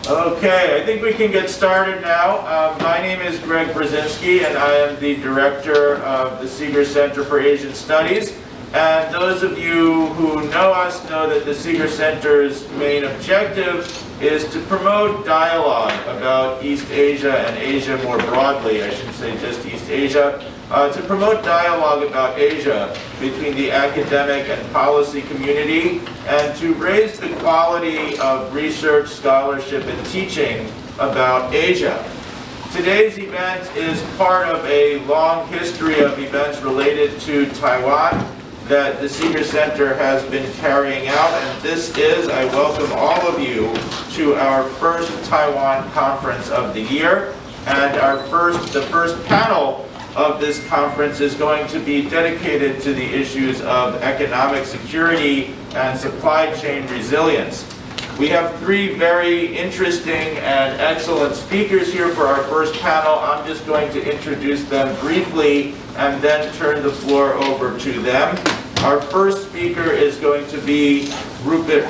Okay, I think we can get started now. My name is Greg Brzezinski, and I am the director of the Seeger Center for Asian Studies. And those of you who know us know that the Seeger Center's main objective is to promote dialogue about East Asia and Asia more broadly. I shouldn't say just East Asia. To promote dialogue about Asia between the academic and policy community, and to raise the quality of research, scholarship, and teaching about Asia. Today's event is part of a long history of events related to Taiwan that the Seeger Center has been carrying out, and this is, I welcome all of you to our first Taiwan conference of the year, and the first panel of this conference is going to be dedicated to the issues of economic security and supply chain resilience. We have three very interesting and excellent speakers here for our first panel. I'm just going to introduce them briefly and then turn the floor over to them. Our first speaker is going to be Rupert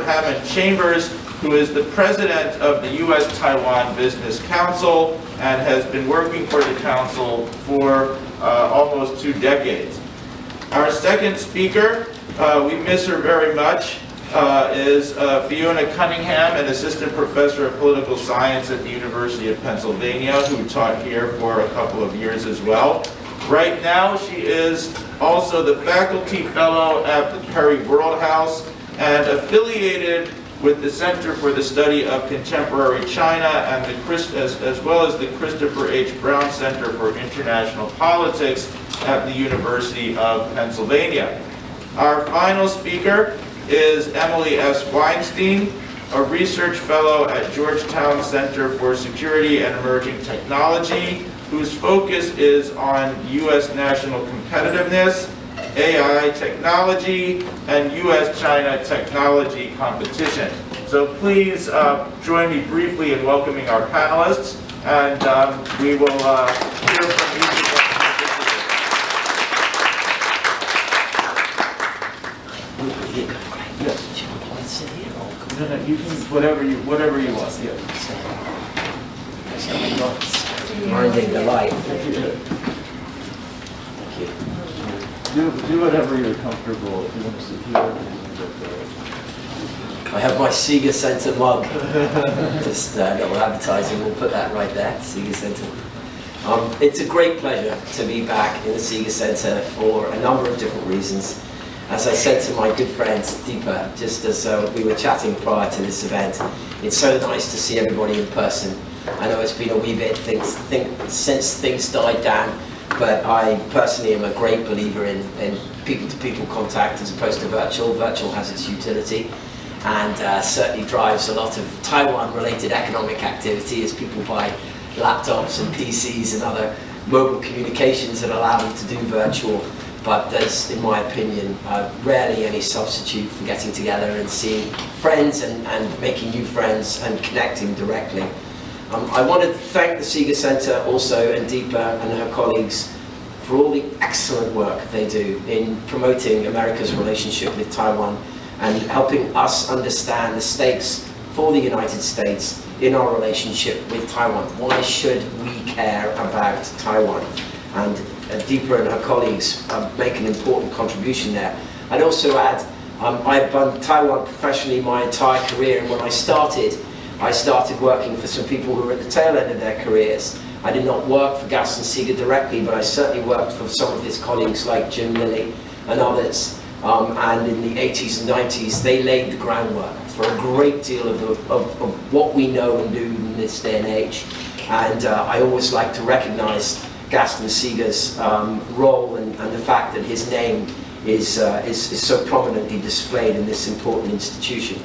Hammond Chambers, who is the president of the U.S.-Taiwan Business Council and has been working for the council for almost 2 decades. Our second speaker, we miss her very much, is Fiona Cunningham, an assistant professor of political science at the University of Pennsylvania, who taught here for a couple of years as well. Right now, she is also the faculty fellow at the Perry World House and affiliated with the Center for the Study of Contemporary China and as well as the Christopher H. Brown Center for International Politics at the University of Pennsylvania. Our final speaker is Emily S. Weinstein, a research fellow at Georgetown Center for Security and Emerging Technology, whose focus is on U.S. national competitiveness, AI technology, and U.S.-China technology competition. So please join me briefly in welcoming our panelists, and we will hear from each of them. No, you can, whatever you want. Yeah. Minding the light. Thank you. Do whatever you're comfortable. If you want to sit here, I have my Seeger Center mug. Just little advertising, we'll put that right there, Seeger Center. It's a great pleasure to be back in the Seeger Center for a number of different reasons. As I said to my good friend Deepa, just as we were chatting prior to this event, it's so nice to see everybody in person. I know it's been a wee bit since things died down, but I personally am a great believer in people-to-people contact as opposed to virtual. Virtual has its utility and certainly drives a lot of Taiwan-related economic activity as people buy laptops and PCs and other mobile communications that allow them to do virtual. But there's, in my opinion, rarely any substitute for getting together and seeing friends and making new friends and connecting directly. I want to thank the Seeger Center also and Deepa and her colleagues for all the excellent work they do in promoting America's relationship with Taiwan and helping us understand the stakes for the United States in our relationship with Taiwan. Why should we care about Taiwan? And Deepa and her colleagues make an important contribution there. I'd also add, I've done Taiwan professionally my entire career, and when I started working for some people who were at the tail end of their careers. I did not work for Gaston Seeger directly, but I certainly worked for some of his colleagues like Jim Lilly and others. And in the 80s and 90s, they laid the groundwork for a great deal of what we know and do in this day and age. And I always like to recognize Gaston Seeger's role and the fact that his name is so prominently displayed in this important institution.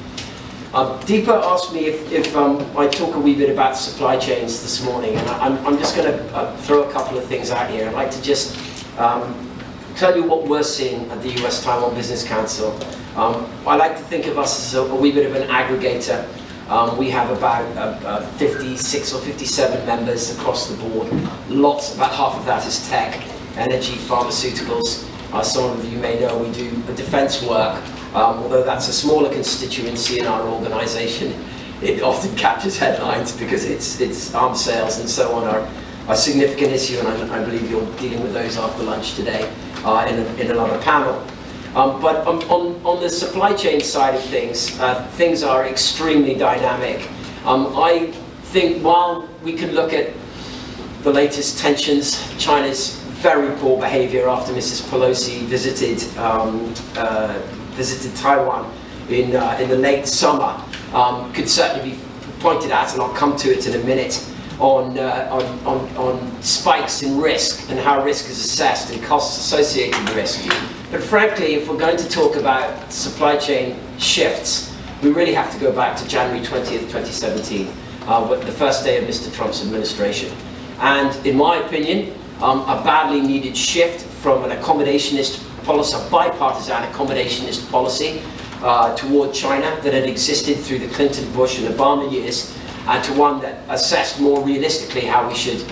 Deepa asked me if I talk a wee bit about supply chains this morning, and I'm just going to throw a couple of things out here. I'd like to just tell you what we're seeing at the US-Taiwan Business Council. I like to think of us as a wee bit of an aggregator. We have about 56 or 57 members across the board. About half of that is tech, energy, pharmaceuticals. Some of you may know we do defense work, although that's a smaller constituency in our organization. it often captures headlines because its arms sales and so on are a significant issue, and I believe you're dealing with those after lunch today in another panel. But on the supply chain side of things, things are extremely dynamic. I think while we can look at the latest tensions, China's very poor behavior after Mrs. Pelosi visited Taiwan in the late summer could certainly be pointed at, and I'll come to it in a minute, on spikes in risk and how risk is assessed and costs associated with risk. But frankly, if we're going to talk about supply chain shifts, we really have to go back to January 20th, 2017, the first day of Mr. Trump's administration. And in my opinion, a badly needed shift from an accommodationist policy, a bipartisan accommodationist policy toward China that had existed through the Clinton, Bush and Obama years, to one that assessed more realistically how we should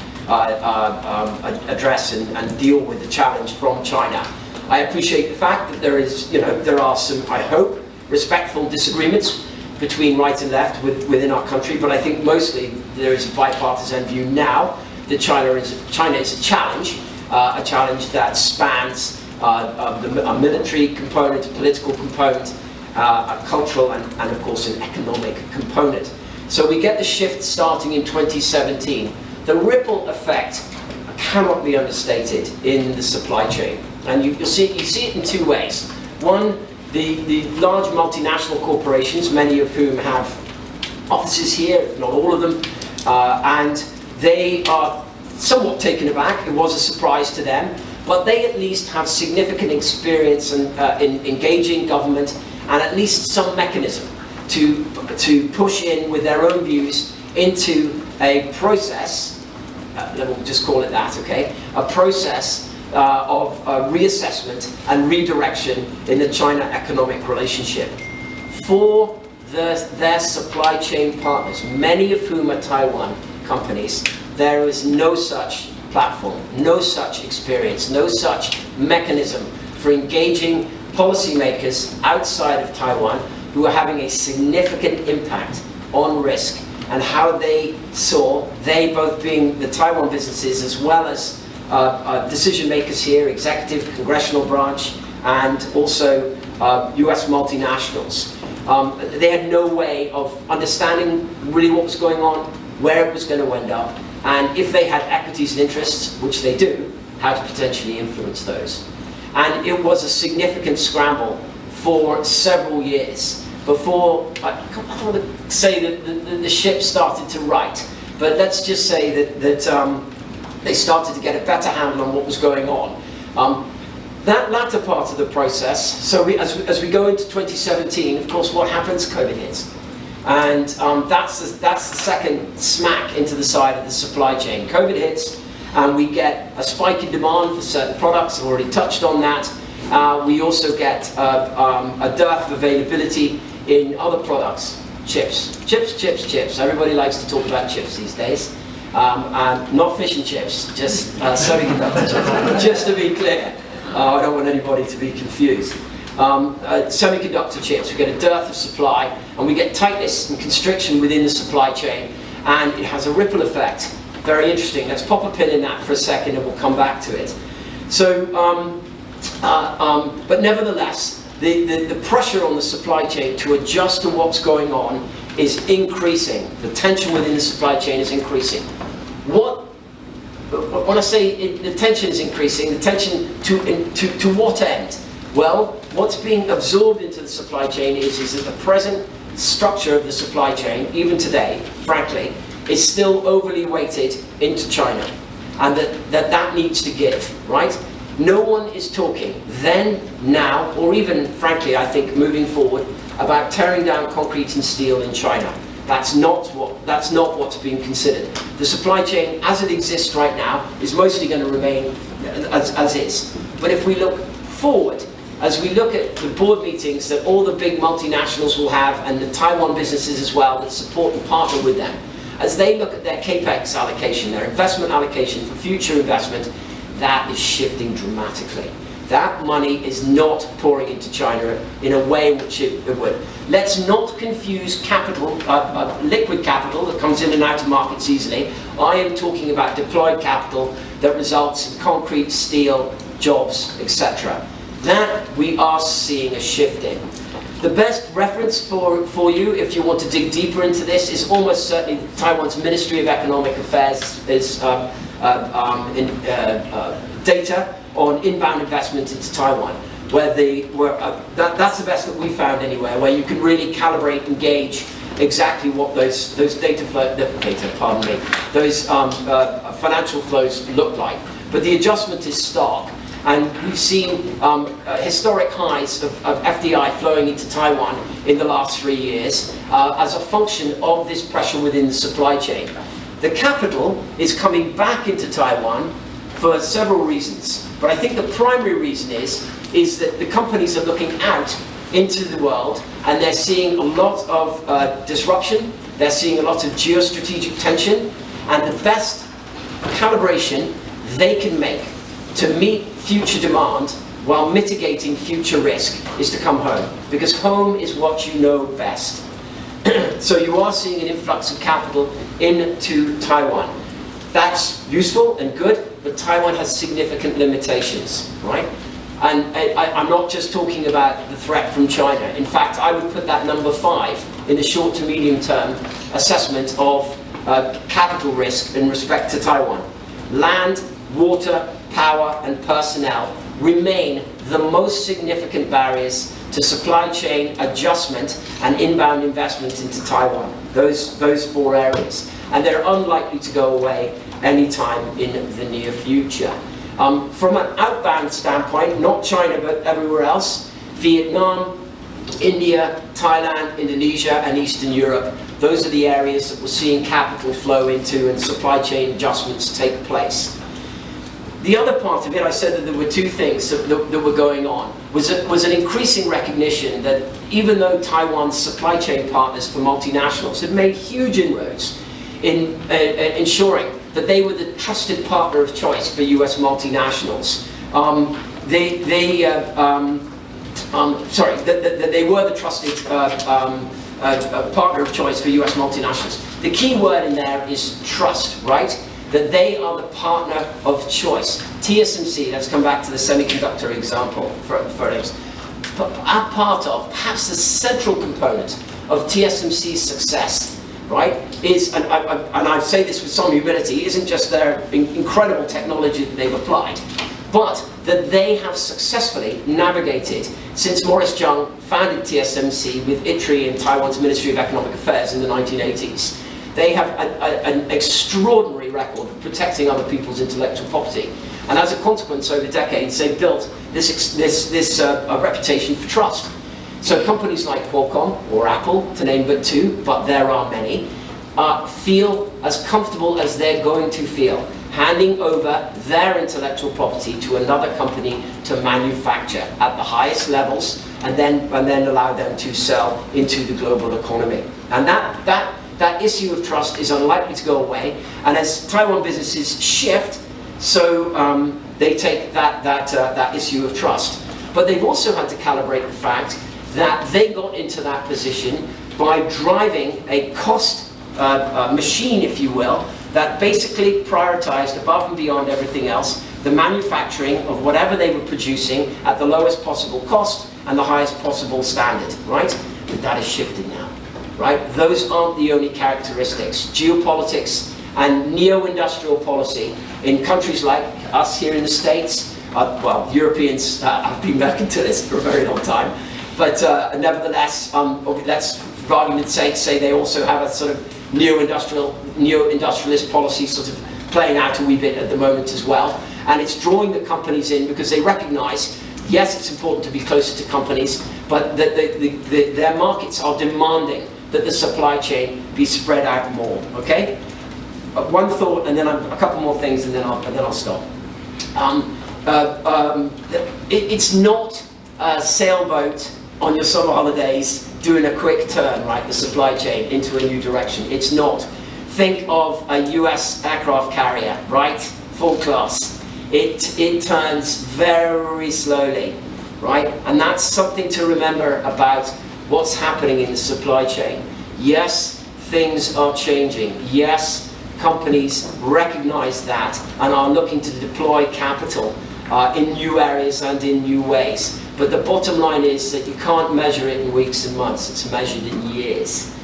address and deal with the challenge from China. I appreciate the fact that there are some, I hope, respectful disagreements between right and left within our country, but I think mostly there is a bipartisan view now that China is a challenge that spans a military component, a political component, a cultural and of course an economic component. So we get the shift starting in 2017. The ripple effect cannot be understated in the supply chain. And you see it in two ways. One, the large multinational corporations, many of whom have offices here, if not all of them, and they are somewhat taken aback. It was a surprise to them, but they at least have significant experience in engaging government and at least some mechanism to push in with their own views into a process, we'll just call it that, okay? A process of reassessment and redirection in the China economic relationship. For their supply chain partners, many of whom are Taiwan companies, there is no such platform, no such experience, no such mechanism for engaging policymakers outside of Taiwan who are having a significant impact on risk and how they saw, they both being the Taiwan businesses as well as decision makers here, executive, congressional branch, and also US multinationals. They had no way of understanding really what was going on, where it was going to end up, and if they had equities and interests, which they do, how to potentially influence those. And it was a significant scramble for several years before, I don't want to say that the ship started to right, but let's just say that they started to get a better handle on what was going on. That latter part of the process, so as we go into 2017, of course, what happens? COVID hits. And that's the second smack into the side of the supply chain. COVID hits, and we get a spike in demand for certain products. I've already touched on that. We also get a dearth of availability in other products. Chips. Everybody likes to talk about chips these days. Not fish and chips, just semiconductor chips, just to be clear. I don't want anybody to be confused. Semiconductor chips, we get a dearth of supply, and we get tightness and constriction within the supply chain, and it has a ripple effect. Very interesting. Let's pop a pin in that for a second and we'll come back to it. So, but nevertheless, the pressure on the supply chain to adjust to what's going on is increasing. The tension within the supply chain is increasing. When I say the tension is increasing, the tension to what end? Well, what's being absorbed into the supply chain is that the present structure of the supply chain, even today, frankly, is still overly weighted into China, and that needs to give, right? No one is talking then, now, or even, frankly, I think, moving forward, about tearing down concrete and steel in China. That's not what's being considered. The supply chain, as it exists right now, is mostly going to remain as is. But if we look forward, as we look at the board meetings that all the big multinationals will have, and the Taiwan businesses as well that support and partner with them, as they look at their capex allocation, their investment allocation for future investment, that is shifting dramatically. that money is not pouring into China in a way which it would. Let's not confuse capital, liquid capital that comes in and out of markets easily. I am talking about deployed capital that results in concrete, steel, jobs, etc. That we are seeing a shift in. The best reference for you, if you want to dig deeper into this, is almost certainly Taiwan's Ministry of Economic Affairs' data on inbound investment into Taiwan, where that's the best that we found anywhere, where you can really calibrate and gauge exactly what those financial flows look like. But the adjustment is stark. And we've seen historic highs of FDI flowing into Taiwan in the last 3 years as a function of this pressure within the supply chain. The capital is coming back into Taiwan for several reasons. But I think the primary reason is that the companies are looking out into the world and they're seeing a lot of disruption, they're seeing a lot of geostrategic tension, and the best calibration they can make to meet future demand while mitigating future risk is to come home, because home is what you know best. So you are seeing an influx of capital into Taiwan. That's useful and good, but Taiwan has significant limitations, right? And I'm not just talking about the threat from China. In fact, I would put that number 5 in the short to medium term assessment of capital risk in respect to Taiwan. Land, water, power and personnel remain the most significant barriers to supply chain adjustment and inbound investment into Taiwan. Those 4 areas. And they're unlikely to go away anytime in the near future. From an outbound standpoint, not China but everywhere else, Vietnam, India, Thailand, Indonesia and Eastern Europe, those are the areas that we're seeing capital flow into and supply chain adjustments take place. The other part of it, I said that there were 2 things that were going on, was an increasing recognition that even though Taiwan's supply chain partners for multinationals had made huge inroads in ensuring that they were the trusted partner of choice for US multinationals, they were the trusted partner of choice for US multinationals. The key word in there is trust, right? That they are the partner of choice. TSMC, let's come back to the semiconductor example for this. Part of, perhaps the central component of TSMC's success, right, is, and I say this with some humility, isn't just their incredible technology that they've applied, but that they have successfully navigated since Morris Chang founded TSMC with ITRI and Taiwan's Ministry of Economic Affairs in the 1980s. They have an extraordinary record of protecting other people's intellectual property. And as a consequence, over decades, they've built this reputation for trust. So companies like Qualcomm or Apple, to name but 2, but there are many, feel as comfortable as they're going to feel handing over their intellectual property to another company to manufacture at the highest levels and then allow them to sell into the global economy. And that issue of trust is unlikely to go away, and as Taiwan businesses shift, so they take that issue of trust. But they've also had to calibrate the fact that they got into that position by driving a cost machine, if you will, that basically prioritized above and beyond everything else the manufacturing of whatever they were producing at the lowest possible cost and the highest possible standard, right? But that is shifting now. Right? Those aren't the only characteristics. Geopolitics and neo-industrial policy in countries like us here in the States, well, Europeans have been back into this for a very long time, but nevertheless, let's, for argument's sake, say they also have a sort of neo-industrialist policy sort of playing out a wee bit at the moment as well. And it's drawing the companies in because they recognize, yes, it's important to be closer to companies, but their markets are demanding that the supply chain be spread out more. Okay, one thought, and then a couple more things, and then I'll stop. It's not a sailboat on your summer holidays doing a quick turn, right? The supply chain into a new direction. It's not. Think of a US aircraft carrier, right? Full class. it turns very slowly, right? And that's something to remember about what's happening in the supply chain. Yes, things are changing. Yes, companies recognize that and are looking to deploy capital in new areas and in new ways. But the bottom line is that you can't measure it in weeks and months, it's measured in years.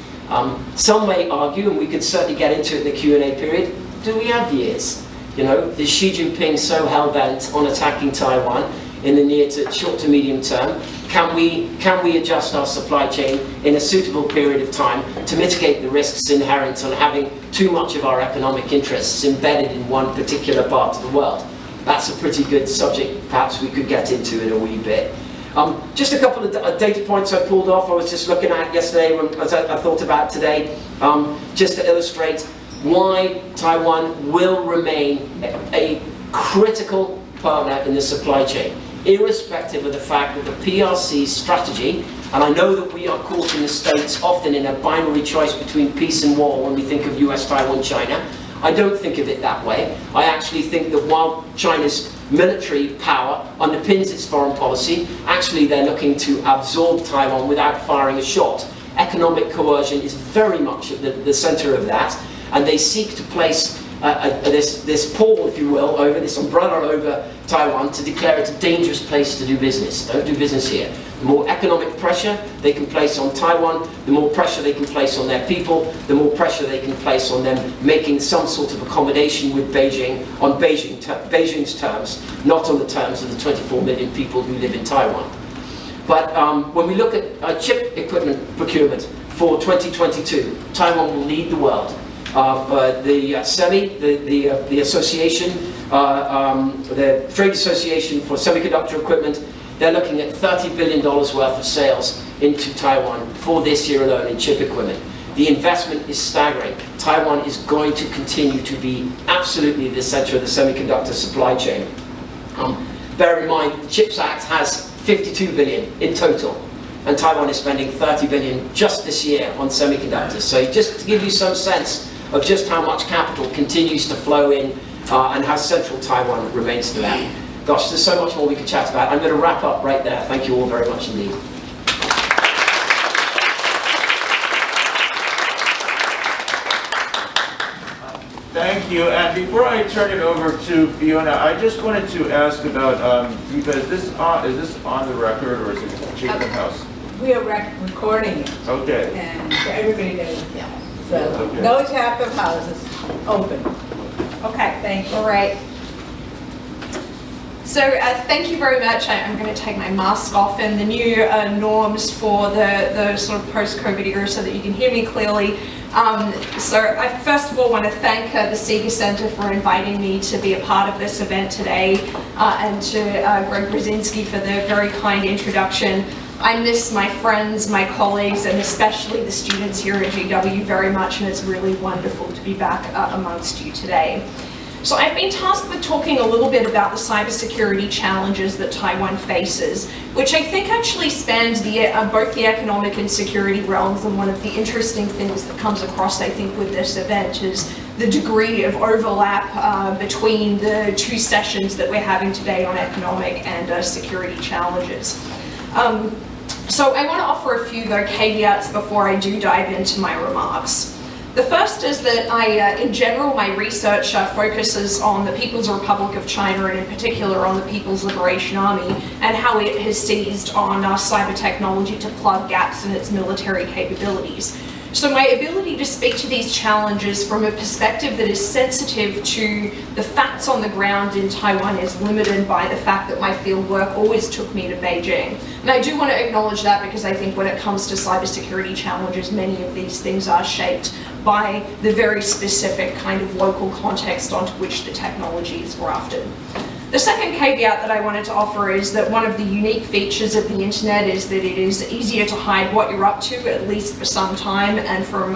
Some may argue, and we could certainly get into it in the Q&A period, do we have years? You know, is Xi Jinping so hell-bent on attacking Taiwan in the short to medium term? Can we adjust our supply chain in a suitable period of time to mitigate the risks inherent on having too much of our economic interests embedded in one particular part of the world? That's a pretty good subject perhaps we could get into in a wee bit. Just a couple of data points I pulled off. I was just looking at yesterday as I thought about today, just to illustrate why Taiwan will remain a critical partner in the supply chain, irrespective of the fact that the PRC's strategy, and I know that we are caught in the States often in a binary choice between peace and war when we think of US, Taiwan, China. I don't think of it that way. I actually think that while China's military power underpins its foreign policy, actually they're looking to absorb Taiwan without firing a shot. Economic coercion is very much at the center of that, and they seek to place this pall, if you will, over this umbrella over Taiwan to declare it a dangerous place to do business. Don't do business here. The more economic pressure they can place on Taiwan, the more pressure they can place on their people, the more pressure they can place on them making some sort of accommodation with Beijing on Beijing's terms, not on the terms of the 24 million people who live in Taiwan. But when we look at chip equipment procurement for 2022, Taiwan will lead the world. The association, the Trade Association for Semiconductor Equipment, they're looking at $30 billion worth of sales into Taiwan for this year alone in chip equipment. The investment is staggering. Taiwan is going to continue to be absolutely the center of the semiconductor supply chain. Bear in mind, the CHIPS Act has 52 billion in total, and Taiwan is spending 30 billion just this year on semiconductors. So just to give you some sense of just how much capital continues to flow in and how central Taiwan remains to that. Gosh, there's so much more we could chat about. I'm going to wrap up right there. Thank you all very much indeed. Thank you. And before I turn it over to Fiona, I just wanted to ask about, because is this on the record or is it Chicken House? We are recording it. Okay. And so everybody knows now. So okay. no tap of houses open. Okay, thank you. All right. So thank you very much. I'm going to take my mask off, and the new norms for the sort of post-COVID era so that you can hear me clearly. So I first of all want to thank the Seeger Center for inviting me to be a part of this event today, and to Greg Brzezinski for the very kind introduction. I miss my friends, my colleagues, and especially the students here at GW very much, and it's really wonderful to be back amongst you today. So I've been tasked with talking a little bit about the cybersecurity challenges that Taiwan faces, which I think actually spans both the economic and security realms. And one of the interesting things that comes across, I think, with this event is the degree of overlap between the two sessions that we're having today on economic and security challenges. So I want to offer a few caveats before I do dive into my remarks. The first is that in general, my research focuses on the People's Republic of China, and in particular on the People's Liberation Army, and how it has seized on cyber technology to plug gaps in its military capabilities. So my ability to speak to these challenges from a perspective that is sensitive to the facts on the ground in Taiwan is limited by the fact that my field work always took me to Beijing. And I do want to acknowledge that, because I think when it comes to cybersecurity challenges, many of these things are shaped by the very specific kind of local context onto which the technology is grafted. The second caveat that I wanted to offer is that one of the unique features of the internet is that it is easier to hide what you're up to, at least for some time, and from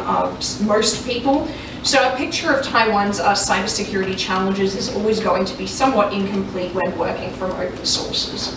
most people. So a picture of Taiwan's cybersecurity challenges is always going to be somewhat incomplete when working from open sources.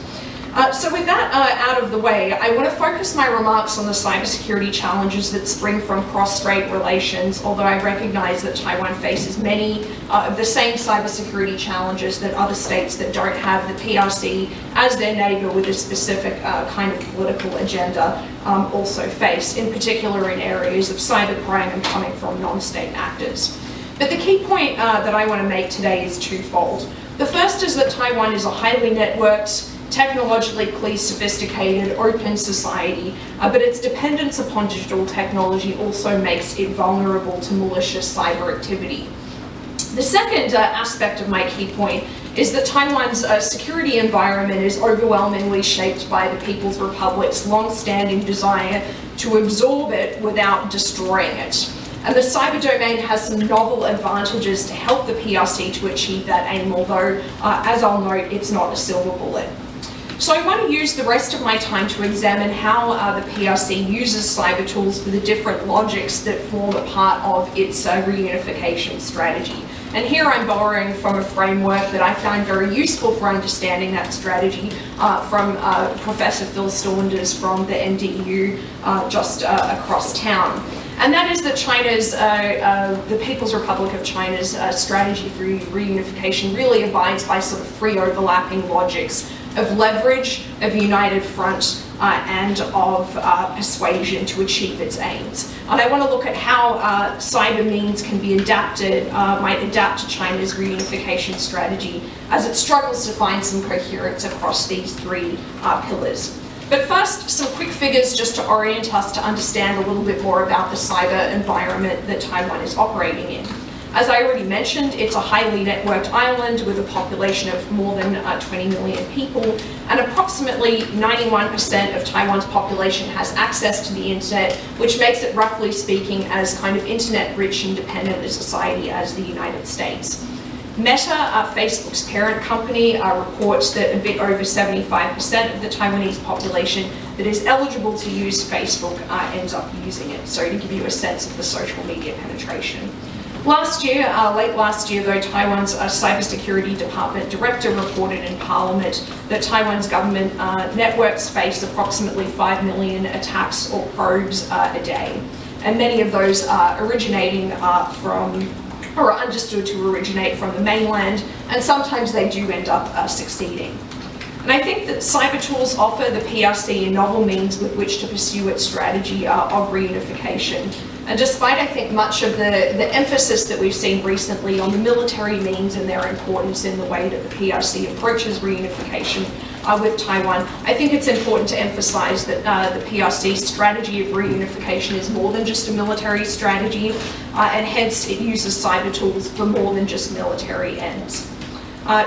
So with that out of the way, I want to focus my remarks on the cybersecurity challenges that spring from cross-strait relations, although I recognize that Taiwan faces many of the same cybersecurity challenges that other states that don't have the PRC as their neighbor with a specific kind of political agenda also face, in particular in areas of cybercrime and coming from non-state actors. But the key point that I want to make today is twofold. The first is that Taiwan is a highly networked, technologically sophisticated, open society, but its dependence upon digital technology also makes it vulnerable to malicious cyber activity. The second aspect of my key point is that Taiwan's security environment is overwhelmingly shaped by the People's Republic's long-standing desire to absorb it without destroying it. And the cyber domain has some novel advantages to help the PRC to achieve that aim, although, as I'll note, it's not a silver bullet. So I want to use the rest of my time to examine how the PRC uses cyber tools for the different logics that form a part of its reunification strategy. And here I'm borrowing from a framework that I found very useful for understanding that strategy from Professor Phil Stillwanders from the NDU just across town. And that is that China's, the People's Republic of China's strategy for reunification really abides by sort of three overlapping logics of leverage, of united front, and of persuasion to achieve its aims. And I want to look at how cyber means can be adapted, might adapt to China's reunification strategy as it struggles to find some coherence across these three pillars. But first, some quick figures just to orient us to understand a little bit more about the cyber environment that Taiwan is operating in. As I already mentioned, it's a highly networked island with a population of more than 20 million people, and approximately 91% of Taiwan's population has access to the internet, which makes it, roughly speaking, as kind of internet-rich and dependent a society as the United States. Meta, Facebook's parent company, reports that a bit over 75% of the Taiwanese population that is eligible to use Facebook ends up using it. So to give you a sense of the social media penetration. Last year, late last year though, Taiwan's cybersecurity department director reported in Parliament that Taiwan's government networks face approximately 5 million attacks or probes a day. And many of those are originating from, or are understood to originate from the mainland, and sometimes they do end up succeeding. And I think that cyber tools offer the PRC a novel means with which to pursue its strategy of reunification. And despite, I think, much of the emphasis that we've seen recently on the military means and their importance in the way that the PRC approaches reunification with Taiwan, I think it's important to emphasize that the PRC's strategy of reunification is more than just a military strategy, and hence it uses cyber tools for more than just military ends.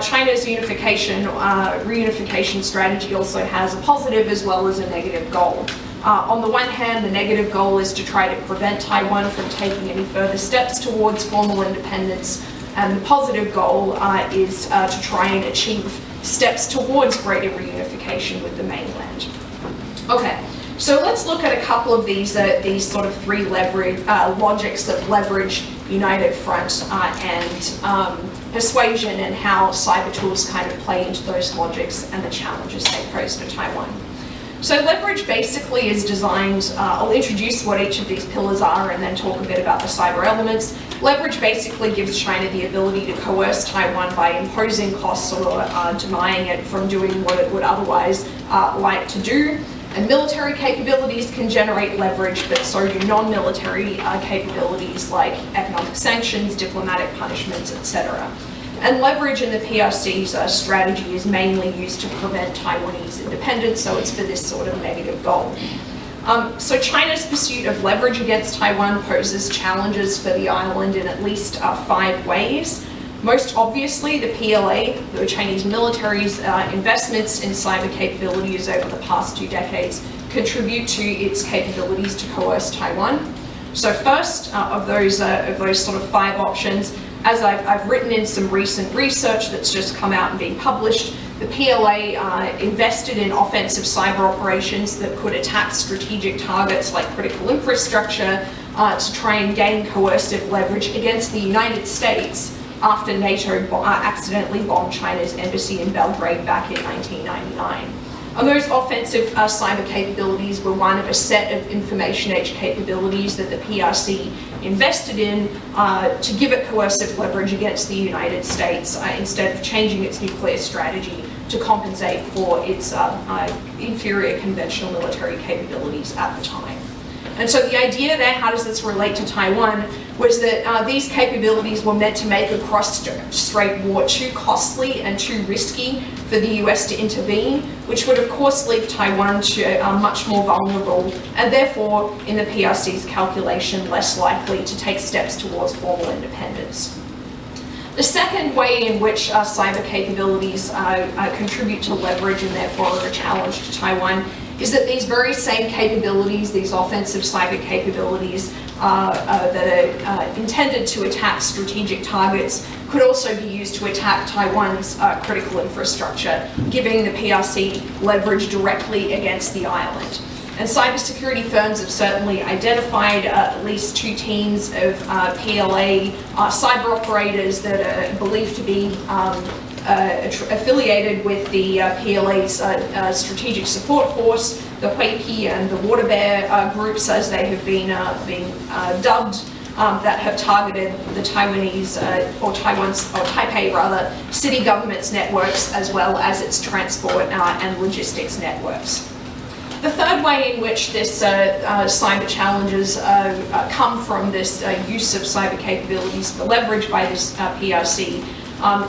China's reunification strategy also has a positive as well as a negative goal. On the one hand, the negative goal is to try to prevent Taiwan from taking any further steps towards formal independence, and the positive goal is to try and achieve steps towards greater reunification with the mainland. Okay, so let's look at a couple of these sort of three logics of leverage, united front, and persuasion, and how cyber tools kind of play into those logics and the challenges they pose for Taiwan. So leverage basically is designed, I'll introduce what each of these pillars are and then talk a bit about the cyber elements. Leverage basically gives China the ability to coerce Taiwan by imposing costs or denying it from doing what it would otherwise like to do. And military capabilities can generate leverage, but so do non-military capabilities like economic sanctions, diplomatic punishments, etc. And leverage in the PRC's strategy is mainly used to prevent Taiwanese independence, so it's for this sort of negative goal. So China's pursuit of leverage against Taiwan poses challenges for the island in at least 5 ways. Most obviously, the PLA, the Chinese military's investments in cyber capabilities over the past 2 decades contribute to its capabilities to coerce Taiwan. So first of those sort of 5 options, as I've written in some recent research that's just come out and been published, the PLA invested in offensive cyber operations that could attack strategic targets like critical infrastructure to try and gain coercive leverage against the United States after NATO accidentally bombed China's embassy in Belgrade back in 1999. And those offensive cyber capabilities were one of a set of information age capabilities that the PRC invested in to give it coercive leverage against the United States instead of changing its nuclear strategy to compensate for its inferior conventional military capabilities at the time. And so the idea there, how does this relate to Taiwan, was that these capabilities were meant to make a cross-strait war too costly and too risky for the US to intervene, which would of course leave Taiwan to much more vulnerable and therefore, in the PRC's calculation, less likely to take steps towards formal independence. The second way in which cyber capabilities contribute to leverage and therefore are a challenge to Taiwan is that these very same capabilities, these offensive cyber capabilities that are intended to attack strategic targets, could also be used to attack Taiwan's critical infrastructure, giving the PRC leverage directly against the island. And cybersecurity firms have certainly identified at least 2 teams of PLA cyber operators that are believed to be affiliated with the PLA's strategic support force, the Huipi and the Water Bear groups, as they have been dubbed, that have targeted the Taiwanese or Taipei rather city government's networks as well as its transport and logistics networks. The third way in which this cyber challenges come from this use of cyber capabilities for leverage by this PRC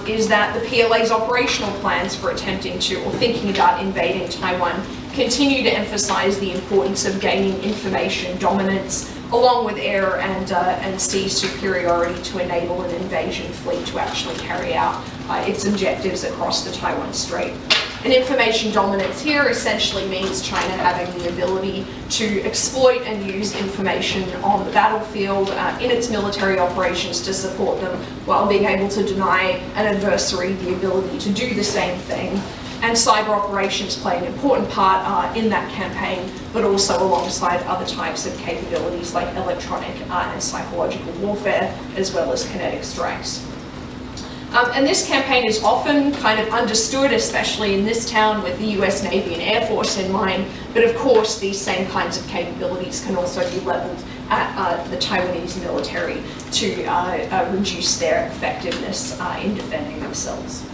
is that the PLA's operational plans for attempting to or thinking about invading Taiwan continue to emphasize the importance of gaining information dominance along with air and sea superiority to enable an invasion fleet to actually carry out its objectives across the Taiwan Strait. And information dominance here essentially means China having the ability to exploit and use information on the battlefield in its military operations to support them, while being able to deny an adversary the ability to do the same thing. And cyber operations play an important part in that campaign, but also alongside other types of capabilities like electronic and psychological warfare, as well as kinetic strikes. And this campaign is often kind of understood, especially in this town, with the US Navy and Air Force in mind, but of course these same kinds of capabilities can also be leveled at the Taiwanese military to reduce their effectiveness in defending themselves.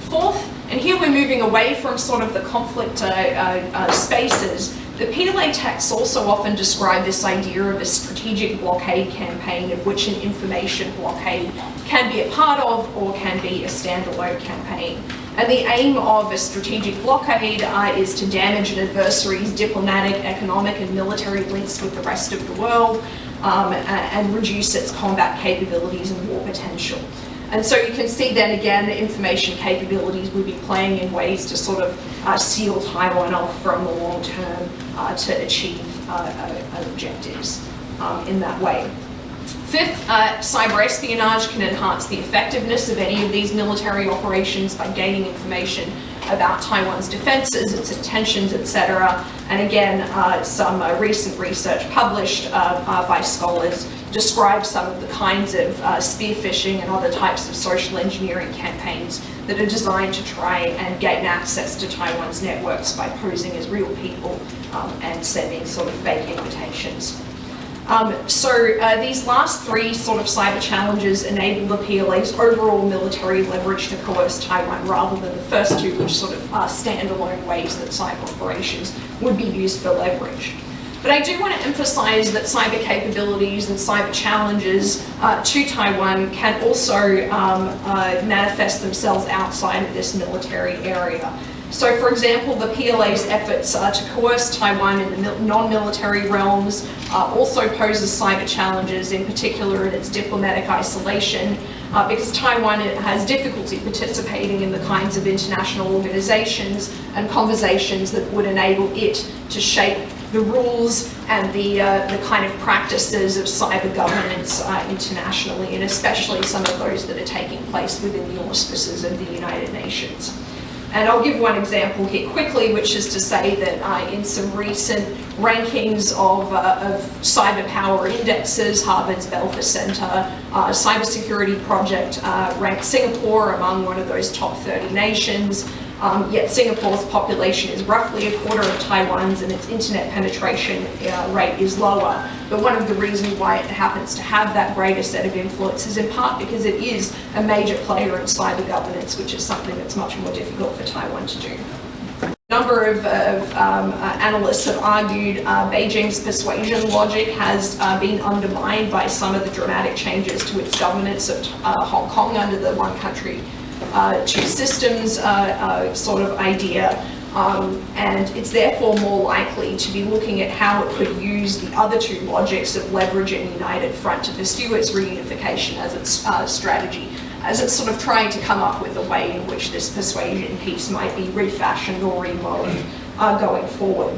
Fourth, and here we're moving away from sort of the conflict spaces, the PLA texts also often describe this idea of a strategic blockade campaign, of which an information blockade can be a part of or can be a standalone campaign. And the aim of a strategic blockade is to damage an adversary's diplomatic, economic and military links with the rest of the world and reduce its combat capabilities and war potential. And so you can see then again, information capabilities would be playing in ways to sort of seal Taiwan off from the long term to achieve objectives in that way. Fifth, cyber espionage can enhance the effectiveness of any of these military operations by gaining information about Taiwan's defenses, its intentions, etc. And again, some recent research published by scholars describe some of the kinds of spear phishing and other types of social engineering campaigns that are designed to try and gain access to Taiwan's networks by posing as real people and sending sort of fake invitations. These last 3 sort of cyber challenges enable the PLA's overall military leverage to coerce Taiwan, rather than the first 2, which sort of standalone ways that cyber operations would be used for leverage. But I do want to emphasize that cyber capabilities and cyber challenges to Taiwan can also manifest themselves outside of this military area. So for example, the PLA's efforts to coerce Taiwan in the non-military realms also poses cyber challenges, in particular in its diplomatic isolation, because Taiwan has difficulty participating in the kinds of international organizations and conversations that would enable it to shape the rules and the kind of practices of cyber governance internationally, and especially some of those that are taking place within the auspices of the United Nations. And I'll give one example here quickly, which is to say that in some recent rankings of cyber power indexes, Harvard's Belfer Center Cybersecurity Project ranked Singapore among one of those top 30 nations. Yet Singapore's population is roughly a quarter of Taiwan's, and its internet penetration rate is lower. But one of the reasons why it happens to have that greater set of influence is in part because it is a major player in cyber governance, which is something that's much more difficult for Taiwan to do. A number of analysts have argued Beijing's persuasion logic has been undermined by some of the dramatic changes to its governance of Hong Kong under the one country, two systems sort of idea, and it's therefore more likely to be looking at how it could use the other two logics of leverage and united front to pursue its reunification as its strategy, as it's sort of trying to come up with a way in which this persuasion piece might be refashioned or remodeled going forward.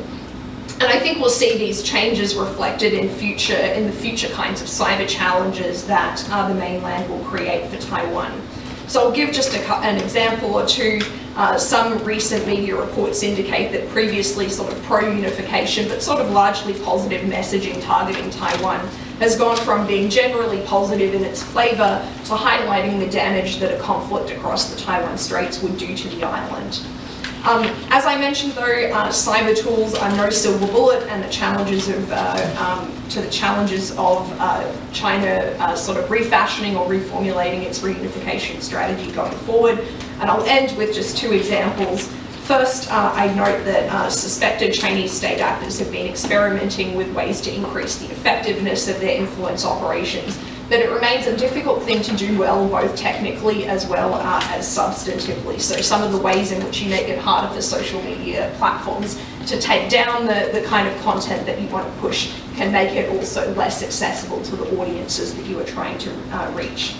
And I think we'll see these changes reflected in the future kinds of cyber challenges that the mainland will create for Taiwan. So I'll give just an example or two. Some recent media reports indicate that previously sort of pro-unification, but sort of largely positive messaging targeting Taiwan has gone from being generally positive in its flavour to highlighting the damage that a conflict across the Taiwan Straits would do to the island. As I mentioned though, cyber tools are no silver bullet, and the challenges of China sort of refashioning or reformulating its reunification strategy going forward. And I'll end with just two examples. First, I note that suspected Chinese state actors have been experimenting with ways to increase the effectiveness of their influence operations, but it remains a difficult thing to do well, both technically as well as substantively. So some of the ways in which you make it harder for social media platforms to take down the kind of content that you want to push can make it also less accessible to the audiences that you are trying to reach.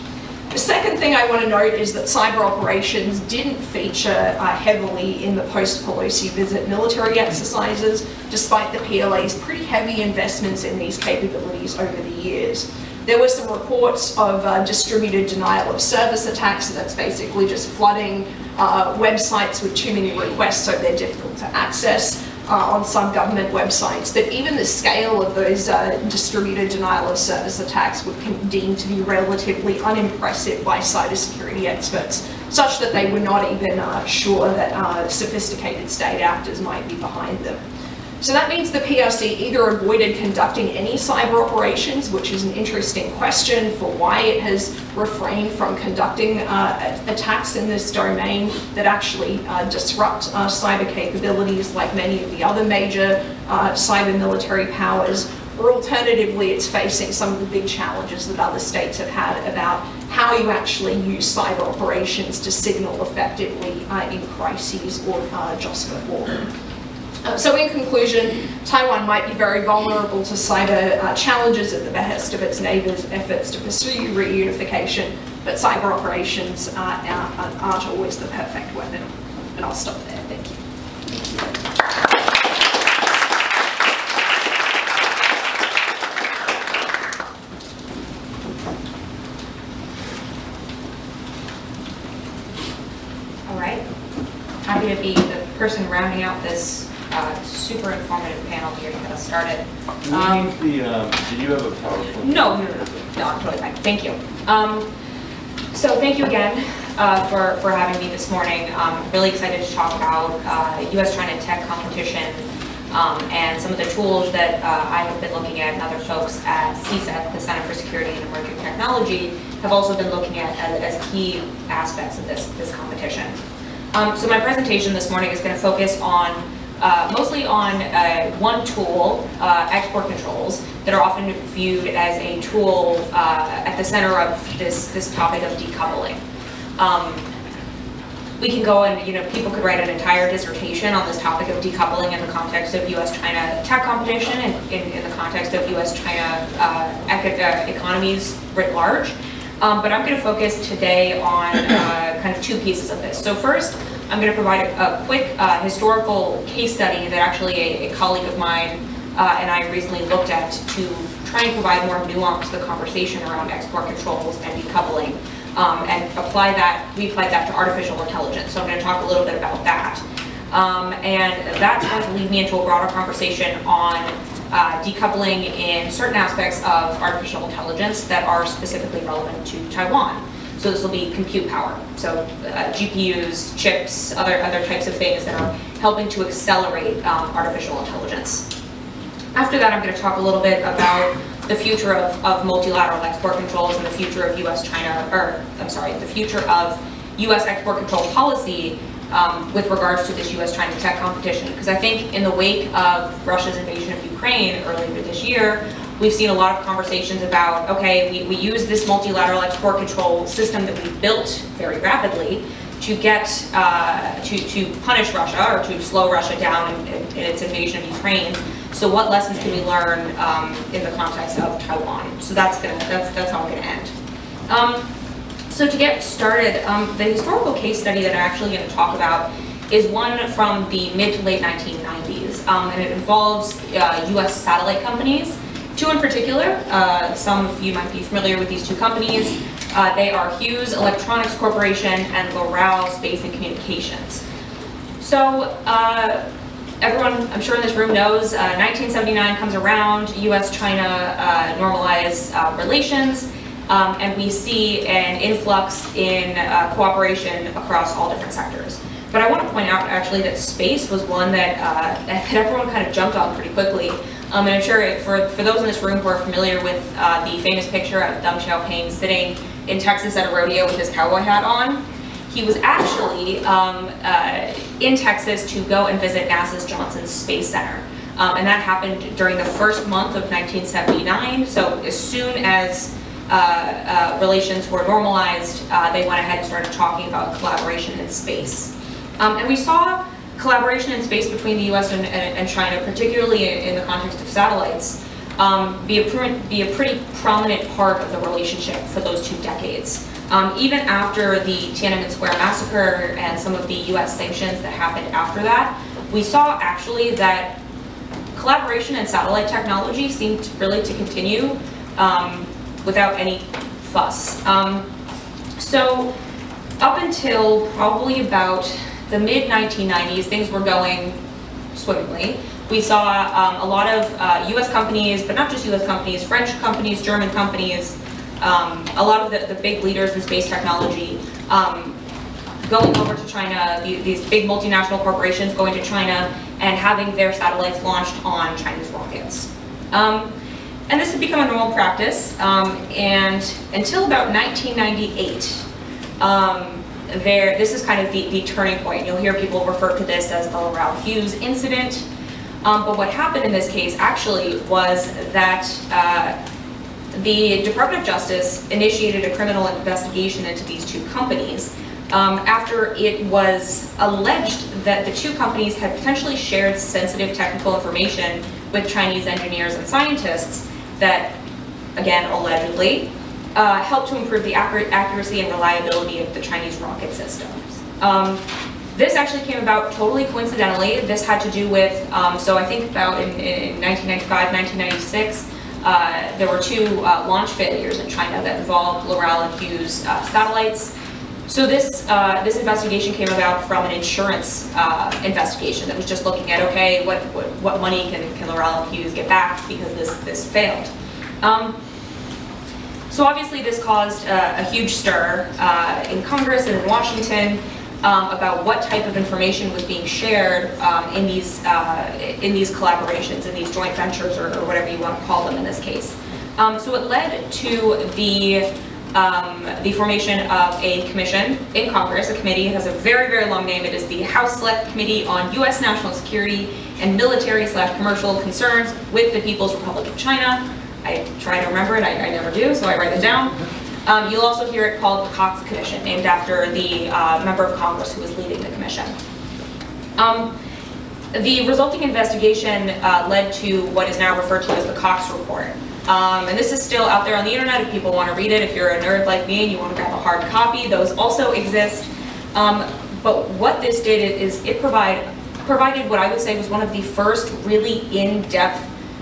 The second thing I want to note is that cyber operations didn't feature heavily in the post-Pelosi visit military exercises, despite the PLA's pretty heavy investments in these capabilities over the years. There were some reports of distributed denial of service attacks, so that's basically just flooding websites with too many requests so they're difficult to access on some government websites. But even the scale of those distributed denial of service attacks would be deemed to be relatively unimpressive by cybersecurity experts, such that they were not even sure that sophisticated state actors might be behind them. So that means the PRC either avoided conducting any cyber operations, which is an interesting question for why it has refrained from conducting attacks in this domain that actually disrupt cyber capabilities like many of the other major cyber military powers, or alternatively it's facing some of the big challenges that other states have had about how you actually use cyber operations to signal effectively in crises or just before them. So in conclusion, Taiwan might be very vulnerable to cyber challenges at the behest of its neighbours' efforts to pursue reunification, but cyber operations aren't always the perfect weapon. And I'll stop there. Thank you. All right. Happy to be the person rounding out this super informative panel here to get us started. Did you have a PowerPoint? No, I'm totally fine. Thank you. So thank you again for having me this morning. I'm really excited to talk about U.S.-China tech competition and some of the tools that I have been looking at, and other folks at CSEC, the Center for Security and Emerging Technology, have also been looking at as key aspects of this competition. So my presentation this morning is going to focus on mostly on one tool, export controls, that are often viewed as a tool at the center of this topic of decoupling. We can go and, people could write an entire dissertation on this topic of decoupling in the context of U.S.-China tech competition and in the context of U.S.-China economies writ large. But I'm going to focus today on kind of two pieces of this. So first, I'm going to provide a quick historical case study that actually a colleague of mine and I recently looked at to try and provide more nuance to the conversation around export controls and decoupling, and we applied that to artificial intelligence. So I'm going to talk a little bit about that. And that's going to lead me into a broader conversation on decoupling in certain aspects of artificial intelligence that are specifically relevant to Taiwan. So this will be compute power. So GPUs, chips, other types of things that are helping to accelerate artificial intelligence. After that, I'm going to talk a little bit about the future of multilateral export controls and the future of the future of U.S. export control policy with regards to this U.S.-China tech competition. Because I think in the wake of Russia's invasion of Ukraine earlier this year, we've seen a lot of conversations about, okay, we use this multilateral export control system that we built very rapidly to get, to punish Russia or to slow Russia down in its invasion of Ukraine. So what lessons can we learn in the context of Taiwan? So that's how I'm gonna end. So to get started, the historical case study that I'm actually going to talk about is one from the mid to late 1990s, and it involves U.S. satellite companies, two in particular. Some of you might be familiar with these two companies. They are Hughes Electronics Corporation and Loral Space and Communications. So everyone, I'm sure in this room knows, 1979 comes around, U.S.-China normalize relations. And we see an influx in cooperation across all different sectors. But I want to point out actually that space was one that everyone kind of jumped on pretty quickly. And I'm sure for those in this room who are familiar with the famous picture of Deng Xiaoping sitting in Texas at a rodeo with his cowboy hat on, he was actually in Texas to go and visit NASA's Johnson Space Center. And that happened during the first month of 1979. So as soon as relations were normalized, they went ahead and started talking about collaboration in space. And we saw collaboration in space between the US and China, particularly in the context of satellites, be a pretty prominent part of the relationship for those 2 decades. Even after the Tiananmen Square massacre and some of the US sanctions that happened after that, we saw actually that collaboration in satellite technology seemed really to continue without any fuss. So up until probably about the mid-1990s, things were going swimmingly. We saw a lot of US companies, but not just US companies, French companies, German companies, a lot of the big leaders in space technology going over to China, these big multinational corporations going to China and having their satellites launched on Chinese rockets. And this had become a normal practice, and until about 1998, this is kind of the turning point. You'll hear people refer to this as the Loral Hughes incident, but what happened in this case actually was that the Department of Justice initiated a criminal investigation into these 2 companies after it was alleged that the 2 companies had potentially shared sensitive technical information with Chinese engineers and scientists that, again, allegedly, helped to improve the accuracy and reliability of the Chinese rocket systems. This actually came about totally coincidentally. This had to do with, so I think about in 1995, 1996, there were 2 launch failures in China that involved Loral and Hughes satellites. So this investigation came about from an insurance investigation that was just looking at, okay, what money can Loral and Hughes get back because this failed. So obviously this caused a huge stir in Congress and in Washington about what type of information was being shared in these collaborations, in these joint ventures, or whatever you want to call them in this case. So it led to the formation of a commission in Congress. A committee has a very, very long name. It is the House Select Committee on U.S. National Security and Military/Commercial Concerns with the People's Republic of China. I try to remember it, I never do, so I write it down. You'll also hear it called the Cox Commission, named after the member of Congress who was leading the commission. The resulting investigation led to what is now referred to as the Cox Report. And this is still out there on the internet if people want to read it. If you're a nerd like me and you want to grab a hard copy, those also exist. But what this did is it provided what I would say was one of the first really in-depth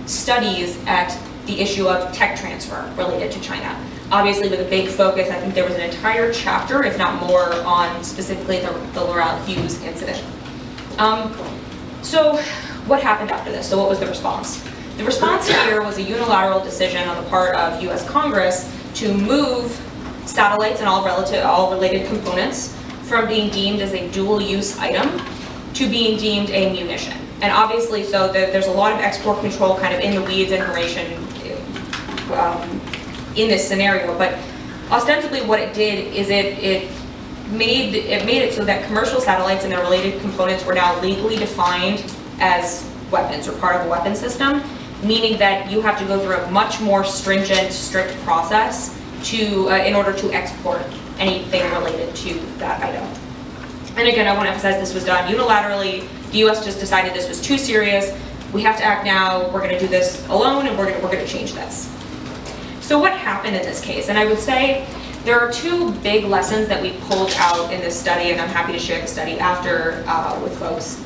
studies at the issue of tech transfer related to China. Obviously with a big focus, I think there was an entire chapter, if not more, on specifically the Loral Hughes incident. So what happened after this? So what was the response? The response here was a unilateral decision on the part of US Congress to move satellites and all related components from being deemed as a dual-use item to being deemed a munition. And obviously, so there's a lot of export control kind of in the weeds information in this scenario, but ostensibly what it did is it made it so that commercial satellites and their related components were now legally defined as weapons or part of a weapon system, meaning that you have to go through a much more stringent, strict process in order to export anything related to that item. And again, I want to emphasize this was done unilaterally. The US just decided this was too serious. We have to act now. We're going to do this alone, and we're going to change this. So what happened in this case? And I would say there are two big lessons that we pulled out in this study, and I'm happy to share the study after with folks.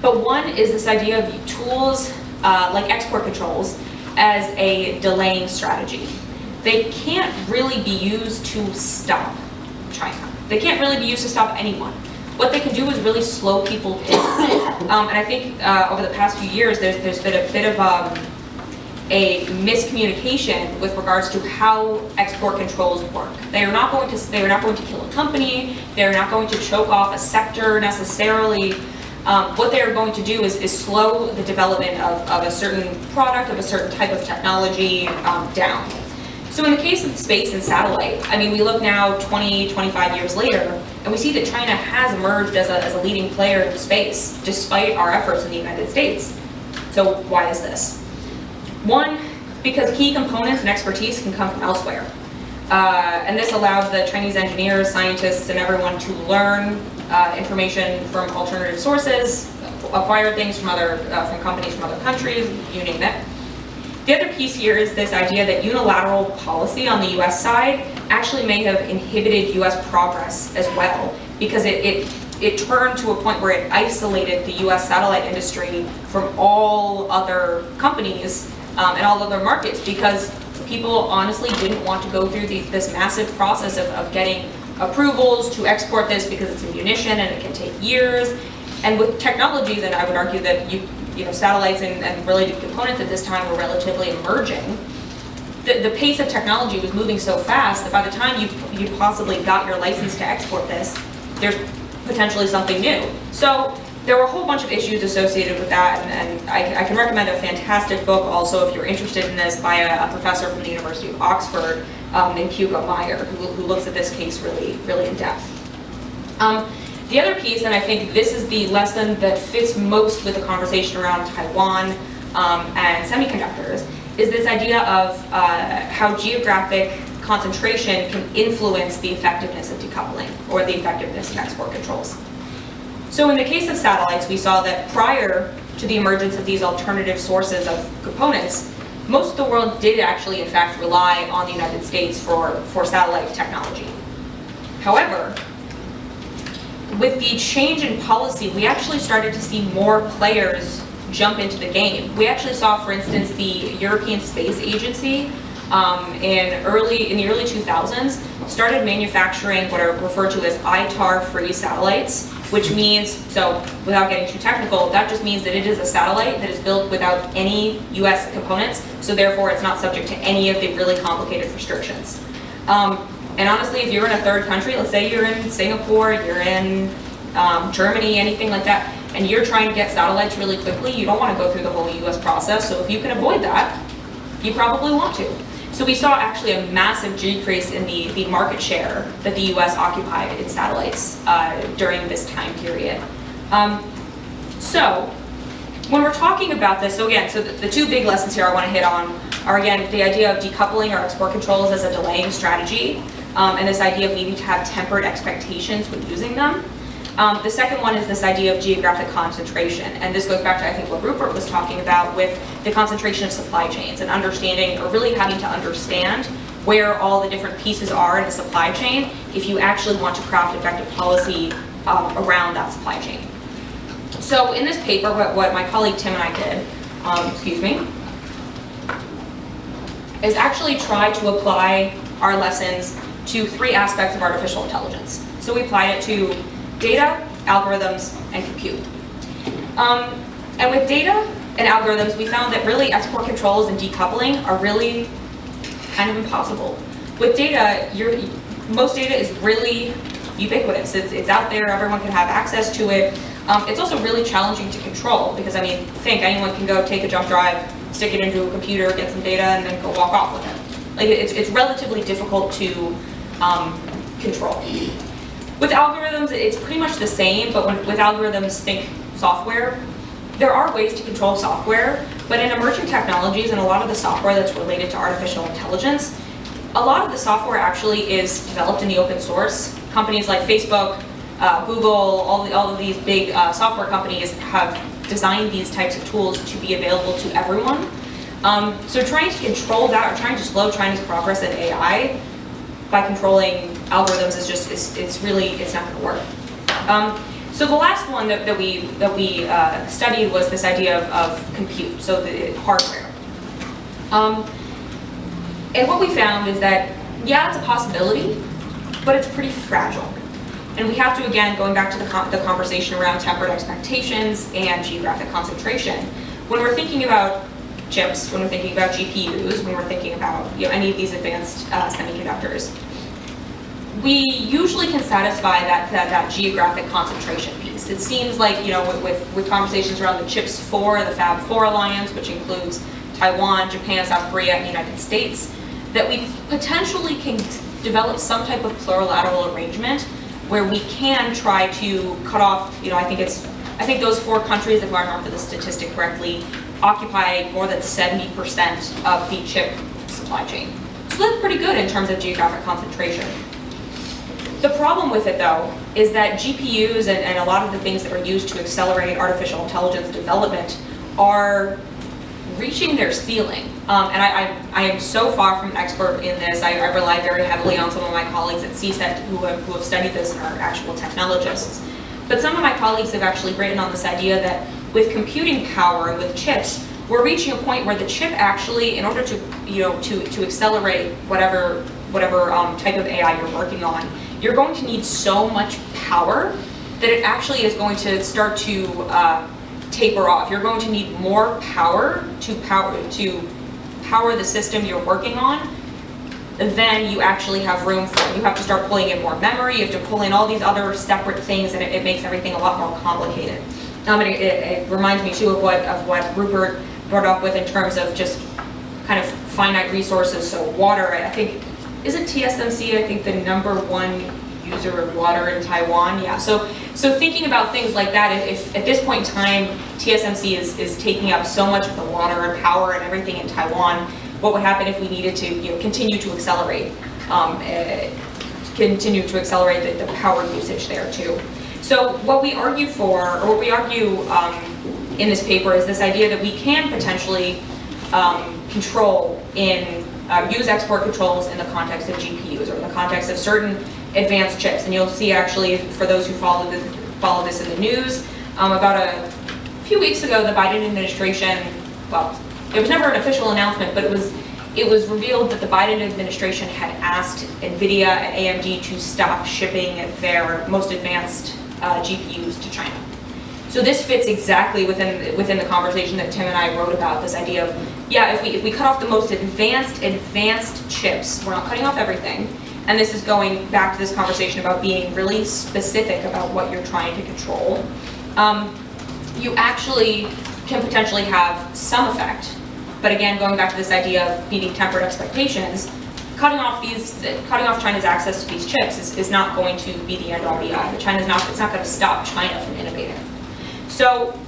But one is this idea of tools like export controls as a delaying strategy. They can't really be used to stop China. They can't really be used to stop anyone. What they can do is really slow people down. And I think over the past few years, there's been a bit of a miscommunication with regards to how export controls work. They are not going to kill a company. They are not going to choke off a sector necessarily. What they are going to do is slow the development of a certain product, of a certain type of technology down. So in the case of space and satellite, I mean, we look now 20, 25 years later, and we see that China has emerged as a leading player in space, despite our efforts in the United States. So why is this? One, because key components and expertise can come from elsewhere. And this allowed the Chinese engineers, scientists, and everyone to learn information from alternative sources, acquire things from companies from other countries, you name it. The other piece here is this idea that unilateral policy on the US side actually may have inhibited US progress as well, because it turned to a point where it isolated the US satellite industry from all other companies and all other markets, because people honestly didn't want to go through this massive process of getting approvals to export this, because it's a munition and it can take years. And with technologies, and I would argue that satellites and related components at this time were relatively emerging, the pace of technology was moving so fast that by the time you possibly got your license to export this, there's potentially something new. So there were a whole bunch of issues associated with that, and I can recommend a fantastic book also if you're interested in this by a professor from the University of Oxford named Hugo Meyer, who looks at this case really, really in depth. The other piece, and I think this is the lesson that fits most with the conversation around Taiwan and semiconductors, is this idea of how geographic concentration can influence the effectiveness of decoupling or the effectiveness of export controls. So in the case of satellites, we saw that prior to the emergence of these alternative sources of components, most of the world did actually, in fact, rely on the United States for satellite technology. However, with the change in policy, we actually started to see more players jump into the game. We actually saw, for instance, the European Space Agency in the early 2000s started manufacturing what are referred to as ITAR-free satellites, which means, so without getting too technical, that just means that it is a satellite that is built without any US components, so therefore it's not subject to any of the really complicated restrictions. And honestly, if you're in a third country, let's say you're in Singapore, you're in Germany, anything like that, and you're trying to get satellites really quickly, you don't want to go through the whole US process, so if you can avoid that, you probably want to. So we saw actually a massive decrease in the market share that the US occupied in satellites during this time period. So when we're talking about this, so again, so the two big lessons here I want to hit on are, again, the idea of decoupling our export controls as a delaying strategy, and this idea of needing to have tempered expectations when using them. The second one is this idea of geographic concentration, and this goes back to, I think, what Rupert was talking about with the concentration of supply chains and understanding, or really having to understand where all the different pieces are in the supply chain if you actually want to craft effective policy around that supply chain. So in this paper, what my colleague Tim and I did, is actually try to apply our lessons to three aspects of artificial intelligence. So we applied it to data, algorithms, and compute. And with data and algorithms, we found that really export controls and decoupling are really kind of impossible. With data, most data is really ubiquitous. It's out there, everyone can have access to it. It's also really challenging to control because, I mean, anyone can go take a jump drive, stick it into a computer, get some data, and then go walk off with it. Like, it's relatively difficult to control. With algorithms, it's pretty much the same, but with algorithms, think software. There are ways to control software, but in emerging technologies and a lot of the software that's related to artificial intelligence, a lot of the software actually is developed in the open source. Companies like Facebook, Google, all of these big software companies have designed these types of tools to be available to everyone. So trying to control that or trying to slow China's progress in AI by controlling algorithms is just, it's not going to work. So the last one that we studied was this idea of compute, so the hardware. And what we found is that, yeah, it's a possibility, but it's pretty fragile. And we have to, again, going back to the conversation around tempered expectations and geographic concentration, when we're thinking about chips, when we're thinking about GPUs, when we're thinking about any of these advanced semiconductors, we usually can satisfy that geographic concentration piece. It seems like, with conversations around the CHIPS 4, the Fab 4 alliance, which includes Taiwan, Japan, South Korea, and the United States, that we potentially can develop some type of plurilateral arrangement where we can try to cut off, I think those 4 countries, if I remember the statistic correctly, occupy more than 70% of the chip supply chain. So that's pretty good in terms of geographic concentration. The problem with it, though, is that GPUs and a lot of the things that are used to accelerate artificial intelligence development are reaching their ceiling. And I am so far from an expert in this. I rely very heavily on some of my colleagues at CSET who have studied this and are actual technologists. But some of my colleagues have actually written on this idea that with computing power, with chips, we're reaching a point where the chip actually, in order to, to accelerate whatever type of AI you're working on, you're going to need so much power that it actually is going to start to taper off. You're going to need more power to power the system you're working on than you actually have room for. You have to start pulling in more memory, you have to pull in all these other separate things, and it makes everything a lot more complicated. It reminds me too of what Rupert brought up with in terms of just kind of finite resources. So water, I think, isn't TSMC, I think, the #1 user of water in Taiwan? Yeah, so thinking about things like that, if at this point in time, TSMC is taking up so much of the water and power and everything in Taiwan, what would happen if we needed to continue to accelerate the power usage there too? So what we argue for, or what we argue in this paper, is this idea that we can potentially use export controls in the context of GPUs or in the context of certain advanced chips. And you'll see, actually, for those who follow this in the news, about a few weeks ago, the Biden administration, well, it was never an official announcement, but it was revealed that the Biden administration had asked NVIDIA and AMD to stop shipping their most advanced GPUs to China. So this fits exactly within the conversation that Tim and I wrote about, this idea of, yeah, if we cut off the most advanced chips, we're not cutting off everything, and this is going back to this conversation about being really specific about what you're trying to control, you actually can potentially have some effect. But again, going back to this idea of needing tempered expectations, cutting off China's access to these chips is not going to be the end all be all. It's not going to stop China from innovating. So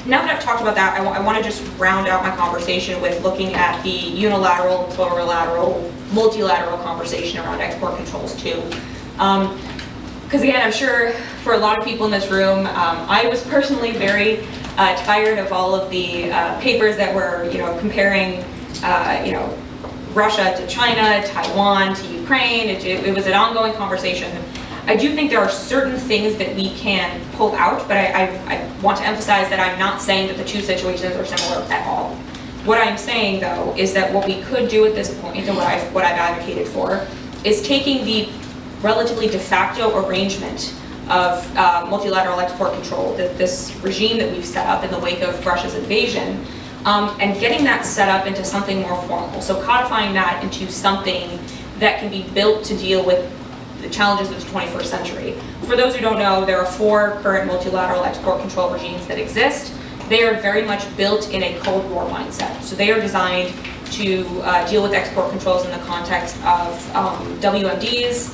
now that I've talked about that, I want to just round out my conversation with looking at the unilateral, plurilateral, multilateral conversation around export controls too. Because again, I'm sure for a lot of people in this room, I was personally very tired of all of the papers that were, comparing, Russia to China, Taiwan to Ukraine. It was an ongoing conversation. I do think there are certain things that we can pull out, but I want to emphasize that I'm not saying that the two situations are similar at all. What I'm saying, though, is that what we could do at this point, and what I've advocated for, is taking the relatively de facto arrangement of multilateral export control, this regime that we've set up in the wake of Russia's invasion, and getting that set up into something more formal. So codifying that into something that can be built to deal with the challenges of the 21st century. For those who don't know, there are 4 current multilateral export control regimes that exist. They are very much built in a Cold War mindset. So they are designed to deal with export controls in the context of WMDs,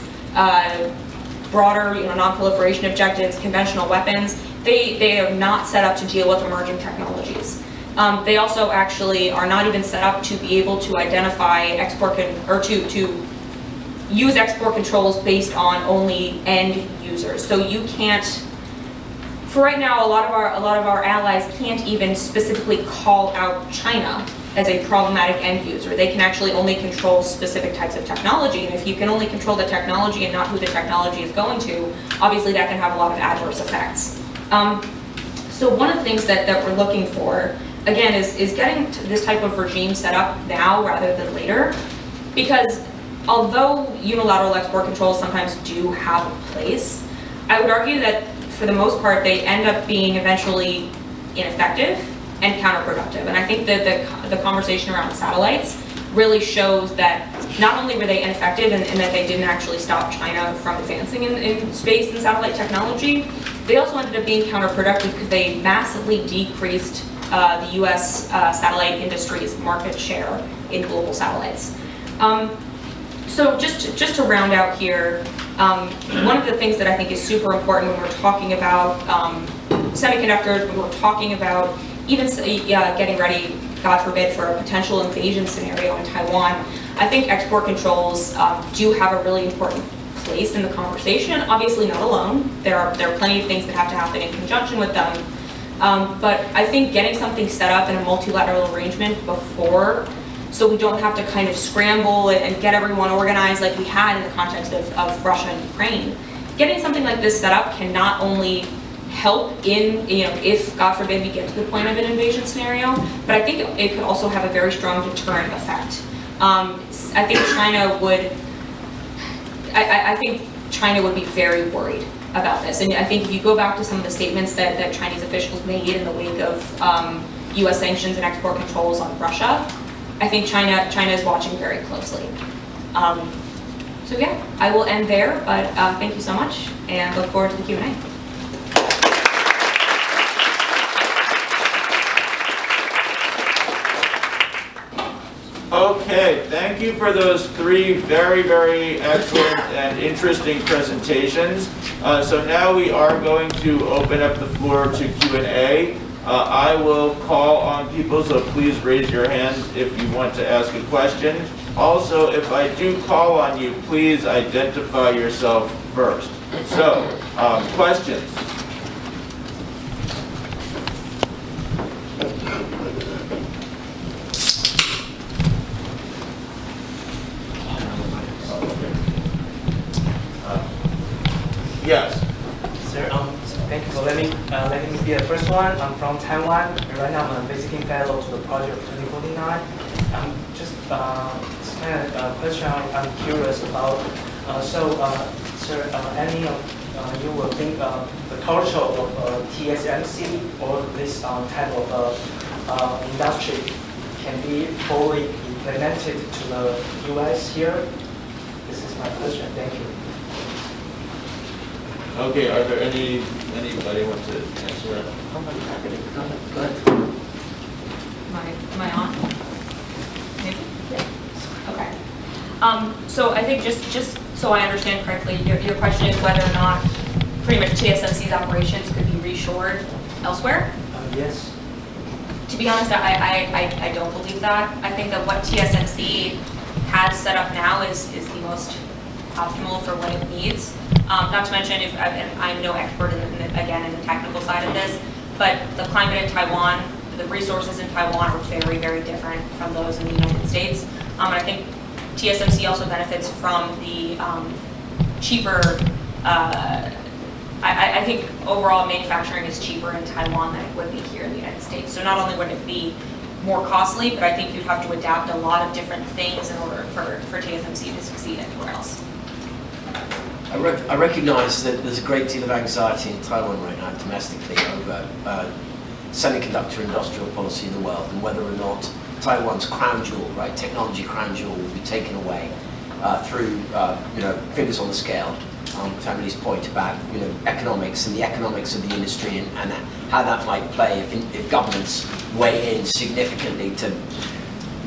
broader non-proliferation objectives, conventional weapons. They are not set up to deal with emerging technologies. They also actually are not even set up to be able to identify to use export controls based on only end users. So you can't, for right now, a lot of our allies can't even specifically call out China as a problematic end user. They can actually only control specific types of technology, and if you can only control the technology and not who the technology is going to, obviously that can have a lot of adverse effects. So one of the things that we're looking for, again, is getting this type of regime set up now rather than later, because although unilateral export controls sometimes do have a place, I would argue that for the most part they end up being eventually ineffective and counterproductive. And I think that the conversation around satellites really shows that not only were they ineffective and that they didn't actually stop China from advancing in space and satellite technology, they also ended up being counterproductive because they massively decreased the US satellite industry's market share in global satellites. So just to round out here, one of the things that I think is super important when we're talking about semiconductors, when we're talking about even getting ready, God forbid, for a potential invasion scenario in Taiwan, I think export controls do have a really important place in the conversation. Obviously not alone. There are plenty of things that have to happen in conjunction with them. But I think getting something set up in a multilateral arrangement before, so we don't have to kind of scramble and get everyone organized like we had in the context of Russia and Ukraine. Getting something like this set up can not only help in, if, God forbid, we get to the point of an invasion scenario, but I think it could also have a very strong deterrent effect. I think China would be very worried about this. And I think if you go back to some of the statements that Chinese officials made in the wake of US sanctions and export controls on Russia, I think China is watching very closely. So yeah, I will end there, but thank you so much and look forward to the Q&A. Okay, thank you for those 3 very, very excellent and interesting presentations. So now we are going to open up the floor to Q&A. I will call on people, so please raise your hand if you want to ask a question. Also, if I do call on you, please identify yourself first. So, questions? Yes. Sir, thank you for letting me be the first one. I'm from Taiwan, and right now I'm a visiting fellow to the project 2049. Just kind of question I'm curious about. Sir, any of you will think the culture of TSMC or this type of industry can be fully implemented to the US here? This is my question. Thank you. Okay, are there anybody want to answer that? Go ahead. Am I on? Maybe? Yeah. Okay. So I think just so I understand correctly, your question is whether or not pretty much TSMC's operations could be reshored elsewhere? Yes. To be honest, I don't believe that. I think that what TSMC has set up now is the most optimal for what it needs. Not to mention, I'm no expert in the technical side of this, but the climate in Taiwan, the resources in Taiwan are very, very different from those in the United States. And I think TSMC also benefits from the cheaper, I think overall manufacturing is cheaper in Taiwan than it would be here in the United States. So not only would it be more costly, but I think you'd have to adapt a lot of different things in order for TSMC to succeed anywhere else. I recognize that there's a great deal of anxiety in Taiwan right now domestically over semiconductor industrial policy in the world and whether or not Taiwan's crown jewel, right, technology crown jewel will be taken away through fingers on the scale. To Emily's point about economics and the economics of the industry and how that might play if governments weigh in significantly to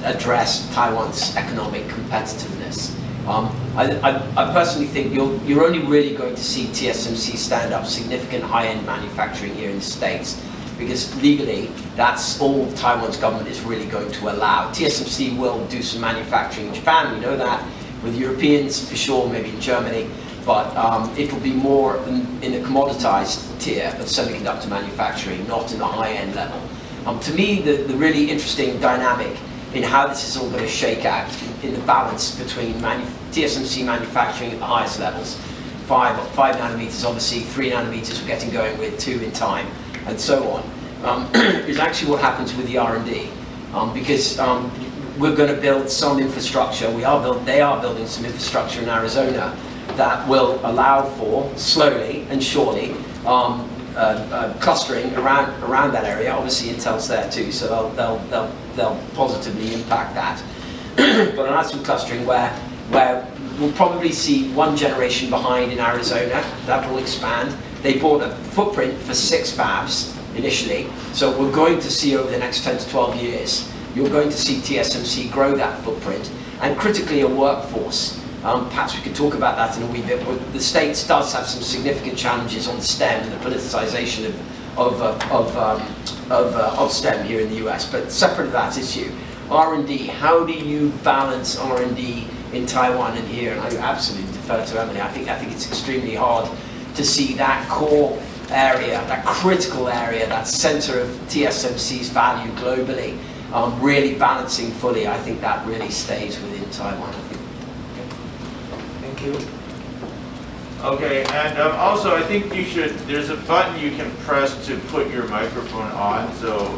address Taiwan's economic competitiveness. I personally think you're only really going to see TSMC stand up significant high-end manufacturing here in the States, because legally that's all Taiwan's government is really going to allow. TSMC will do some manufacturing in Japan, we know that, with Europeans for sure, maybe in Germany, but it will be more in a commoditized tier of semiconductor manufacturing, not in the high-end level. To me, the really interesting dynamic in how this is all going to shake out in the balance between TSMC manufacturing at the highest levels, 5 nanometers, obviously 3 nanometers we're getting going with, 2 in time, and so on, is actually what happens with the R&D, because we're going to build some infrastructure. They are building some infrastructure in Arizona that will allow for, slowly and surely, clustering around that area. Obviously Intel's there too, so they'll positively impact that. But I'll add some clustering where we'll probably see one generation behind in Arizona. That will expand. They bought a footprint for 6 fabs initially, so we're going to see over the next 10 to 12 years, you're going to see TSMC grow that footprint, and critically a workforce. Perhaps we could talk about that in a wee bit, but the States does have some significant challenges on STEM and the politicization of STEM here in the US. But separate of that issue, R&D, how do you balance R&D in Taiwan and here? And I absolutely defer to Emily. I think it's extremely hard to see that core area, that critical area, that center of TSMC's value globally, really balancing fully. I think that really stays within Taiwan. Thank you. Okay, and also I think there's a button you can press to put your microphone on, so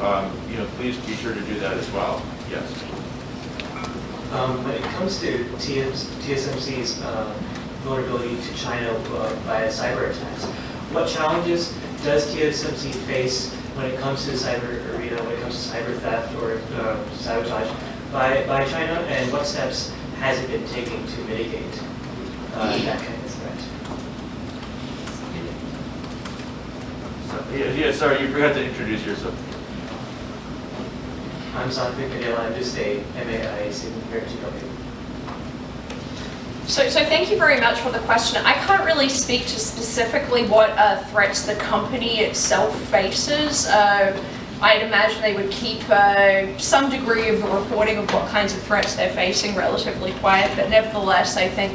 please be sure to do that as well. Yes. When it comes to TSMC's vulnerability to China via cyber attacks, what challenges does TSMC face when it comes to the cyber arena, when it comes to cyber theft or sabotage by China, and what steps has it been taking to mitigate that kind of threat? Yeah, sorry, you forgot to introduce yourself. I'm Sanfin Kanela. I'm just a MAI student here at GW. So thank you very much for the question. I can't really speak to specifically what threats the company itself faces. I'd imagine they would keep some degree of the reporting of what kinds of threats they're facing relatively quiet, but nevertheless, I think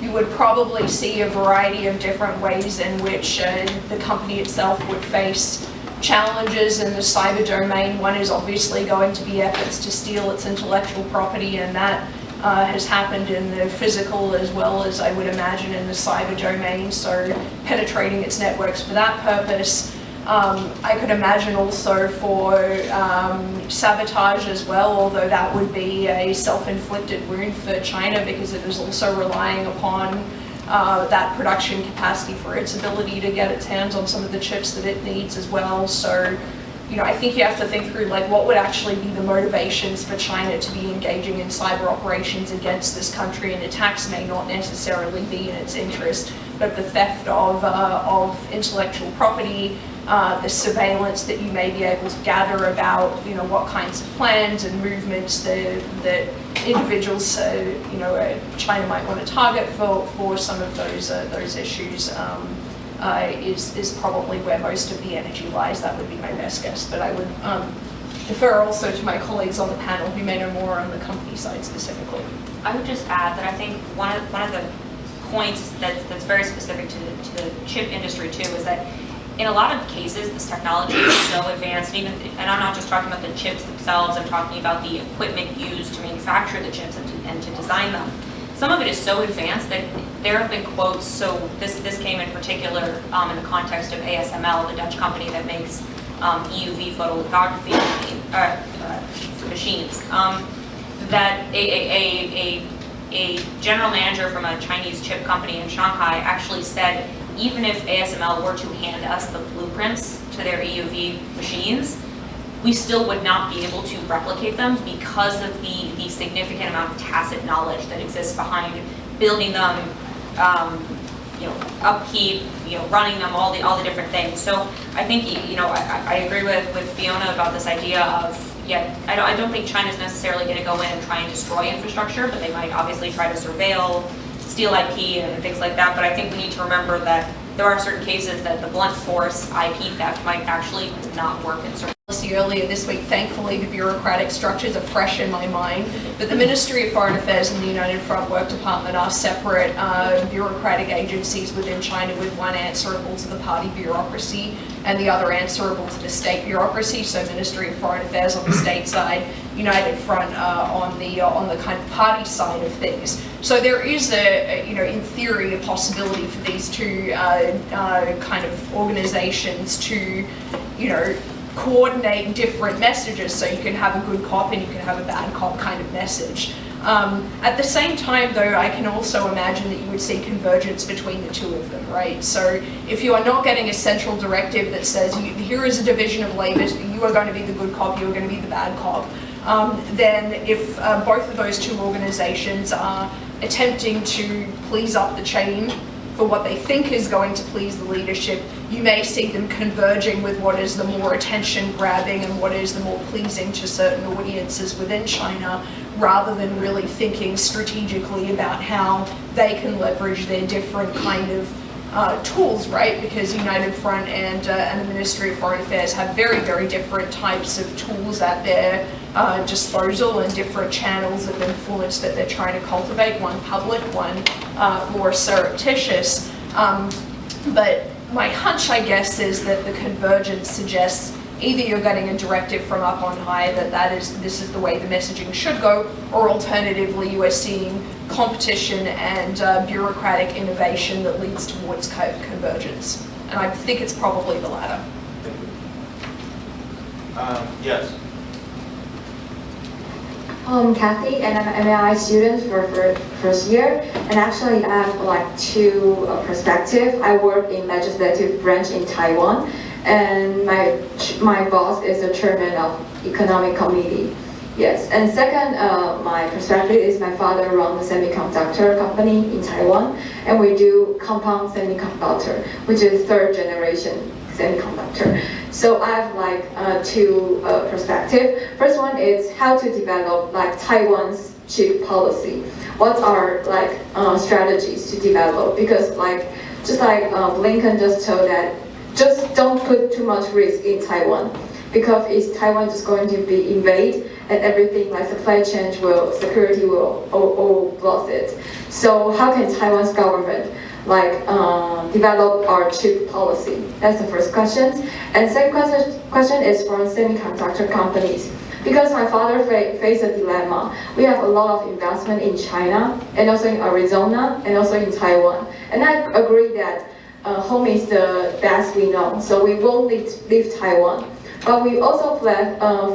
you would probably see a variety of different ways in which the company itself would face challenges in the cyber domain. One is obviously going to be efforts to steal its intellectual property, and that has happened in the physical as well as I would imagine in the cyber domain, so penetrating its networks for that purpose. I could imagine also for sabotage as well, although that would be a self-inflicted wound for China because it is also relying upon that production capacity for its ability to get its hands on some of the chips that it needs as well. So, I think you have to think through what would actually be the motivations for China to be engaging in cyber operations against this country, and attacks may not necessarily be in its interest, but the theft of intellectual property, the surveillance that you may be able to gather about, what kinds of plans and movements that individuals, China might want to target for some of those issues. Is probably where most of the energy lies. That would be my best guess, but I would defer also to my colleagues on the panel who may know more on the company side specifically. I would just add that I think one of the points that's very specific to the chip industry too is that in a lot of cases this technology is so advanced, and I'm not just talking about the chips themselves, I'm talking about the equipment used to manufacture the chips and to design them. Some of it is so advanced that there have been quotes, so this came in particular in the context of ASML, the Dutch company that makes EUV photolithography machines, that a general manager from a Chinese chip company in Shanghai actually said, even if ASML were to hand us the blueprints to their EUV machines, we still would not be able to replicate them because of the significant amount of tacit knowledge that exists behind building them, upkeep, running them, all the different things. So I think, I agree with Fiona about this idea of, I don't think China's necessarily going to go in and try and destroy infrastructure, but they might obviously try to surveil, steal IP and things like that. But I think we need to remember that there are certain cases that the blunt force IP theft might actually not work in certain. Earlier this week, thankfully, the bureaucratic structures are fresh in my mind, but the Ministry of Foreign Affairs and the United Front Work Department are separate bureaucratic agencies within China, with one answerable to the party bureaucracy and the other answerable to the state bureaucracy. So Ministry of Foreign Affairs on the state side, United Front on the kind of party side of things. So there is in theory, a possibility for these two kind of organizations to, coordinate different messages, so you can have a good cop and you can have a bad cop kind of message. At the same time, though, I can also imagine that you would see convergence between the two of them, right? So if you are not getting a central directive that says, here is a division of labor, you are going to be the good cop, you are going to be the bad cop, then if both of those two organizations are attempting to please up the chain for what they think is going to please the leadership, you may see them converging with what is the more attention-grabbing and what is the more pleasing to certain audiences within China, rather than really thinking strategically about how they can leverage their different kind of tools, right? Because United Front and the Ministry of Foreign Affairs have very, very different types of tools at their disposal and different channels of influence that they're trying to cultivate, one public, one more surreptitious. But my hunch, I guess, is that the convergence suggests either you're getting a directive from up on high that this is the way the messaging should go, or alternatively you are seeing competition and bureaucratic innovation that leads towards convergence. And I think it's probably the latter. Yes. I'm Kathy, and I'm an MAI student for first year. And actually, I have like two perspectives. I work in legislative branch in Taiwan, and my boss is the chairman of economic committee. Yes, and second, my perspective is my father runs a semiconductor company in Taiwan, and we do compound semiconductor, which is third generation semiconductor. So I have like two perspectives. First one is how to develop like Taiwan's chip policy. What are like strategies to develop? Because like just like Blinken just told that, just don't put too much risk in Taiwan, because is Taiwan just going to be invaded and everything like supply chain security will all block it. So how can Taiwan's government like develop our chip policy? That's the first question. And second question is for semiconductor companies. Because my father faced a dilemma. We have a lot of investment in China, and also in Arizona, and also in Taiwan. And I agree that home is the best we know, so we won't leave Taiwan. But we also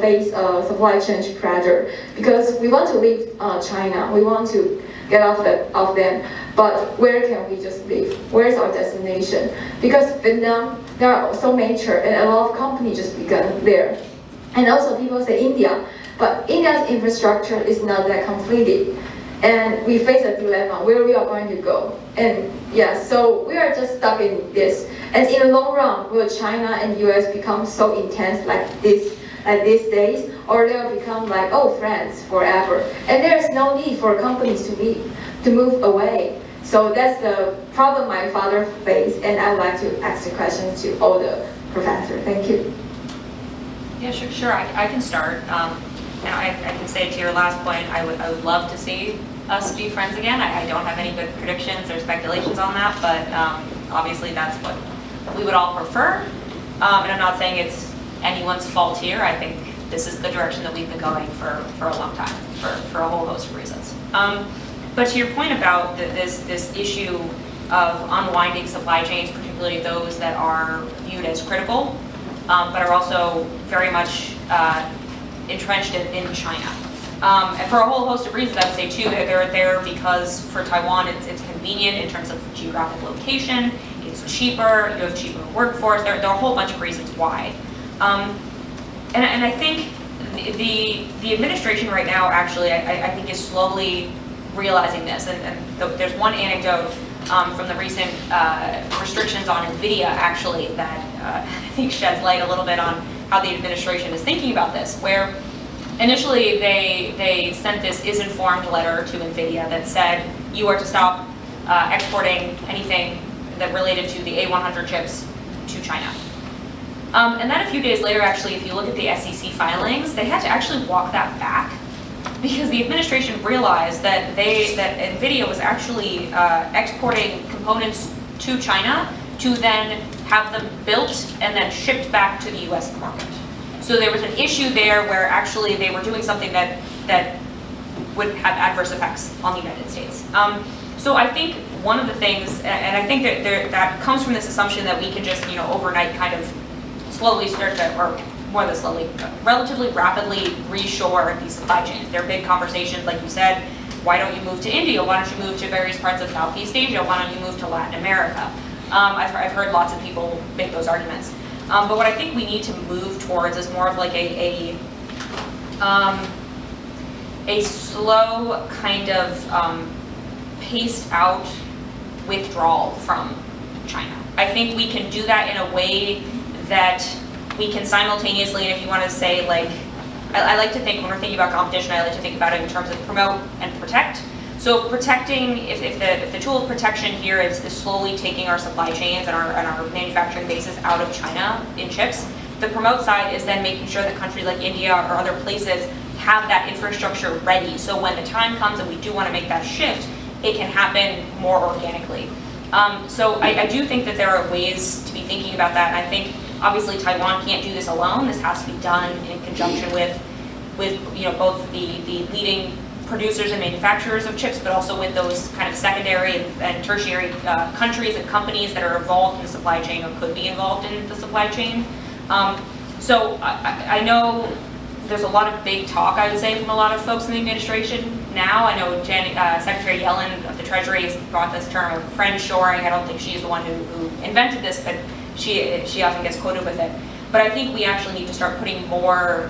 face supply chain pressure, because we want to leave China. We want to get off them. But where can we just live? Where's our destination? Because Vietnam, there are so mature, and a lot of companies just begun there. And also people say India, but India's infrastructure is not that completed. And we face a dilemma where we are going to go. And yeah, so we are just stuck in this. And in the long run, will China and US become so intense like this these days? Or they'll become like, oh, friends forever. And there's no need for companies to move away. So that's the problem my father faced, and I would like to ask the question to all the professors. Thank you. Yeah, sure. I can start. And I can say to your last point, I would love to see us be friends again. I don't have any good predictions or speculations on that, but obviously that's what we would all prefer. And I'm not saying it's anyone's fault here. I think this is the direction that we've been going for a long time, for a whole host of reasons. But to your point about this issue of unwinding supply chains, particularly those that are viewed as critical, but are also very much entrenched in China. And for a whole host of reasons, I would say too, they're there because for Taiwan it's convenient in terms of geographic location, it's cheaper, you have cheaper workforce, there are a whole bunch of reasons why. And I think the administration right now actually, I think is slowly realizing this. There's one anecdote from the recent restrictions on NVIDIA, actually, that I think sheds light a little bit on how the administration is thinking about this, where initially they sent this is-informed letter to NVIDIA that said, you are to stop exporting anything that related to the A100 chips to China. And then a few days later, actually, if you look at the SEC filings, they had to actually walk that back because the administration realized that NVIDIA was actually exporting components to China to then have them built and then shipped back to the US market. So there was an issue there where actually they were doing something that would have adverse effects on the United States. So I think one of the things, and I think that comes from this assumption that we can just, overnight kind of slowly start to, or more than slowly, relatively rapidly reshore these supply chains. There are big conversations, like you said, why don't you move to India? Why don't you move to various parts of Southeast Asia? Why don't you move to Latin America? I've heard lots of people make those arguments. But what I think we need to move towards is more of like a slow kind of paced out withdrawal from China. I think we can do that in a way that we can simultaneously, and if you want to say like, I like to think, when we're thinking about competition, I like to think about it in terms of promote and protect. So protecting, if the tool of protection here is slowly taking our supply chains and our manufacturing bases out of China in chips, the promote side is then making sure that countries like India or other places have that infrastructure ready. So when the time comes and we do want to make that shift, it can happen more organically. So I do think that there are ways to be thinking about that. And I think obviously Taiwan can't do this alone. This has to be done in conjunction with both the leading producers and manufacturers of chips, but also with those kind of secondary and tertiary countries and companies that are involved in the supply chain or could be involved in the supply chain. So I know there's a lot of big talk, I would say, from a lot of folks in the administration now. I know Secretary Yellen of the Treasury has brought this term of friendshoring. I don't think she's the one who invented this, but she often gets quoted with it. But I think we actually need to start putting more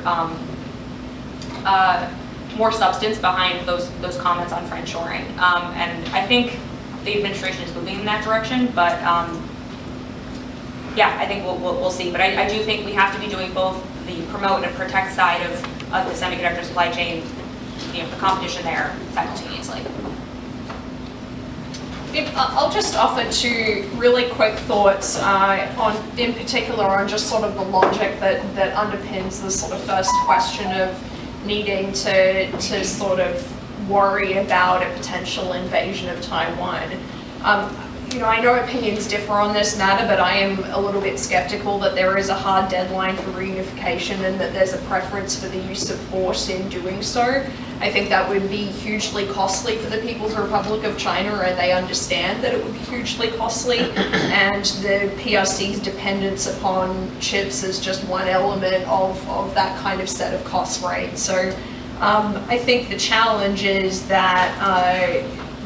substance behind those comments on friendshoring. And I think the administration is moving in that direction, but yeah, I think we'll see. But I do think we have to be doing both the promote and protect side of the semiconductor supply chain, the competition there simultaneously. I'll just offer two really quick thoughts in particular on just sort of the logic that underpins the sort of first question of needing to sort of worry about a potential invasion of Taiwan. I know opinions differ on this matter, but I am a little bit skeptical that there is a hard deadline for reunification and that there's a preference for the use of force in doing so. I think that would be hugely costly for the People's Republic of China, and they understand that it would be hugely costly, and the PRC's dependence upon chips is just one element of that kind of set of costs, right? So I think the challenge is that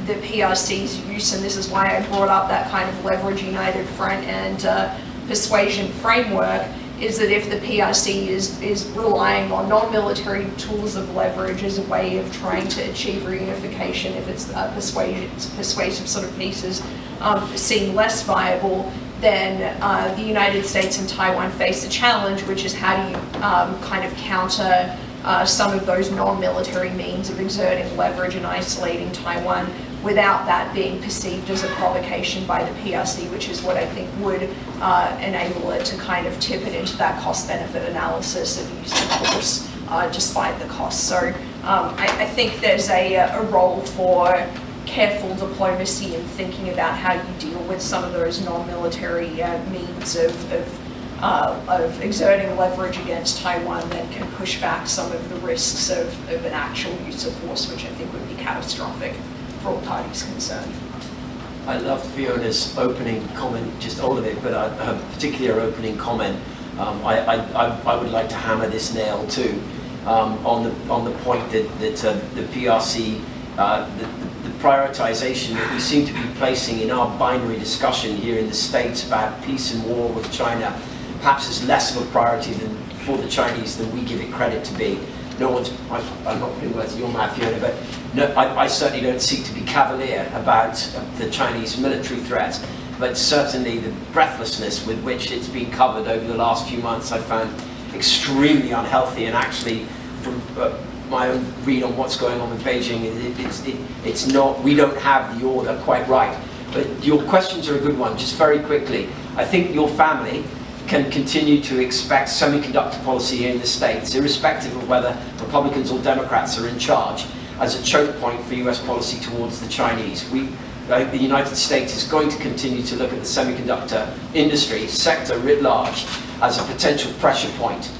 the PRC's use, and this is why I brought up that kind of leverage united front and persuasion framework, is that if the PRC is relying on non-military tools of leverage as a way of trying to achieve reunification, if it's persuasive sort of pieces seem less viable, then the United States and Taiwan face a challenge, which is how do you kind of counter some of those non-military means of exerting leverage and isolating Taiwan without that being perceived as a provocation by the PRC, which is what I think would enable it to kind of tip it into that cost-benefit analysis of use of force despite the cost. So I think there's a role for careful diplomacy in thinking about how you deal with some of those non-military means of exerting leverage against Taiwan that can push back some of the risks of an actual use of force, which I think would be catastrophic for all parties concerned. I loved Fiona's opening comment, just all of it, but her particular opening comment, I would like to hammer this nail too, on the point that the PRC, the prioritization that we seem to be placing in our binary discussion here in the States about peace and war with China, perhaps is less of a priority for the Chinese than we give it credit to be. no one's, I'm not putting words in your mouth, Fiona, but no, I certainly don't seek to be cavalier about the Chinese military threat, but certainly the breathlessness with which it's been covered over the last few months I found extremely unhealthy, and actually from my own read on what's going on with Beijing, it's not, we don't have the order quite right. But your questions are a good one. Just very quickly, I think your family can continue to expect semiconductor policy in the States, irrespective of whether Republicans or Democrats are in charge, as a choke point for US policy towards the Chinese. The United States is going to continue to look at the semiconductor industry sector writ large as a potential pressure point.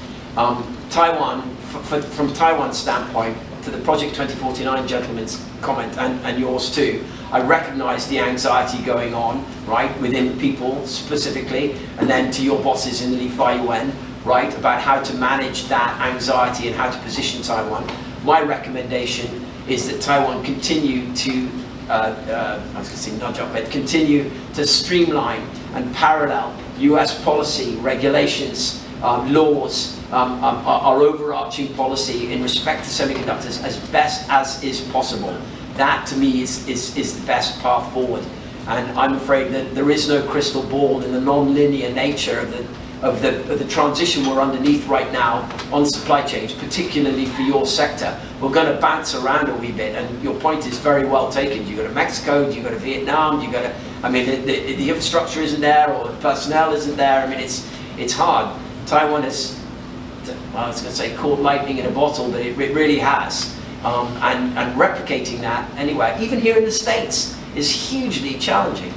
Taiwan, from Taiwan's standpoint, to the Project 2049 gentleman's comment, and yours too, I recognize the anxiety going on, right, within the people specifically, and then to your bosses in the Li Fai Yuan, right, about how to manage that anxiety and how to position Taiwan. My recommendation is that Taiwan continue to, I was going to say nudge up, but continue to streamline and parallel US policy, regulations, laws, our overarching policy in respect to semiconductors as best as is possible. That to me is the best path forward. And I'm afraid that there is no crystal ball in the non-linear nature of the transition we're underneath right now on supply chains, particularly for your sector. We're going to bounce around a wee bit, and your point is very well taken. You go to Mexico, you go to Vietnam, you go to, I mean, the infrastructure isn't there, or the personnel isn't there. I mean, it's hard. Taiwan is, well, I was going to say caught lightning in a bottle, but it really has. And replicating that anywhere, even here in the States, is hugely challenging.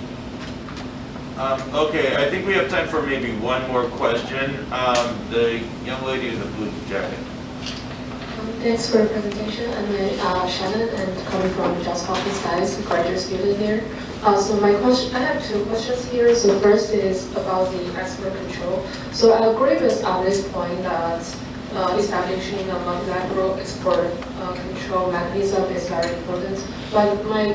Okay, I think we have time for maybe one more question. The young lady in the blue jacket. Thanks for your presentation. I'm Shannon, and coming from Johns Hopkins Studies, a graduate student here. So my question, I have two questions here. So first is about the export control. So I agree with on this point that establishing a multilateral export control mechanism is very important. But my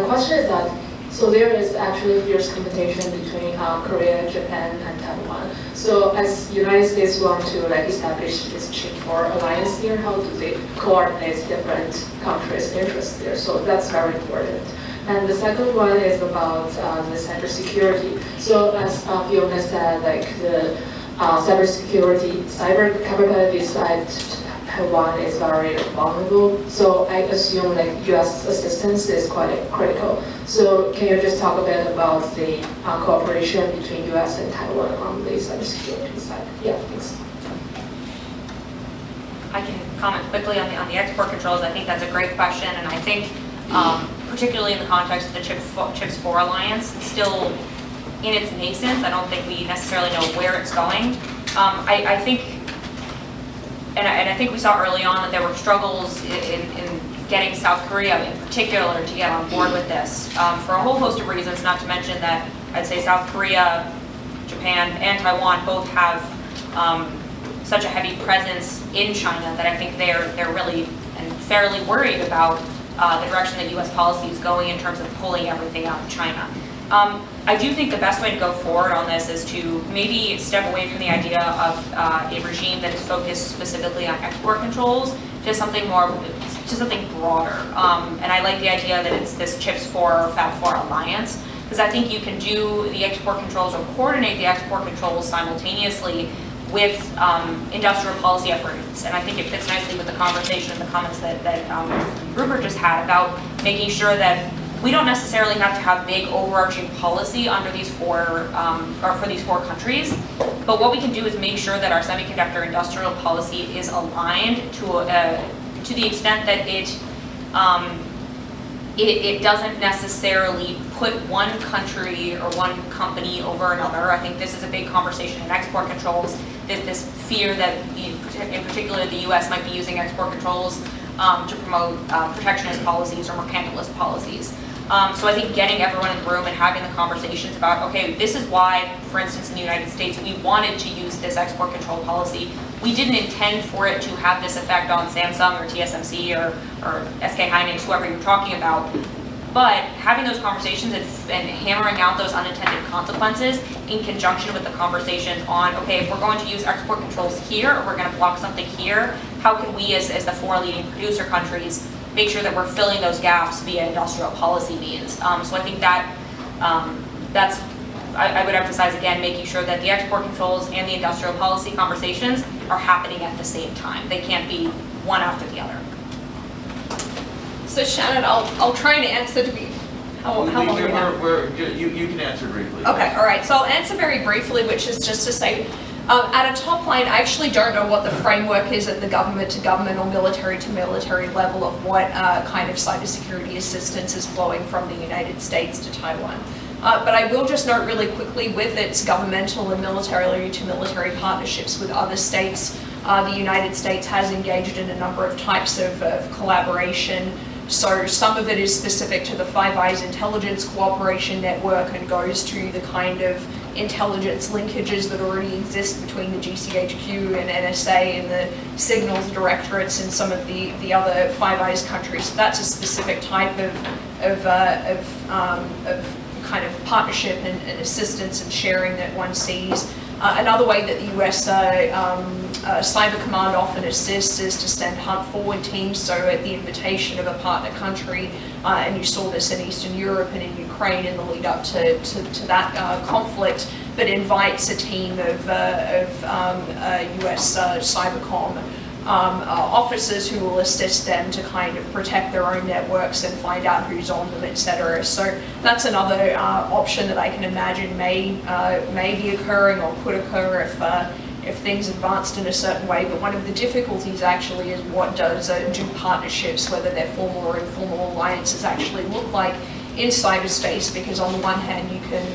question is that, so there is actually fierce competition between Korea, Japan, and Taiwan. So as United States want to establish this Chip 4 alliance here, how do they coordinate different countries' interests there? So that's very important. And the second one is about the cybersecurity. So as Fiona said, the cyber capability side, Taiwan is very vulnerable. So I assume US assistance is quite critical. So can you just talk a bit about the cooperation between US and Taiwan on the cybersecurity side? Yeah, thanks. I can comment quickly on the export controls. I think that's a great question, and I think particularly in the context of the Chips 4 Alliance, still in its nascence. I don't think we necessarily know where it's going. I think, and I think we saw early on that there were struggles in getting South Korea in particular to get on board with this for a whole host of reasons, not to mention that I'd say South Korea, Japan, and Taiwan both have such a heavy presence in China that I think they're really and fairly worried about the direction that US policy is going in terms of pulling everything out of China. I do think the best way to go forward on this is to maybe step away from the idea of a regime that is focused specifically on export controls to something more, to something broader. And I like the idea that it's this Chips 4 or Fab 4 alliance, because I think you can do the export controls or coordinate the export controls simultaneously with industrial policy efforts. And I think it fits nicely with the conversation and the comments that Rupert just had about making sure that we don't necessarily have to have big overarching policy under these four, or for these 4 countries, but what we can do is make sure that our semiconductor industrial policy is aligned to the extent that it doesn't necessarily put one country or one company over another. I think this is a big conversation in export controls, this fear that in particular the US might be using export controls to promote protectionist policies or mercantilist policies. So I think getting everyone in the room and having the conversations about, okay, this is why, for instance, in the United States, we wanted to use this export control policy. We didn't intend for it to have this effect on Samsung or TSMC or SK Hynix, whoever you're talking about. But having those conversations and hammering out those unintended consequences in conjunction with the conversations on, okay, if we're going to use export controls here, or we're going to block something here, how can we as the 4 leading producer countries make sure that we're filling those gaps via industrial policy means? So I think that that's, I would emphasize again, making sure that the export controls and the industrial policy conversations are happening at the same time. They can't be one after the other. So Shannon, I'll try and answer to be, how long are we now? You can answer briefly. Okay, all right, so I'll answer very briefly, which is just to say, at a top line, I actually don't know what the framework is at the government-to-government or military-to-military level of what kind of cybersecurity assistance is flowing from the United States to Taiwan. But I will just note really quickly, with its governmental and military-to-military partnerships with other states, the United States has engaged in a number of types of collaboration. So some of it is specific to the Five Eyes intelligence cooperation network and goes to the kind of intelligence linkages that already exist between the GCHQ and NSA and the signals directorates in some of the other Five Eyes countries. So that's a specific type of kind of partnership and assistance and sharing that one sees. Another way that the US Cyber Command often assists is to send hunt forward teams, so at the invitation of a partner country, and you saw this in Eastern Europe and in Ukraine in the lead up to that conflict, but invites a team of US Cybercom officers who will assist them to kind of protect their own networks and find out who's on them, etc. So that's another option that I can imagine may be occurring or could occur if things advanced in a certain way. But one of the difficulties actually is what do partnerships, whether they're formal or informal alliances, actually look like in cyberspace, because on the one hand you can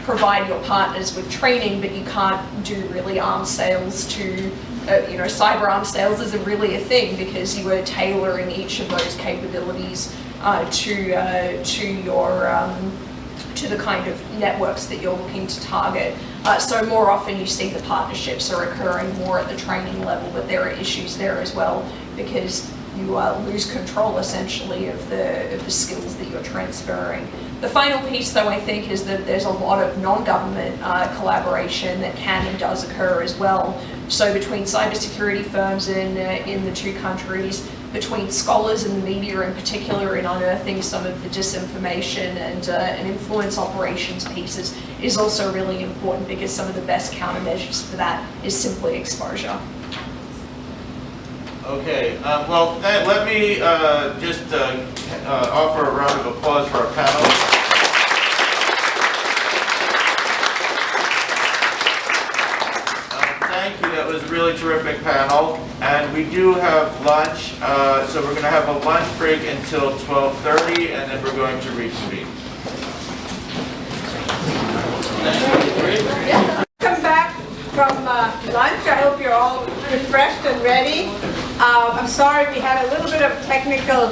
provide your partners with training, but you can't do really arms sales to cyber arms sales isn't really a thing, because you are tailoring each of those capabilities to the kind of networks that you're looking to target. So more often you see the partnerships are occurring more at the training level, but there are issues there as well, because you lose control essentially of the skills that you're transferring. The final piece, though, I think, is that there's a lot of non-government collaboration that can and does occur as well. So between cybersecurity firms in the two countries, between scholars and the media in particular in unearthing some of the disinformation and influence operations pieces is also really important, because some of the best countermeasures for that is simply exposure. Okay, well, let me just offer a round of applause for our panel. Thank you, that was a really terrific panel. And we do have lunch, so we're going to have a lunch break until 12:30, and then we're going to reconvene. Come back from lunch. I hope you're all refreshed and ready. I'm sorry we had a little bit of technical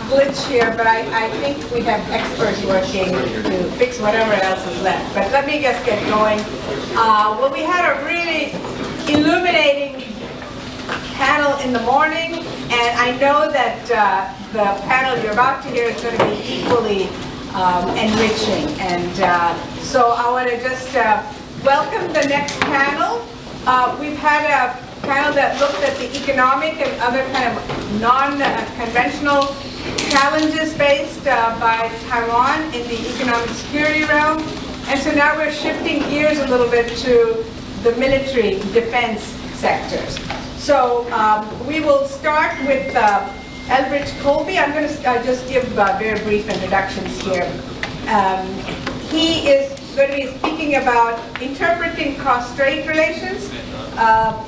glitch here, but I think we have experts working to fix whatever else is left. But let me just get going. Well, we had a really illuminating panel in the morning, and I know that the panel you're about to hear is going to be equally enriching. And so I want to just welcome the next panel. We've had a panel that looked at the economic and other kind of non-conventional challenges faced by Taiwan in the economic security realm. And so now we're shifting gears a little bit to the military defense sectors. So we will start with Elbridge Colby. I'm going to just give very brief introductions here. He is going to be speaking about interpreting cross-strait relations.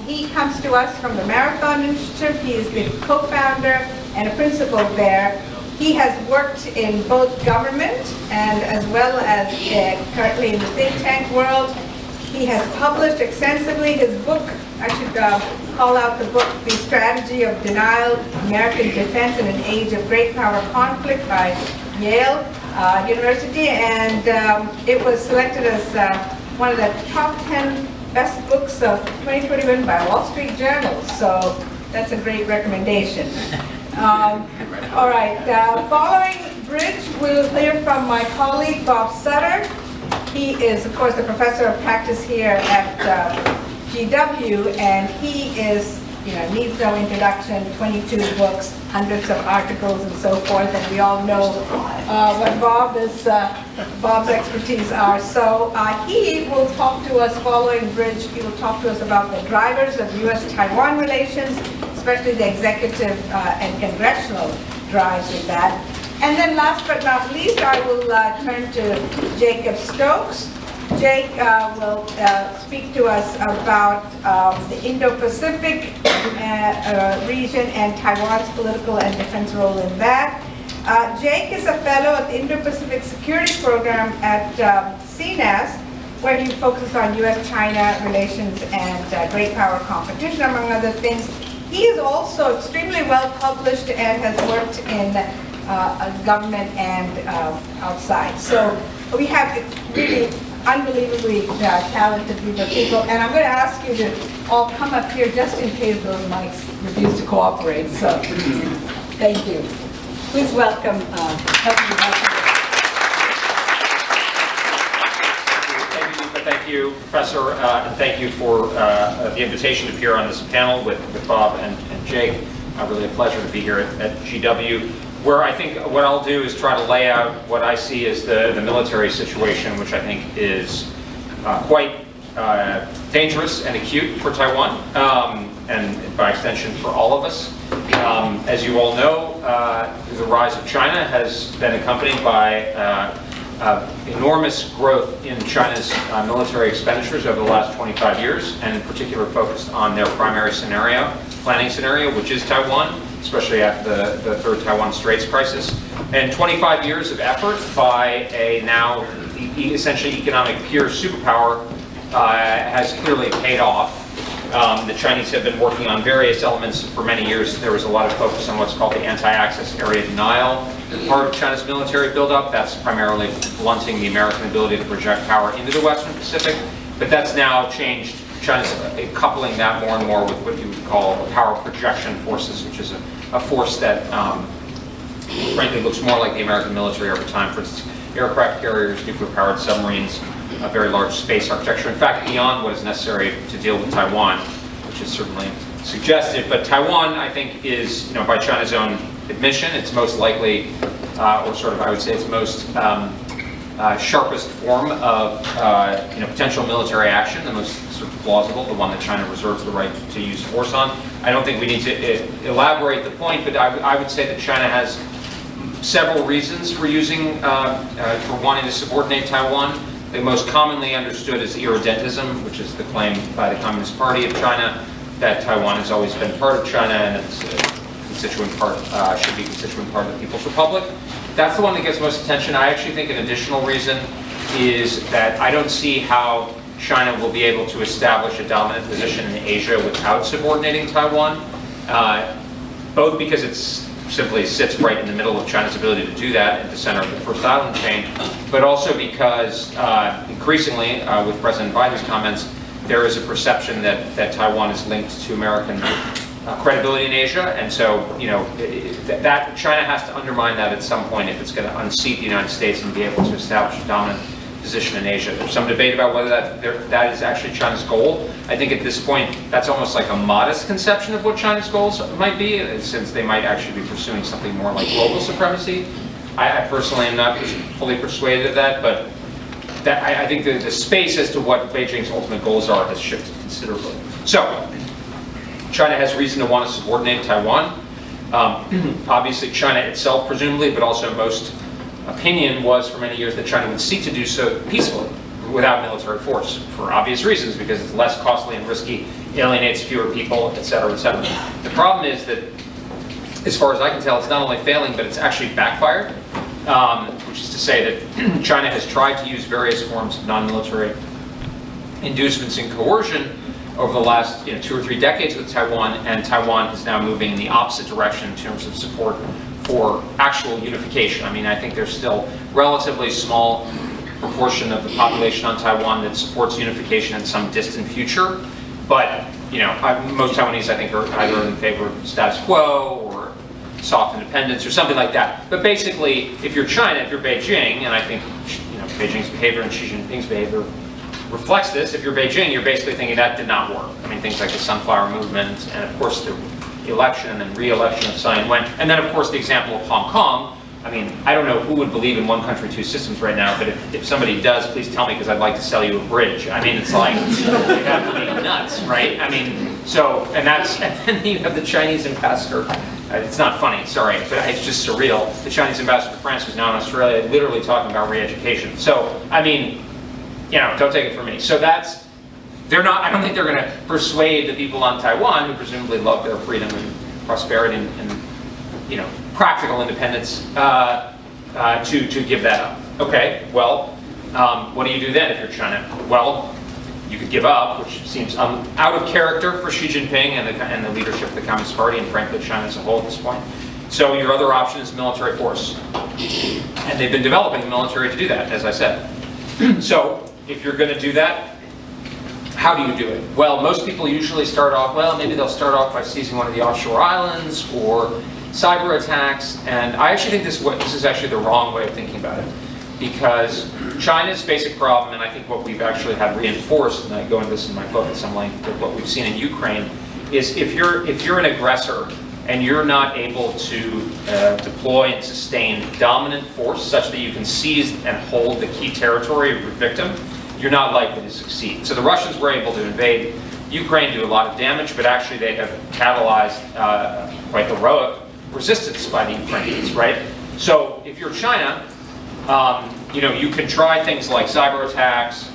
He comes to us from the Marathon Initiative. He is the co-founder and a principal there. He has worked in both government and as well as currently in the think tank world. He has published extensively. His book, I should call out the book, The Strategy of Denial, American Defense in an Age of Great Power Conflict by Yale University, and it was selected as one of the top 10 best books of 2021 by Wall Street Journal, so that's a great recommendation. All right, following bridge, we'll hear from my colleague Bob Sutter. He is, of course, the professor of practice here at GW, and he is, needs no introduction, 22 books, hundreds of articles and so forth, and we all know what Bob's expertise are. So he will talk to us following Bridge. He will talk to us about the drivers of U.S.-Taiwan relations, especially the executive and congressional drives with that. And then last but not least, I will turn to Jacob Stokes. Jake will speak to us about the Indo-Pacific region and Taiwan's political and defense role in that. Jake is a fellow at the Indo-Pacific Security Program at CNAS, where he focuses on U.S.-China relations and great power competition, among other things. He is also extremely well published and has worked in government and outside. So we have really unbelievably talented group of people, and I'm going to ask you to all come up here just in case those mics refuse to cooperate. So thank you. Please welcome. Thank you, Professor, and thank you for the invitation to appear on this panel with Bob and Jake. Really a pleasure to be here at GW, where I think what I'll do is try to lay out what I see as the military situation, which I think is quite dangerous and acute for Taiwan, and by extension for all of us. As you all know, the rise of China has been accompanied by enormous growth in China's military expenditures over the last 25 years, and in particular focused on their primary planning scenario, which is Taiwan, especially after the third Taiwan Straits crisis. And 25 years of effort by a now essentially economic peer superpower has clearly paid off. The Chinese have been working on various elements for many years. There was a lot of focus on what's called the anti-access area denial part of China's military buildup. That's primarily blunting the American ability to project power into the Western Pacific. But that's now changed. China's coupling that more and more with what you would call power projection forces, which is a force that frankly looks more like the American military over time. For instance, aircraft carriers, nuclear-powered submarines, a very large space architecture. In fact, beyond what is necessary to deal with Taiwan, which is certainly suggestive. But Taiwan, I think, is, by China's own admission, it's most likely, or sort of, I would say, its most sharpest form of potential military action, the most sort of plausible, the one that China reserves the right to use force on. I don't think we need to elaborate the point, but I would say that China has several reasons for for wanting to subordinate Taiwan. The most commonly understood is irredentism, which is the claim by the Communist Party of China that Taiwan has always been part of China and it's constituent part, should be constituent part of the People's Republic. That's the one that gets most attention. I actually think an additional reason is that I don't see how China will be able to establish a dominant position in Asia without subordinating Taiwan, both because it's simply sits right in the middle of China's ability to do that at the center of the first island chain, but also because increasingly, with President Biden's comments, there is a perception that Taiwan is linked to American credibility in Asia, and so that China has to undermine that at some point if it's going to unseat the United States and be able to establish a dominant position in Asia. There's some debate about whether that is actually China's goal. I think at this point that's almost like a modest conception of what China's goals might be, since they might actually be pursuing something more like global supremacy. I personally am not fully persuaded of that, but I think the space as to what Beijing's ultimate goals are has shifted considerably. So, China has reason to want to subordinate Taiwan. Obviously China itself presumably, but also most opinion was for many years that China would seek to do so peacefully, without military force, for obvious reasons, because it's less costly and risky, alienates fewer people, etc., etc. The problem is that, as far as I can tell, it's not only failing, but it's actually backfired, which is to say that China has tried to use various forms of non-military inducements and coercion over the last 2 or 3 decades with Taiwan, and Taiwan is now moving in the opposite direction in terms of support for actual unification. I mean, I think there's still relatively small proportion of the population on Taiwan that supports unification in some distant future, but most Taiwanese, I think, are either in favor of status quo or soft independence or something like that. But basically, if you're China, if you're Beijing, and I think Beijing's behavior and Xi Jinping's behavior reflects this, if you're Beijing, you're basically thinking that did not work. I mean, things like the Sunflower Movement, and of course the election and re-election of Tsai Ing-wen, and then of course the example of Hong Kong. I mean, I don't know who would believe in one country, two systems right now, but if somebody does, please tell me because I'd like to sell you a bridge. I mean, it's like, you have to be nuts, right? I mean, so, and then you have the Chinese ambassador. It's not funny, sorry, but it's just surreal. The Chinese ambassador to France, who's now in Australia, literally talking about re-education. So, I mean, don't take it from me. So I don't think they're going to persuade the people on Taiwan, who presumably love their freedom and prosperity and practical independence, to give that up. Okay, well, what do you do then if you're China? Well, you could give up, which seems out of character for Xi Jinping and the leadership of the Communist Party, and frankly China as a whole at this point. So your other option is military force. And they've been developing the military to do that, as I said. So if you're going to do that, how do you do it? Well, most people usually start off, maybe they'll start off by seizing one of the offshore islands or cyber attacks, and I actually think this is actually the wrong way of thinking about it, because China's basic problem, and I think what we've actually had reinforced, and I go into this in my book at some length, with what we've seen in Ukraine, is if you're an aggressor and you're not able to deploy and sustain dominant force such that you can seize and hold the key territory of your victim, you're not likely to succeed. So the Russians were able to invade Ukraine, do a lot of damage, but actually they have catalyzed quite heroic resistance by the Ukrainians, right? So if you're China, you can try things like cyber attacks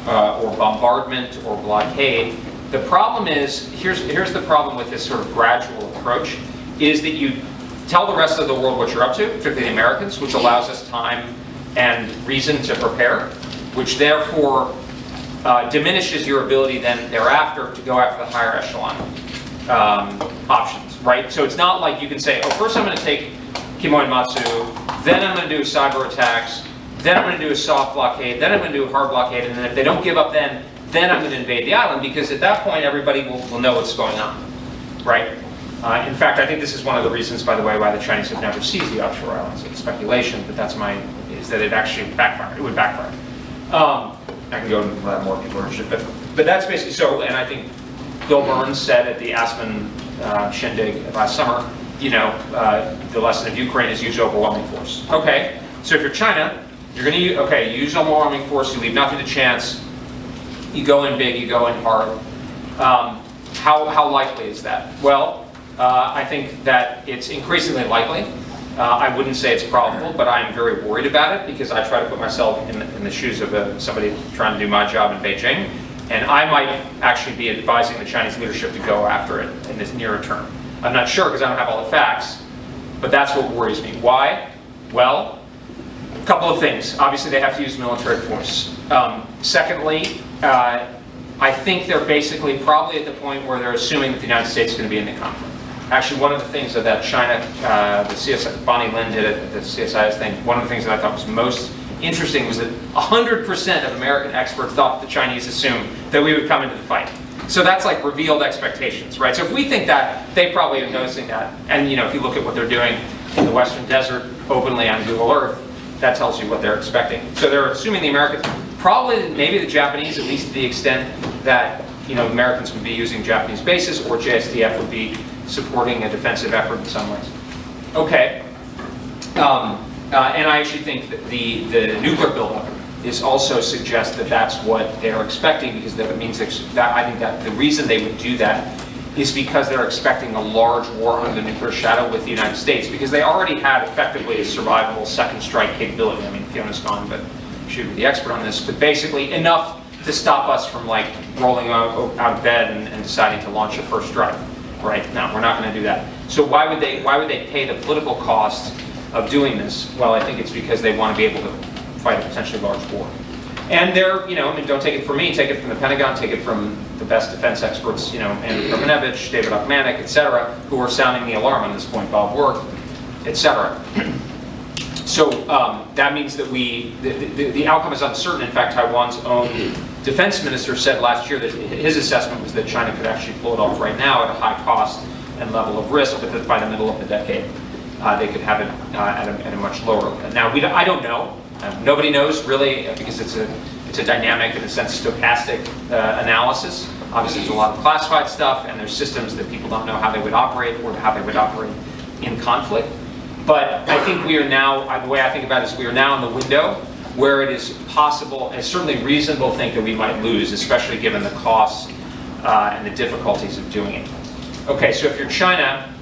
or bombardment or blockade. The problem is, here's the problem with this sort of gradual approach, is that you tell the rest of the world what you're up to, particularly the Americans, which allows us time and reason to prepare, which therefore diminishes your ability then thereafter to go after the higher echelon options, right? So it's not like you can say, first I'm going to take Kimoimatsu, then I'm going to do cyber attacks, then I'm going to do a soft blockade, then I'm going to do a hard blockade, and then if they don't give up then I'm going to invade the island, because at that point everybody will know what's going on, right? In fact, I think this is one of the reasons, by the way, why the Chinese have never seized the offshore islands. It's speculation, but is that it actually backfired. It would backfire. I can go into that more if you're interested, but that's basically so. And I think Bill Burns said at the Aspen shindig last summer, the lesson of Ukraine is use overwhelming force. Okay, so if you're China, you're going to use overwhelming force. You leave nothing to chance. You go in big. You go in hard. How likely is that? Well, I think that it's increasingly likely. I wouldn't say it's probable, but I'm very worried about it because I try to put myself in the shoes of somebody trying to do my job in Beijing, and I might actually be advising the Chinese leadership to go after it in this nearer term. I'm not sure because I don't have all the facts, but that's what worries me. Why? Well, a couple of things. Obviously, they have to use military force. Secondly, I think they're basically probably at the point where they're assuming that the United States is going to be in the conflict. Actually, one of the things that China, the CSI, Bonnie Lin did at the CSIS thing, one of the things that I thought was most interesting was that 100% of American experts thought that the Chinese assumed that we would come into the fight. So that's like revealed expectations, right? So if we think that, they probably are noticing that. And if you look at what they're doing in the Western Desert openly on Google Earth, that tells you what they're expecting. So they're assuming the Americans, probably maybe the Japanese, at least to the extent that Americans would be using Japanese bases, or JSDF would be supporting a defensive effort in some ways. Okay, and I actually think that the nuclear buildup is also suggests that that's what they're expecting, because that means that I think that the reason they would do that is because they're expecting a large war under the nuclear shadow with the United States, because they already had effectively a survivable second strike capability. I mean, Fiona's gone, but she would be the expert on this, but basically enough to stop us from rolling out of bed and deciding to launch a first strike. Right? No, we're not going to do that. So why would they pay the political cost of doing this? Well, I think it's because they want to be able to fight a potentially large war. And they're, I mean, don't take it from me, take it from the Pentagon, take it from the best defense experts, Andrew Romanevich, David Ochmanek, etc., who are sounding the alarm on this point, Bob Work, etc. So that means that the outcome is uncertain. In fact, Taiwan's own defense minister said last year that his assessment was that China could actually pull it off right now at a high cost and level of risk, but that by the middle of the decade. they could have it at a much lower. Now, I don't know. Nobody knows really, because it's a dynamic, in a sense, stochastic analysis. Obviously, there's a lot of classified stuff, and there's systems that people don't know how they would operate or how they would operate in conflict. But I think we are now, the way I think about it is we are now in the window where it is possible, and certainly reasonable to think that we might lose, especially given the costs and the difficulties of doing it. Okay, so if you're China,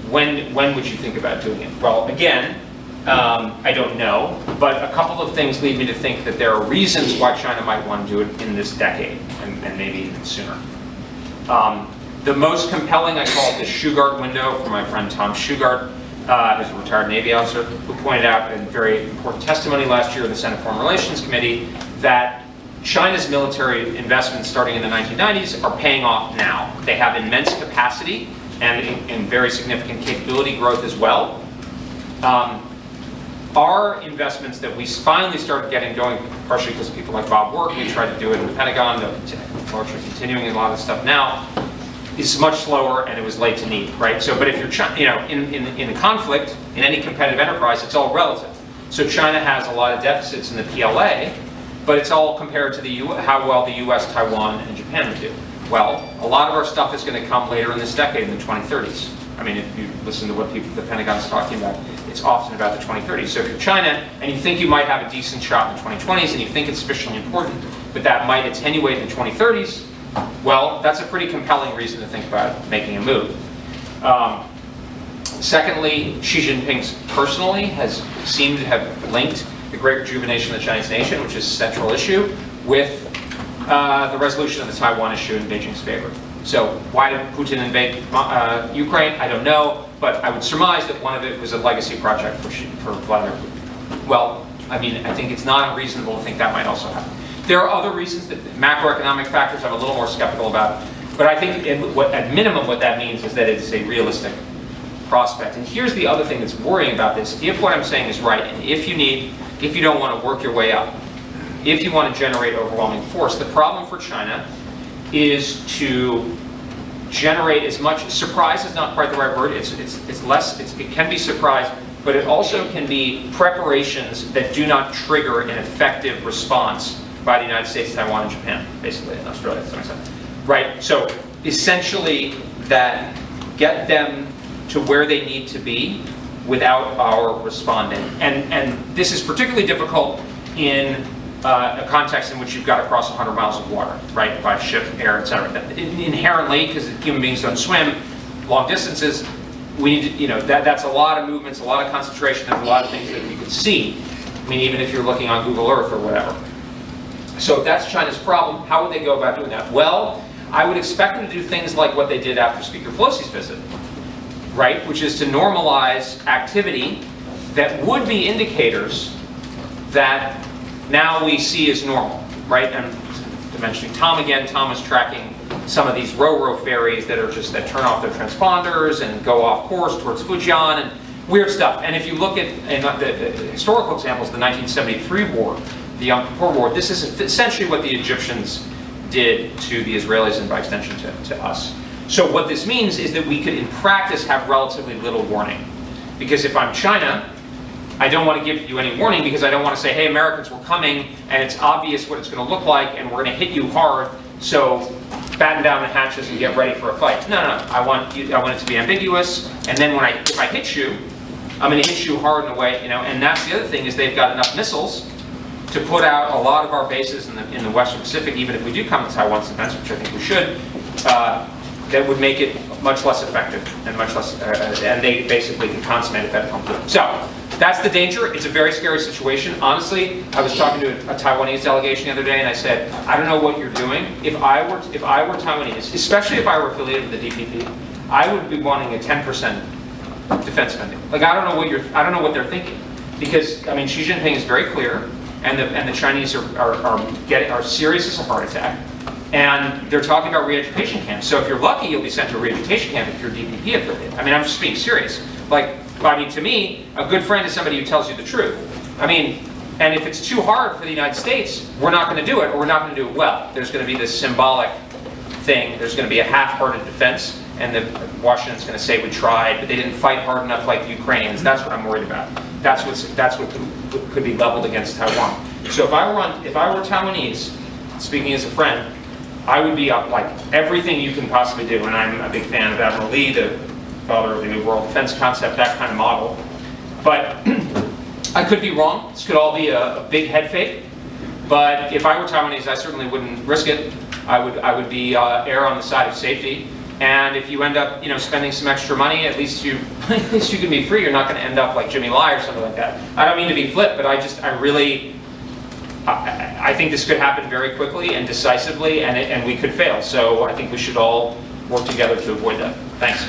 when would you think about doing it? Well, again, I don't know, but a couple of things lead me to think that there are reasons why China might want to do it in this decade, and maybe even sooner. The most compelling, I call it the Shugart window, from my friend Tom Shugart, who's a retired Navy officer, who pointed out in very important testimony last year in the Senate Foreign Relations Committee that China's military investments starting in the 1990s are paying off now. They have immense capacity and very significant capability growth as well. Our investments that we finally started getting going, partially because of people like Bob work, we tried to do it in the Pentagon, largely continuing a lot of stuff now, is much slower, and it was late to need, right? So, but if you're, in a conflict, in any competitive enterprise, it's all relative. So China has a lot of deficits in the PLA, but it's all compared to how well the US, Taiwan, and Japan would do. Well, a lot of our stuff is going to come later in this decade, in the 2030s. I mean, if you listen to what the Pentagon's talking about, it's often about the 2030s. So if you're China, and you think you might have a decent shot in the 2020s, and you think it's sufficiently important, but that might attenuate in the 2030s, well, that's a pretty compelling reason to think about making a move. Secondly, Xi Jinping personally has seemed to have linked the great rejuvenation of the Chinese nation, which is a central issue, with the resolution of the Taiwan issue in Beijing's favor. So why did Putin invade Ukraine? I don't know, but I would surmise that one of it was a legacy project for Vladimir Putin. Well, I mean, I think it's not unreasonable to think that might also happen. There are other reasons, that macroeconomic factors I'm a little more skeptical about, but I think at minimum what that means is that it's a realistic prospect. And here's the other thing that's worrying about this. If what I'm saying is right, and if you don't want to work your way up, if you want to generate overwhelming force, the problem for China is to generate as much, surprise is not quite the right word, it's less, it can be surprise, but it also can be preparations that do not trigger an effective response by the United States, Taiwan, and Japan, basically, and Australia to some extent. Right, so essentially that get them to where they need to be without our responding. And this is particularly difficult in a context in which you've got to cross 100 miles of water, right, by ship, air, etc. Inherently, because human beings don't swim long distances, we need to, that's a lot of movements, a lot of concentration, there's a lot of things that you can see. I mean, even if you're looking on Google Earth or whatever. So if that's China's problem, how would they go about doing that? Well, I would expect them to do things like what they did after Speaker Pelosi's visit, right, which is to normalize activity that would be indicators that now we see as normal, right? And to mentioning Tom again, Tom is tracking some of these ro-ro ferries that are just, that turn off their transponders and go off course towards Fujian and weird stuff. And if you look at the historical examples, the 1973 war, the Yom Kippur War, this is essentially what the Egyptians did to the Israelis and by extension to us. So what this means is that we could in practice have relatively little warning. Because if I'm China, I don't want to give you any warning because I don't want to say, hey, Americans, we're coming, and it's obvious what it's going to look like, and we're going to hit you hard, so batten down the hatches and get ready for a fight. No, I want it to be ambiguous, and then if I hit you, I'm going to hit you hard in a way, and that's the other thing, is they've got enough missiles to put out a lot of our bases in the Western Pacific, even if we do come to Taiwan's defense, which I think we should, that would make it much less effective, and much less, and they basically can consummate it at home. So, that's the danger. It's a very scary situation. Honestly, I was talking to a Taiwanese delegation the other day, and I said, I don't know what you're doing. If I were Taiwanese, especially if I were affiliated with the DPP, I would be wanting a 10% defense spending. Like I don't know what they're thinking, because I mean Xi Jinping is very clear, and the Chinese are serious as a heart attack, and they're talking about re-education camps. So if you're lucky, you'll be sent to a re-education camp if you're DPP affiliated. I mean, I'm just being serious. To me, a good friend is somebody who tells you the truth. I mean, and if it's too hard for the United States, we're not going to do it, or we're not going to do it well. There's going to be this symbolic thing. There's going to be a half-hearted defense, and that Washington's going to say we tried, but they didn't fight hard enough like the Ukrainians. That's what I'm worried about. That's what could be leveled against Taiwan. So if I were Taiwanese, speaking as a friend, I would be up like everything you can possibly do. And I'm a big fan of Admiral Lee, the father of the New World Defense concept, that kind of model. But I could be wrong. This could all be a big head fake. But if I were Taiwanese, I certainly wouldn't risk it. I would be err on the side of safety. And if you end up, spending some extra money, at least you can be free. You're not going to end up like Jimmy Lai or something like that. I don't mean to be flip, but I think this could happen very quickly and decisively, and we could fail. So I think we should all work together to avoid that. Thanks.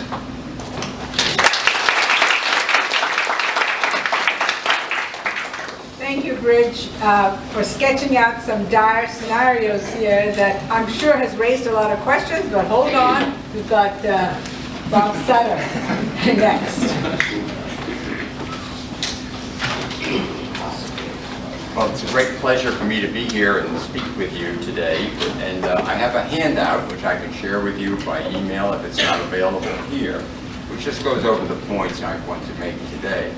Thank you, Bridge, for sketching out some dire scenarios here that I'm sure has raised a lot of questions, but hold on, we've got Bob Sutter next. Well, it's a great pleasure for me to be here and speak with you today. And I have a handout which I can share with you by email if it's not available here, which just goes over the points I want to make today.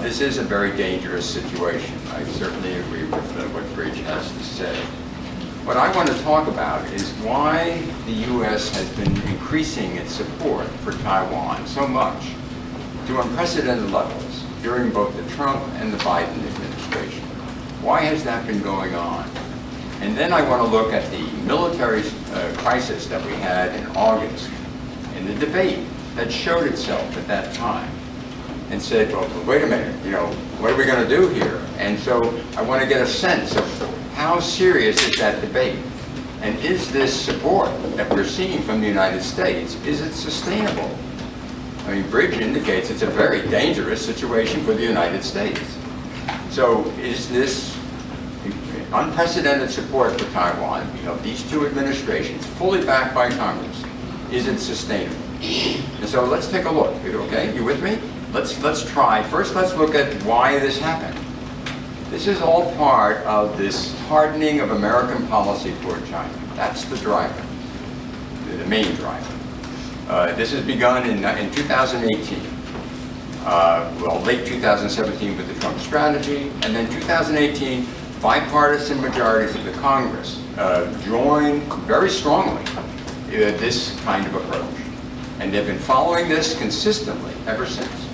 This is a very dangerous situation. I certainly agree with what Bridge has to say. What I want to talk about is why the U.S. has been increasing its support for Taiwan so much to unprecedented levels during both the Trump and the Biden administration. Why has that been going on? And then I want to look at the military crisis that we had in August and the debate that showed itself at that time and said, well, wait a minute, what are we going to do here? And so I want to get a sense of how serious is that debate? And is this support that we're seeing from the United States, is it sustainable? I mean, Bridge indicates it's a very dangerous situation for the United States. So is this unprecedented support for Taiwan, these two administrations, fully backed by Congress, is it sustainable? And so let's take a look, okay? You with me? Let's try. First, let's look at why this happened. This is all part of this hardening of American policy toward China. That's the driver, the main driver. This has begun in 2018. Well, late 2017 with the Trump strategy, and then 2018, bipartisan majorities of the Congress joined very strongly this kind of approach. And they've been following this consistently ever since.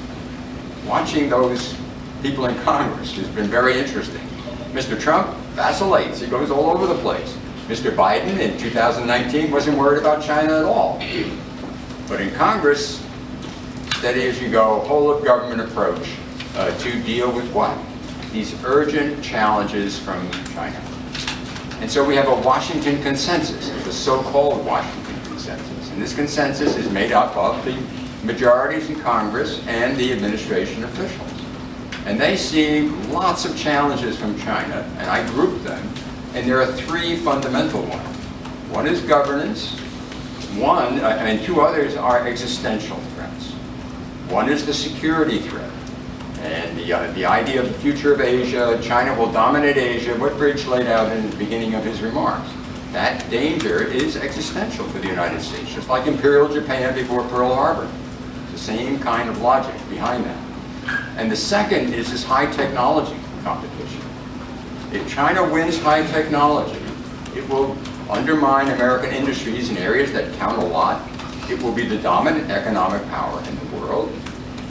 Watching those people in Congress has been very interesting. Mr. Trump vacillates, he goes all over the place. Mr. Biden in 2019 wasn't worried about China at all. But in Congress, steady as you go, whole of government approach to deal with what? These urgent challenges from China. And so we have a Washington consensus, the so-called Washington consensus. And this consensus is made up of the majorities in Congress and the administration officials. And they see lots of challenges from China, and I group them, and there are three fundamental ones. One is governance, and two others are existential threats. One is the security threat, and the idea of the future of Asia, China will dominate Asia, what Bridge laid out in the beginning of his remarks. That danger is existential for the United States, just like Imperial Japan before Pearl Harbor. The same kind of logic behind that. And the second is this high technology competition. If China wins high technology, it will undermine American industries in areas that count a lot. It will be the dominant economic power in the world.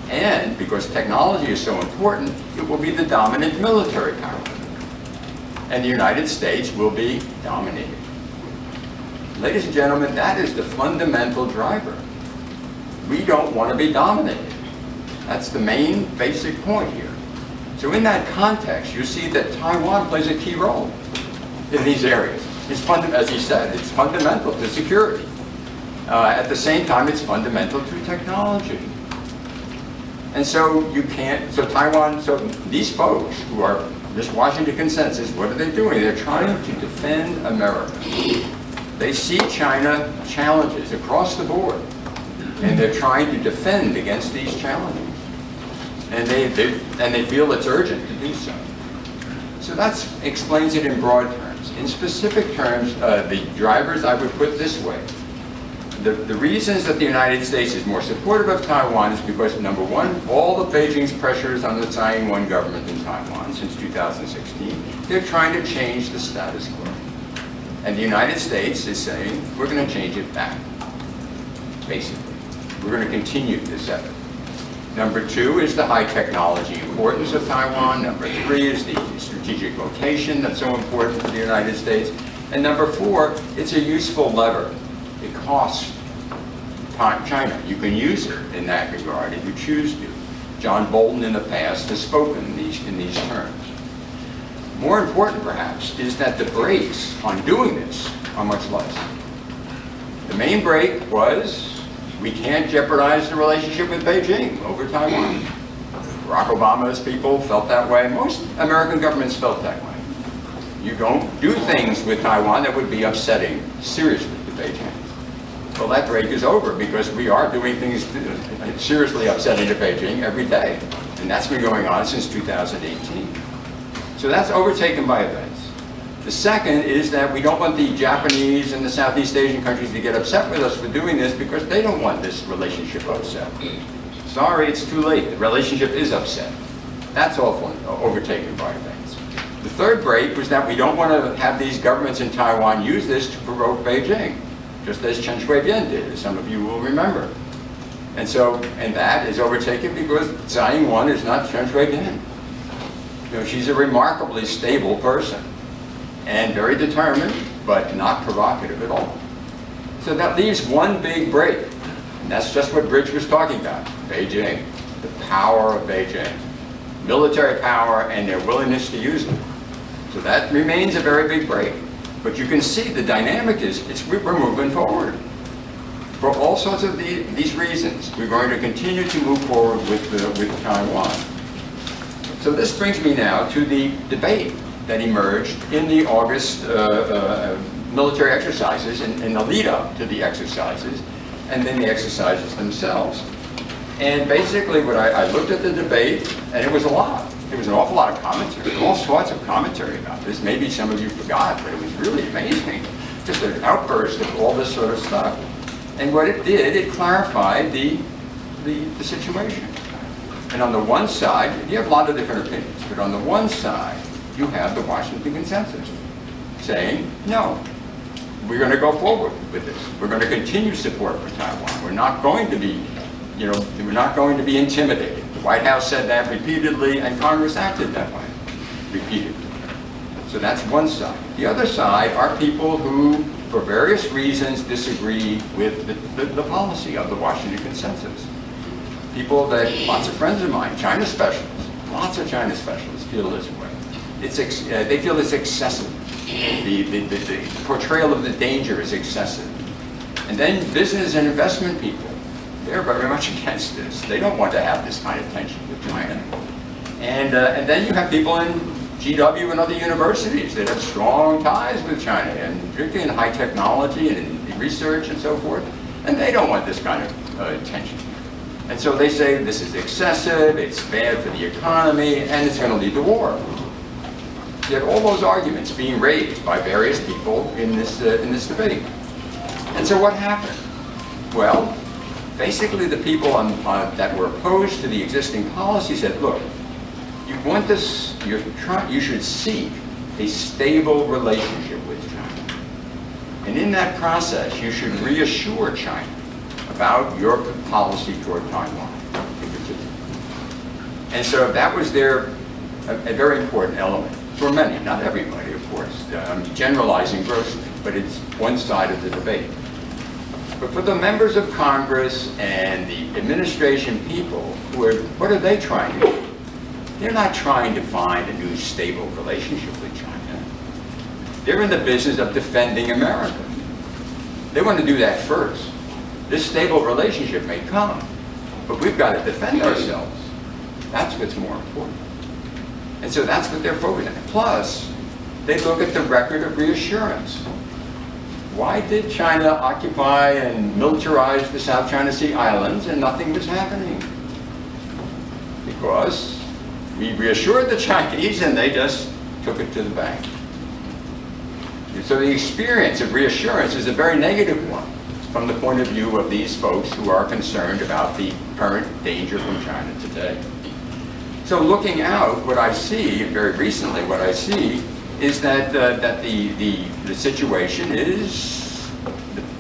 And because technology is so important, it will be the dominant military power. And the United States will be dominated. Ladies and gentlemen, that is the fundamental driver. We don't want to be dominated. That's the main basic point here. So in that context, you see that Taiwan plays a key role in these areas. It's as he said, it's fundamental to security. At the same time, it's fundamental to technology. And so so these folks who are this Washington consensus, what are they doing? They're trying to defend America. They see China challenges across the board, and they're trying to defend against these challenges. And they feel it's urgent to do so. So that explains it in broad terms. In specific terms, the drivers I would put this way. the reasons that the United States is more supportive of Taiwan is because, number one, all of Beijing's pressures on the Tsai-Ing-wen government in Taiwan since 2016, they're trying to change the status quo. And the United States is saying, we're going to change it back, basically. We're going to continue this effort. Number two is the high technology importance of Taiwan. Number three is the strategic location that's so important for the United States. And number four, it's a useful lever. It costs China. You can use it in that regard if you choose to. John Bolton in the past has spoken in these terms. More important, perhaps, is that the brakes on doing this are much less. The main brake was, we can't jeopardize the relationship with Beijing over Taiwan. Barack Obama's people felt that way. Most American governments felt that way. You don't do things with Taiwan that would be upsetting seriously to Beijing. Well, that break is over because we are doing things seriously upsetting to Beijing every day. And that's been going on since 2018. So that's overtaken by events. The second is that we don't want the Japanese and the Southeast Asian countries to get upset with us for doing this because they don't want this relationship upset. Sorry, it's too late. The relationship is upset. That's also overtaken by events. The third break was that we don't want to have these governments in Taiwan use this to provoke Beijing, just as Chen Shui-bian did, as some of you will remember. And that is overtaken because Tsai Ing-wen is not Chen Shui-bian. You know, she's a remarkably stable person and very determined, but not provocative at all. So that leaves one big break, and that's just what Bridge was talking about, Beijing, the power of Beijing, military power and their willingness to use it. So that remains a very big break. But you can see the dynamic is, we're moving forward. For all sorts of these reasons, we're going to continue to move forward with Taiwan. So this brings me now to the debate that emerged in the August military exercises and in the lead up to the exercises, and then the exercises themselves. And basically I looked at the debate, and it was a lot. There was an awful lot of commentary, all sorts of commentary about this. Maybe some of you forgot, but it was really amazing. Just an outburst of all this sort of stuff. And what it did, it clarified the situation. And on the one side, you have a lot of different opinions, but on the one side, you have the Washington consensus saying, no, we're going to go forward with this. We're going to continue support for Taiwan. We're not going to be, we're not going to be intimidated. The White House said that repeatedly, and Congress acted that way repeatedly. So that's one side. The other side are people who, for various reasons, disagree with the policy of the Washington consensus. People that, lots of friends of mine, China specialists, lots of China specialists feel this way. They feel it's excessive. The portrayal of the danger is excessive. And then business and investment people, they're very much against this. They don't want to have this kind of tension with China. And then you have people in GW and other universities that have strong ties with China, and particularly in high technology and in research and so forth, and they don't want this kind of tension. And so they say this is excessive, it's bad for the economy, and it's going to lead to war. Yet all those arguments being raised by various people in this debate. And so what happened? Well, basically the people that were opposed to the existing policy said, look, you want this, you should seek a stable relationship with China. And in that process, you should reassure China about your policy toward Taiwan in particular. And so that was a very important element for many, not everybody, of course. I'm generalizing grossly, but it's one side of the debate. But for the members of Congress and the administration people, what are they trying to do? They're not trying to find a new stable relationship with China. They're in the business of defending America. They want to do that first. This stable relationship may come, but we've got to defend ourselves. That's what's more important. And so that's what they're focused on. Plus, they look at the record of reassurance. Why did China occupy and militarize the South China Sea Islands and nothing was happening? Because we reassured the Chinese and they just took it to the bank. So the experience of reassurance is a very negative one. from the point of view of these folks who are concerned about the current danger from China today. So looking out, what I see, very recently what I see, is that, the situation is,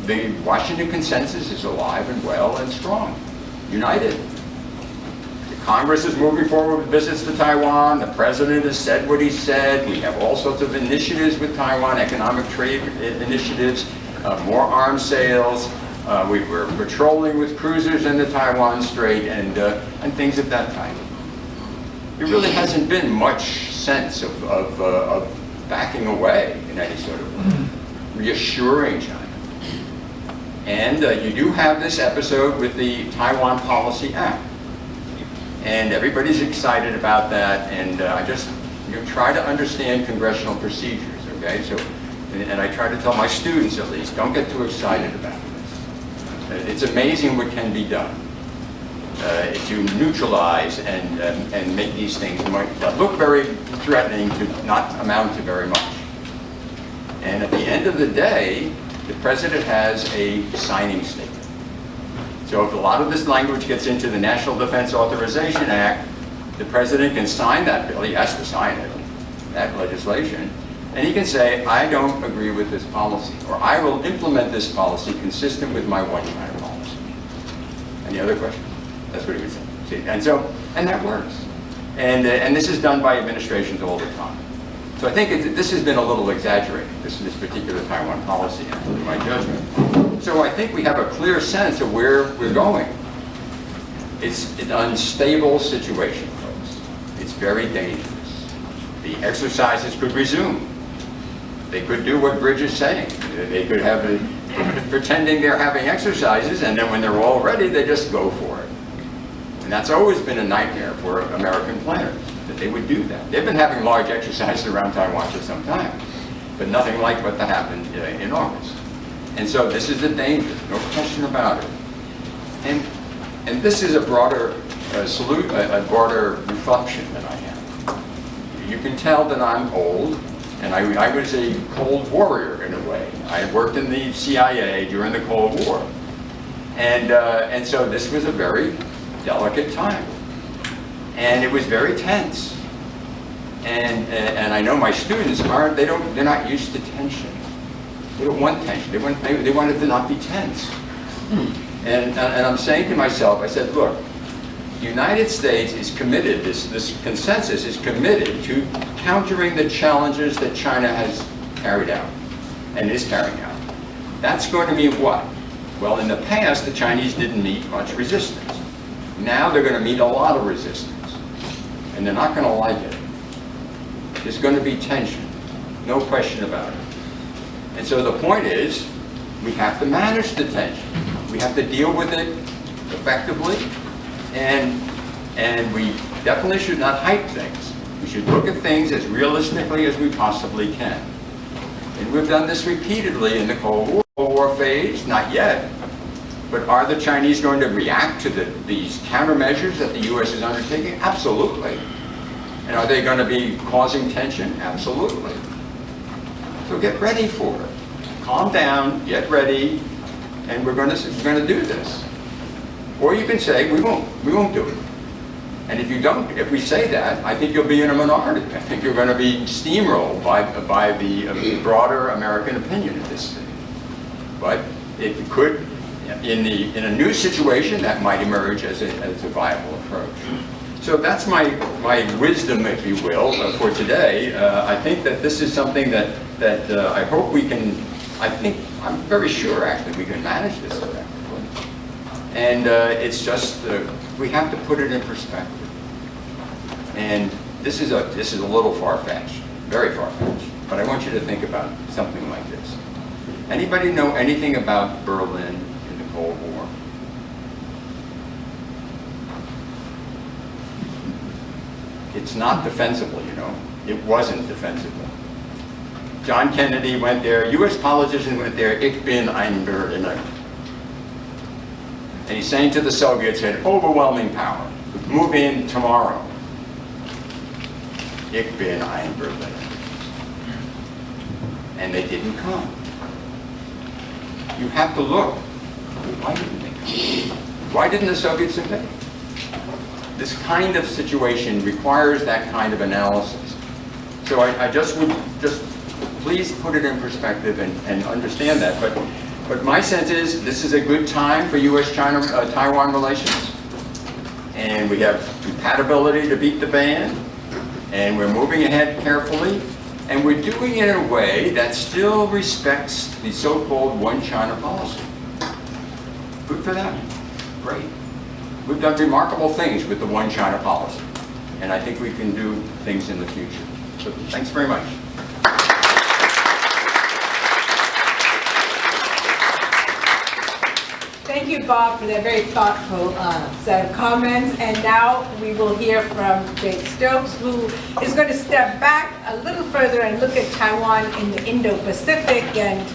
the Washington consensus is alive and well and strong, united. The Congress is moving forward with visits to Taiwan. The President has said what he said. We have all sorts of initiatives with Taiwan, economic trade initiatives, more arms sales. We're patrolling with cruisers in the Taiwan Strait and things of that type. There really hasn't been much sense of backing away in any sort of way, reassuring China. And you do have this episode with the Taiwan Policy Act. And everybody's excited about that, and I just try to understand congressional procedures, okay? So, and I try to tell my students at least, don't get too excited about this. It's amazing what can be done to neutralize and make these things that look very threatening to not amount to very much. And at the end of the day, the President has a signing statement. So if a lot of this language gets into the National Defense Authorization Act, the President can sign that bill, he has to sign it, that legislation, and he can say, I don't agree with this policy, or I will implement this policy consistent with my one China policy. Any other questions? That's what he would say. See, and that works. And this is done by administrations all the time. So I think this has been a little exaggerated, this particular Taiwan policy, in my judgment. So I think we have a clear sense of where we're going. It's an unstable situation, folks. It's very dangerous. The exercises could resume. They could do what Bridge is saying. They could have pretending they're having exercises, and then when they're all ready, they just go for it. And that's always been a nightmare for American planners, that they would do that. They've been having large exercises around Taiwan for some time, but nothing like what happened in August. And so this is a danger, no question about it. And this is a broader a broader reflection that I have. You can tell that I'm old, and I was a Cold Warrior in a way. I worked in the CIA during the Cold War. And so this was a very delicate time. And it was very tense. And I know my students they're not used to tension. They don't want tension. They want it to not be tense. And I'm saying to myself, I said, look, the United States is committed, this consensus is committed to countering the challenges that China has carried out and is carrying out. That's going to mean what? Well, in the past, the Chinese didn't meet much resistance. Now they're going to meet a lot of resistance, and they're not going to like it. There's going to be tension, no question about it. And so the point is, we have to manage the tension. We have to deal with it effectively, and we definitely should not hype things. We should look at things as realistically as we possibly can. And we've done this repeatedly in the Cold War phase, not yet. But are the Chinese going to react to these countermeasures that the U.S. is undertaking? Absolutely. And are they going to be causing tension? Absolutely. So get ready for it. Calm down, get ready, and we're going to do this. Or you can say, we won't do it. And if we say that, I think you'll be in a minority. I think you're going to be steamrolled by the broader American opinion at this stage. But it could, in a new situation, that might emerge as a viable approach. So that's my wisdom, if you will, for today. I think that this is something that I hope we can, I'm very sure actually we can manage this effectively. And it's just, we have to put it in perspective. And this is a little far-fetched, very far-fetched, but I want you to think about something like this. Anybody know anything about Berlin in the Cold War? It's not defensible, you know. It wasn't defensible. John Kennedy went there, US politicians went there, ich bin ein Berliner. And he's saying to the Soviets, had overwhelming power, move in tomorrow. Ich bin ein Berliner. And they didn't come. You have to look Why didn't they come? Why didn't the Soviets invade? This kind of situation requires that kind of analysis. So I just would please put it in perspective and understand that. But my sense is this is a good time for U.S.-China Taiwan relations. And we have compatibility to beat the band. And we're moving ahead carefully. And we're doing it in a way that still respects the so-called one China policy. Good for them. Great. We've done remarkable things with the one China policy. And I think we can do things in the future. So thanks very much. Thank you, Bob, for that very thoughtful set of comments. And now we will hear from Jake Stokes, who is going to step back a little further and look at Taiwan in the Indo-Pacific and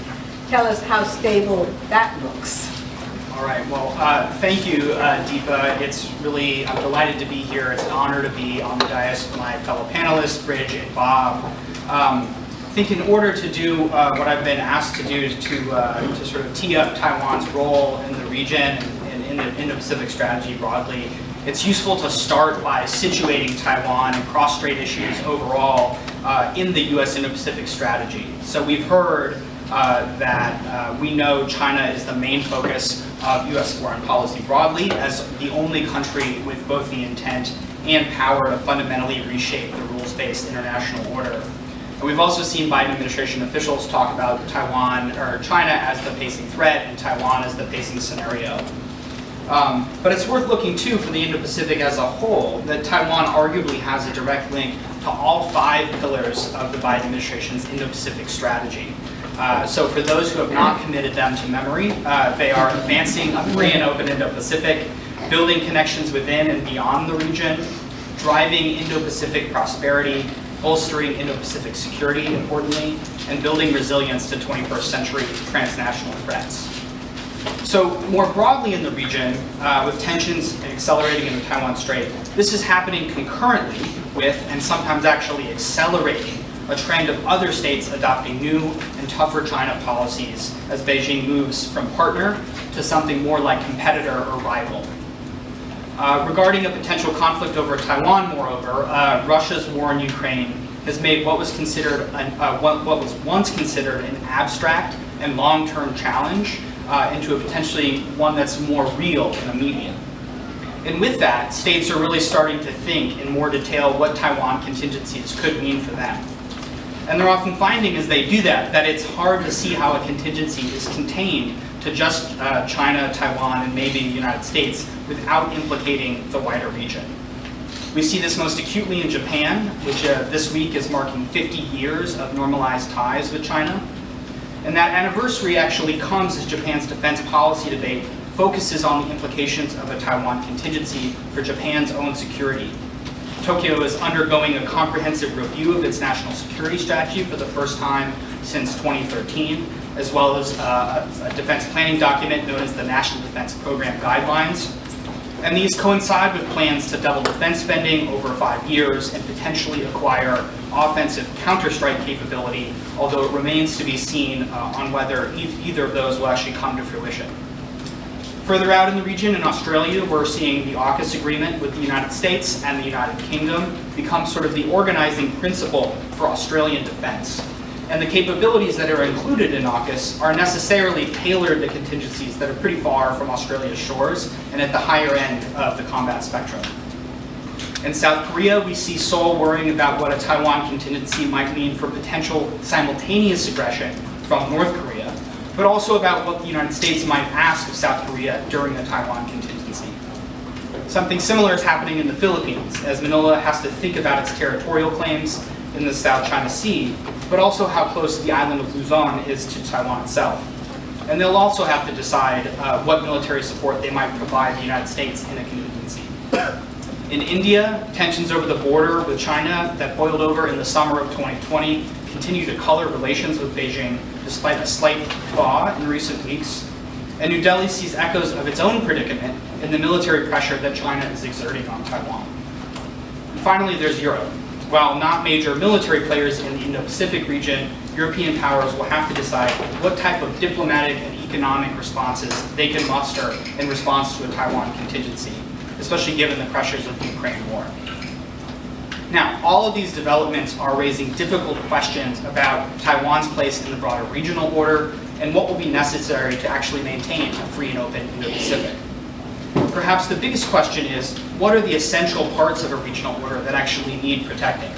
tell us how stable that looks. All right, well, thank you, Deepa. It's really, I'm delighted to be here. It's an honor to be on the dais with my fellow panelists, Bridge and Bob. I think in order to do what I've been asked to do to sort of tee up Taiwan's role in the region and in the Indo-Pacific strategy broadly, it's useful to start by situating Taiwan and cross-strait issues overall in the U.S. Indo-Pacific strategy. So we've heard that we know China is the main focus of U.S. foreign policy broadly, as the only country with both the intent and power to fundamentally reshape the rules-based international order. And we've also seen Biden administration officials talk about Taiwan or China as the pacing threat and Taiwan as the pacing scenario. But it's worth looking too for the Indo-Pacific as a whole, that Taiwan arguably has a direct link to all 5 pillars of the Biden administration's Indo-Pacific strategy. So for those who have not committed them to memory, they are advancing a free and open Indo-Pacific, building connections within and beyond the region, driving Indo-Pacific prosperity, bolstering Indo-Pacific security, importantly, and building resilience to 21st century transnational threats. So more broadly in the region, with tensions accelerating in the Taiwan Strait, this is happening concurrently with, and sometimes actually accelerating, a trend of other states adopting new and tougher China policies as Beijing moves from partner to something more like competitor or rival. Regarding a potential conflict over Taiwan, moreover, Russia's war in Ukraine has made what was considered what was once considered an abstract and long-term challenge into a potentially one that's more real and immediate. And with that, states are really starting to think in more detail what Taiwan contingencies could mean for them. And they're often finding as they do that it's hard to see how a contingency is contained to just China, Taiwan, and maybe the United States without implicating the wider region. We see this most acutely in Japan, which this week is marking 50 years of normalized ties with China. And that anniversary actually comes as Japan's defense policy debate focuses on the implications of a Taiwan contingency for Japan's own security. Tokyo is undergoing a comprehensive review of its national security strategy for the first time since 2013, as well as a defense planning document known as the National Defense Program Guidelines. And these coincide with plans to double defense spending over 5 years and potentially acquire offensive counterstrike capability, although it remains to be seen on whether either of those will actually come to fruition. Further out in the region, in Australia, we're seeing the AUKUS agreement with the United States and the United Kingdom become sort of the organizing principle for Australian defense. And the capabilities that are included in AUKUS are necessarily tailored to contingencies that are pretty far from Australia's shores and at the higher end of the combat spectrum. In South Korea, we see Seoul worrying about what a Taiwan contingency might mean for potential simultaneous aggression from North Korea, but also about what the United States might ask of South Korea during the Taiwan contingency. Something similar is happening in the Philippines, as Manila has to think about its territorial claims in the South China Sea, but also how close the island of Luzon is to Taiwan itself. And they'll also have to decide what military support they might provide the United States in a contingency. In India, tensions over the border with China that boiled over in the summer of 2020 continue to color relations with Beijing despite a slight thaw in recent weeks. And New Delhi sees echoes of its own predicament in the military pressure that China is exerting on Taiwan. And finally, there's Europe. While not major military players in the Indo-Pacific region, European powers will have to decide what type of diplomatic and economic responses they can muster in response to a Taiwan contingency, especially given the pressures of the Ukraine war. Now, all of these developments are raising difficult questions about Taiwan's place in the broader regional order and what will be necessary to actually maintain a free and open Indo-Pacific. Perhaps the biggest question is, what are the essential parts of a regional order that actually need protecting?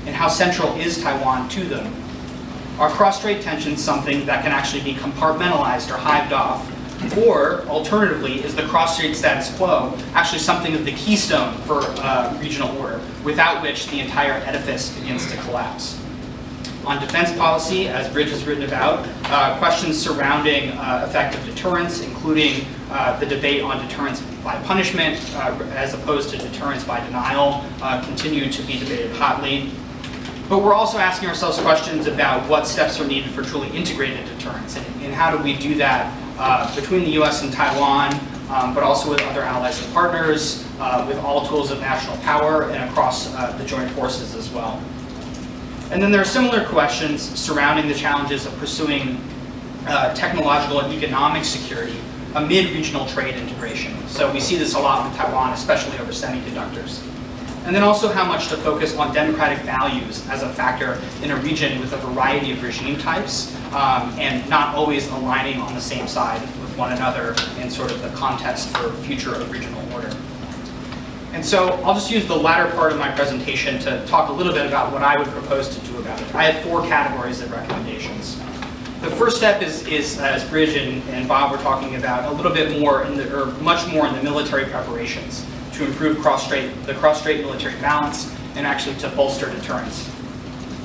And how central is Taiwan to them? Are cross-strait tensions something that can actually be compartmentalized or hived off? Or, alternatively, is the cross-strait status quo actually something of the keystone for regional order, without which the entire edifice begins to collapse? On defense policy, as Bridge has written about, questions surrounding effective deterrence, including the debate on deterrence by punishment as opposed to deterrence by denial, continue to be debated hotly. But we're also asking ourselves questions about what steps are needed for truly integrated deterrence, and how do we do that between the US and Taiwan, but also with other allies and partners, with all tools of national power and across the joint forces as well. And then there are similar questions surrounding the challenges of pursuing technological and economic security amid regional trade integration. So we see this a lot in Taiwan, especially over semiconductors. And then also how much to focus on democratic values as a factor in a region with a variety of regime types, and not always aligning on the same side with one another in sort of the context for future of regional order. And so I'll just use the latter part of my presentation to talk a little bit about what I would propose to do about it. I have 4 categories of recommendations. The first step is as Bridge and Bob were talking about, a little bit more, or much more in the military preparations to improve the cross-strait military balance and actually to bolster deterrence.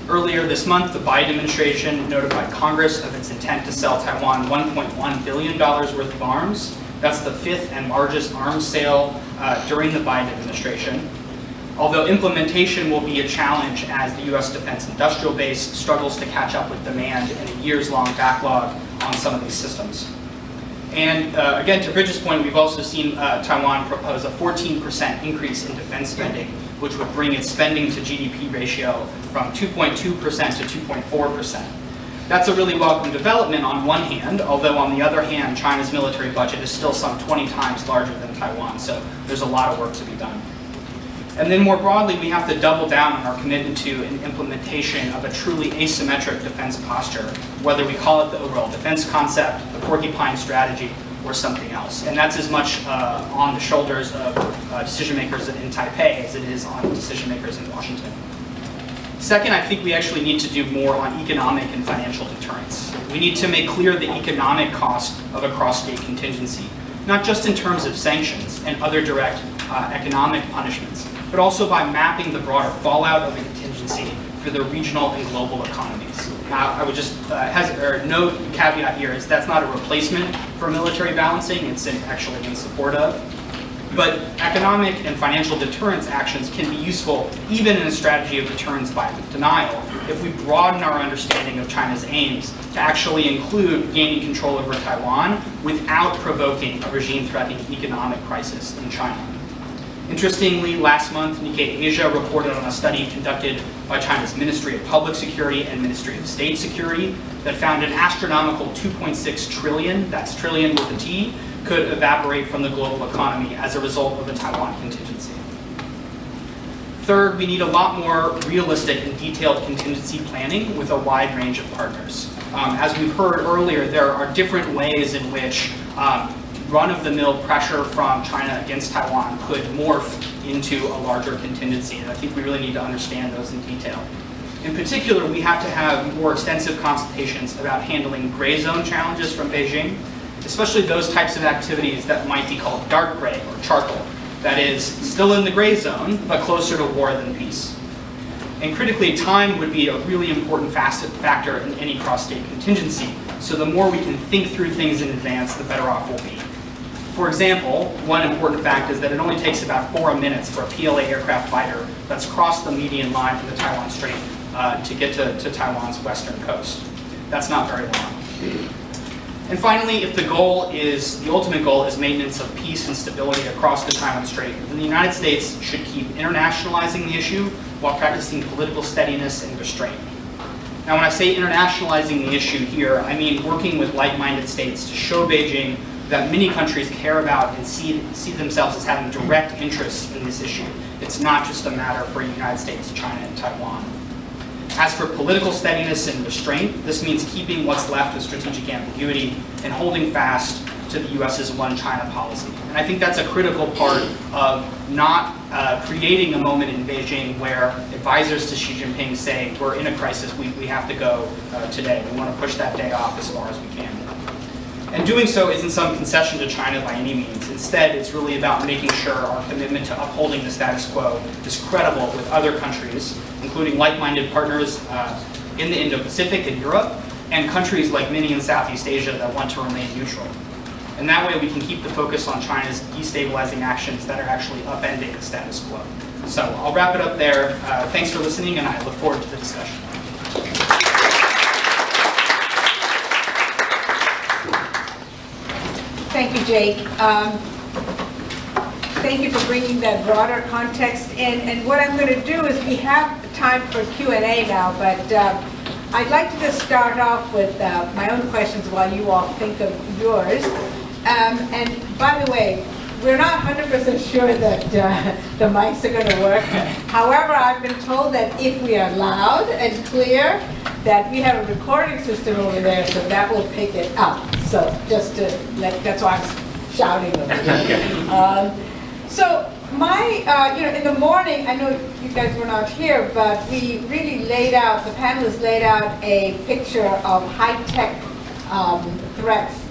Earlier this month, the Biden administration notified Congress of its intent to sell Taiwan $1.1 billion worth of arms. That's the 5th and largest arms sale during the Biden administration. Although implementation will be a challenge as the US defense industrial base struggles to catch up with demand and a years-long backlog on some of these systems. And again, to Bridget's point, we've also seen Taiwan propose a 14% increase in defense spending, which would bring its spending to GDP ratio from 2.2% to 2.4%. That's a really welcome development on one hand, although on the other hand, China's military budget is still some 20 times larger than Taiwan, so there's a lot of work to be done. And then more broadly, we have to double down on our commitment to an implementation of a truly asymmetric defense posture, whether we call it the overall defense concept, the porcupine strategy, or something else. And that's as much on the shoulders of decision makers in Taipei as it is on decision makers in Washington. Second, I think we actually need to do more on economic and financial deterrence. We need to make clear the economic cost of a cross-state contingency, not just in terms of sanctions and other direct economic punishments, but also by mapping the broader fallout of a contingency for the regional and global economies. Now, I would just note, caveat here, is that's not a replacement for military balancing, it's actually in support of. But economic and financial deterrence actions can be useful even in a strategy of deterrence by denial if we broaden our understanding of China's aims to actually include gaining control over Taiwan without provoking a regime-threatening economic crisis in China. Interestingly, last month, Nikkei Asia reported on a study conducted by China's Ministry of Public Security and Ministry of State Security that found an astronomical 2.6 trillion, that's trillion with a T, could evaporate from the global economy as a result of a Taiwan contingency. Third, we need a lot more realistic and detailed contingency planning with a wide range of partners. As we've heard earlier, there are different ways in which run-of-the-mill pressure from China against Taiwan could morph into a larger contingency, and I think we really need to understand those in detail. In particular, we have to have more extensive consultations about handling gray zone challenges from Beijing, especially those types of activities that might be called dark gray or charcoal, that is, still in the gray zone, but closer to war than peace. And critically, time would be a really important factor in any cross-state contingency, so the more we can think through things in advance, the better off we'll be. For example, one important fact is that it only takes about 4 minutes for a PLA aircraft fighter that's crossed the median line of the Taiwan Strait to get to Taiwan's western coast. That's not very long. And finally, if the ultimate goal is maintenance of peace and stability across the Taiwan Strait, then the United States should keep internationalizing the issue while practicing political steadiness and restraint. Now, when I say internationalizing the issue here, I mean working with like-minded states to show Beijing that many countries care about and see themselves as having direct interests in this issue. It's not just a matter for the United States, China, and Taiwan. As for political steadiness and restraint, this means keeping what's left of strategic ambiguity and holding fast to the US's one China policy. And I think that's a critical part of not creating a moment in Beijing where advisors to Xi Jinping say, we're in a crisis, we have to go today. We want to push that day off as far as we can. And doing so isn't some concession to China by any means. Instead, it's really about making sure our commitment to upholding the status quo is credible with other countries, including like-minded partners in the Indo-Pacific and Europe, and countries like many in Southeast Asia that want to remain neutral. And that way we can keep the focus on China's destabilizing actions that are actually upending the status quo. So I'll wrap it up there. Thanks for listening, and I look forward to the discussion. Thank you, Jake. Thank you for bringing that broader context in. And what I'm going to do is we have time for Q&A now, but I'd like to just start off with my own questions while you all think of yours. And by the way, we're not 100% sure that the mics are going to work. However, I've been told that if we are loud and clear, that we have a recording system over there, so that will pick it up. So just to that's why I'm shouting over here. So my, in the morning, I know you guys were not here, but we really laid out, the panelists laid out a picture of high-tech threats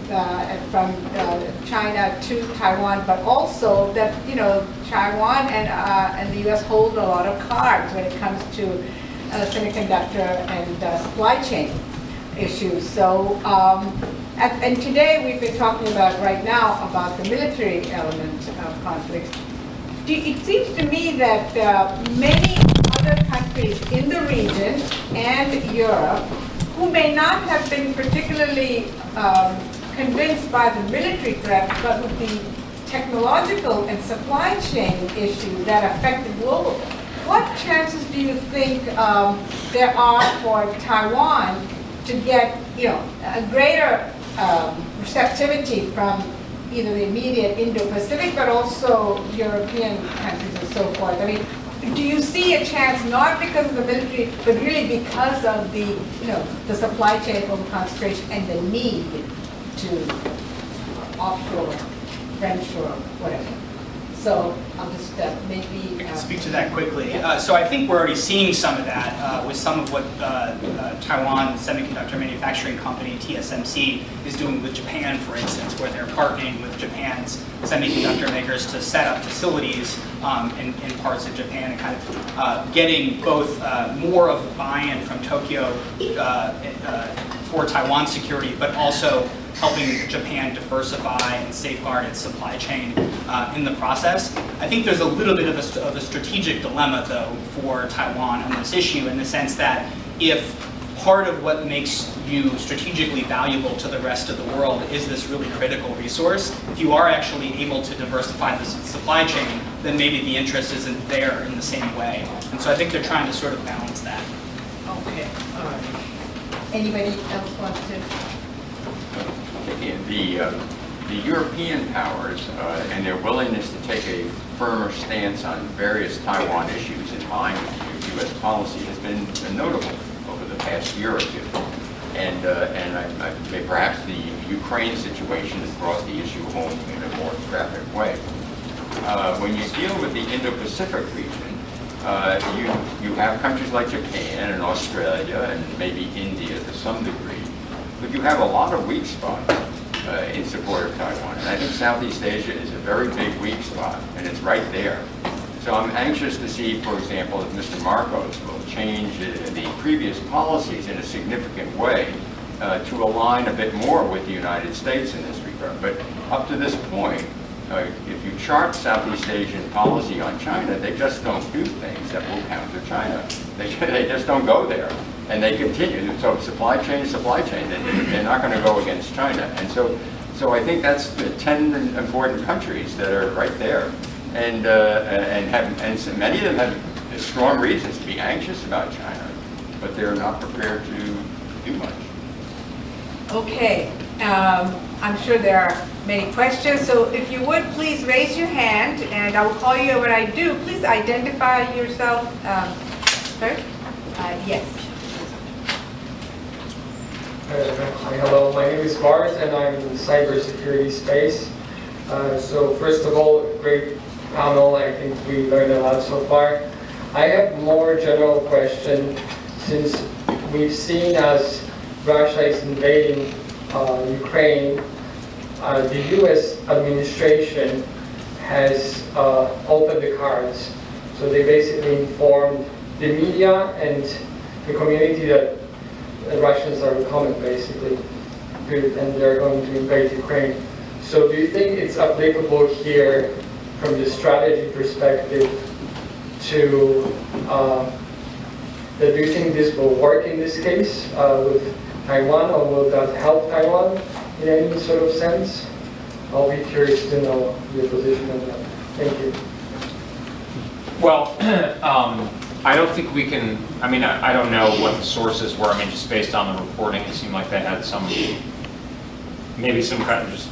from China to Taiwan, but also that, Taiwan and the U.S. hold a lot of cards when it comes to semiconductor and supply chain issues. So, and today we've been talking about, right now, about the military element of conflict. It seems to me that many other countries in the region and Europe who may not have been particularly convinced by the military threat, but with the technological and supply chain issue that affect the global. What chances do you think there are for Taiwan to get, a greater receptivity from either the immediate Indo-Pacific, but also European countries and so forth? I mean, do you see a chance, not because of the military, but really because of the, the supply chain over concentration and the need to offshore, friendshore, whatever? So I'll just maybe... I can speak to that quickly. So I think we're already seeing some of that with some of what Taiwan Semiconductor Manufacturing Company, TSMC, is doing with Japan, for instance, where they're partnering with Japan's semiconductor makers to set up facilities in parts of Japan and kind of getting both more of the buy-in from Tokyo for Taiwan security, but also helping Japan diversify and safeguard its supply chain in the process. I think there's a little bit of a strategic dilemma, though, for Taiwan on this issue, in the sense that if part of what makes you strategically valuable to the rest of the world is this really critical resource, if you are actually able to diversify the supply chain, then maybe the interest isn't there in the same way. And so I think they're trying to sort of balance that. Okay, all right. Anybody else want to? The European powers and their willingness to take a firmer stance on various Taiwan issues in line with U.S. policy has been notable over the past year or two. And perhaps the Ukraine situation has brought the issue home in a more graphic way. When you deal with the Indo-Pacific region, you have countries like Japan and Australia and maybe India to some degree, but you have a lot of weak spots in support of Taiwan. And I think Southeast Asia is a very big weak spot, and it's right there. So I'm anxious to see, for example, if Mr. Marcos will change the previous policies in a significant way to align a bit more with the United States in this regard. But up to this point, if you chart Southeast Asian policy on China, they just don't do things that will counter China. They just don't go there. And they continue. So supply chain, they're not going to go against China. And so I think that's the 10 important countries that are right there. And many of them have strong reasons to be anxious about China. but they're not prepared to do much. Okay, I'm sure there are many questions, so if you would, please raise your hand, and I will call you when I do. Please identify yourself first. Yes. Hello, my name is Bart, and I'm in cybersecurity space. So first of all, great panel. I think we learned a lot so far. I have more general question. Since we've seen as Russia is invading Ukraine, the U.S. administration has opened the cards. So they basically informed the media and the community that the Russians are coming, basically, and they're going to invade Ukraine. So do you think it's applicable here from the strategy perspective to, do you think this will work in this case with Taiwan, or will that help Taiwan in any sort of sense? I'll be curious to know your position on that. Thank you. Well, I don't think we can, I mean, I don't know what the sources were. I mean, just based on the reporting, it seemed like they had some, maybe some kind of just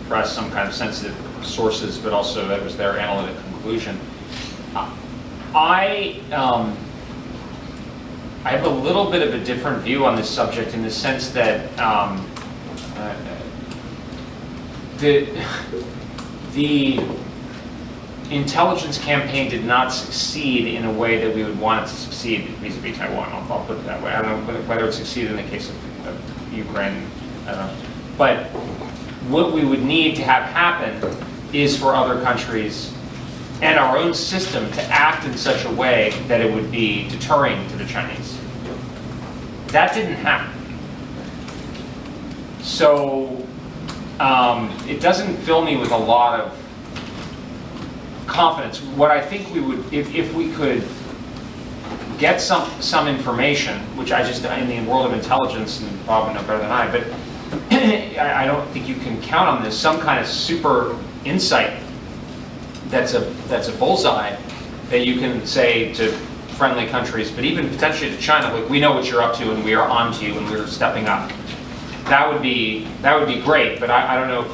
press, some kind of sensitive sources, but also that was their analytic conclusion. I have a little bit of a different view on this subject in the sense that the intelligence campaign did not succeed in a way that we would want it to succeed vis-a-vis Taiwan. I'll put it that way. I don't know whether it succeeded in the case of Ukraine. I don't know. But what we would need to have happen is for other countries and our own system to act in such a way that it would be deterring to the Chinese. That didn't happen. So it doesn't fill me with a lot of confidence. What I think we would, if we could get some information, which I just, in the world of intelligence, and Bob would know better than I, but I don't think you can count on this, some kind of super insight that's a bullseye that you can say to friendly countries, but even potentially to China, like, we know what you're up to and we are on to you and we're stepping up. That would be great, but I don't know.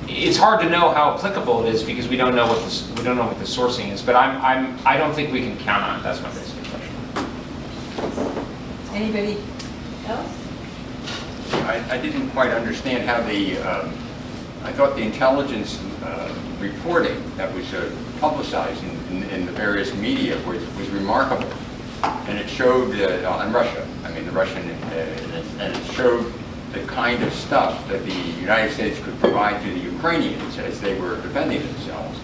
It's hard to know how applicable it is because we don't know what the sourcing is. But I don't think we can count on it. That's my basic question. Anybody else? I didn't quite understand how I thought the intelligence reporting that was publicized in the various media was remarkable. And it showed on Russia, I mean the Russian, and it showed the kind of stuff that the United States could provide to the Ukrainians as they were defending themselves.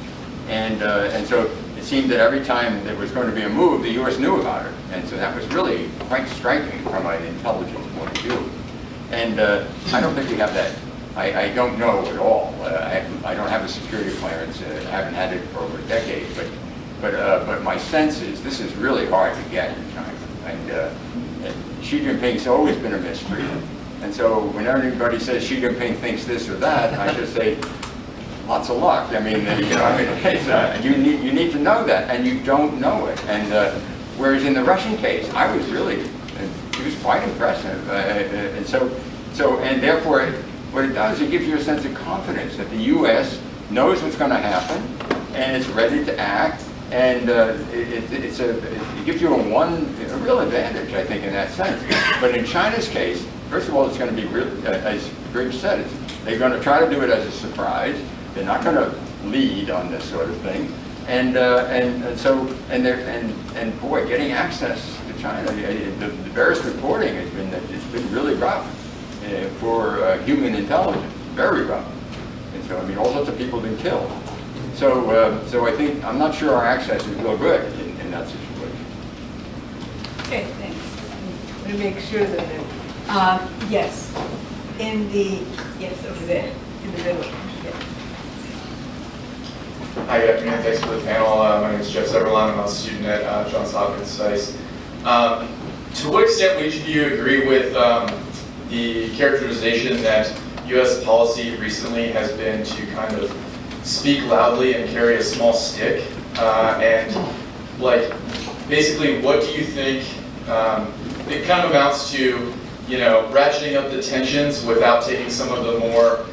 And so it seemed that every time there was going to be a move, the U.S. knew about it. And so that was really quite striking from an intelligence point of view. And I don't think we have that. I don't know at all. I don't have a security clearance. I haven't had it for over a decade. But my sense is this is really hard to get in China. And Xi Jinping's always been a mystery. And so whenever anybody says Xi Jinping thinks this or that, I just say, lots of luck. I mean, you need to know that, and you don't know it. And whereas in the Russian case, I was really, it was quite impressive. And therefore, what it does, it gives you a sense of confidence that the U.S. knows what's going to happen, and it's ready to act. And it gives you a real advantage, I think, in that sense. But in China's case, first of all, it's going to be, as Bridge said, they're going to try to do it as a surprise. They're not going to lead on this sort of thing. And boy, getting access to China, the various reporting has been that it's been really rough for human intelligence, very rough. And so, I mean, all sorts of people have been killed. So I think, I'm not sure our access is real good in that situation. Okay, thanks. Let me make sure that, yes, yes, over there, in the middle. Yeah. Hi, good afternoon. Thanks for the panel. My name is Jeff Severlon. I'm a student at Johns Hopkins SICE. To what extent would you agree with the characterization that U.S. policy recently has been to kind of speak loudly and carry a small stick, and like basically, what do you think, it kind of amounts to, ratcheting up the tensions without taking some of the more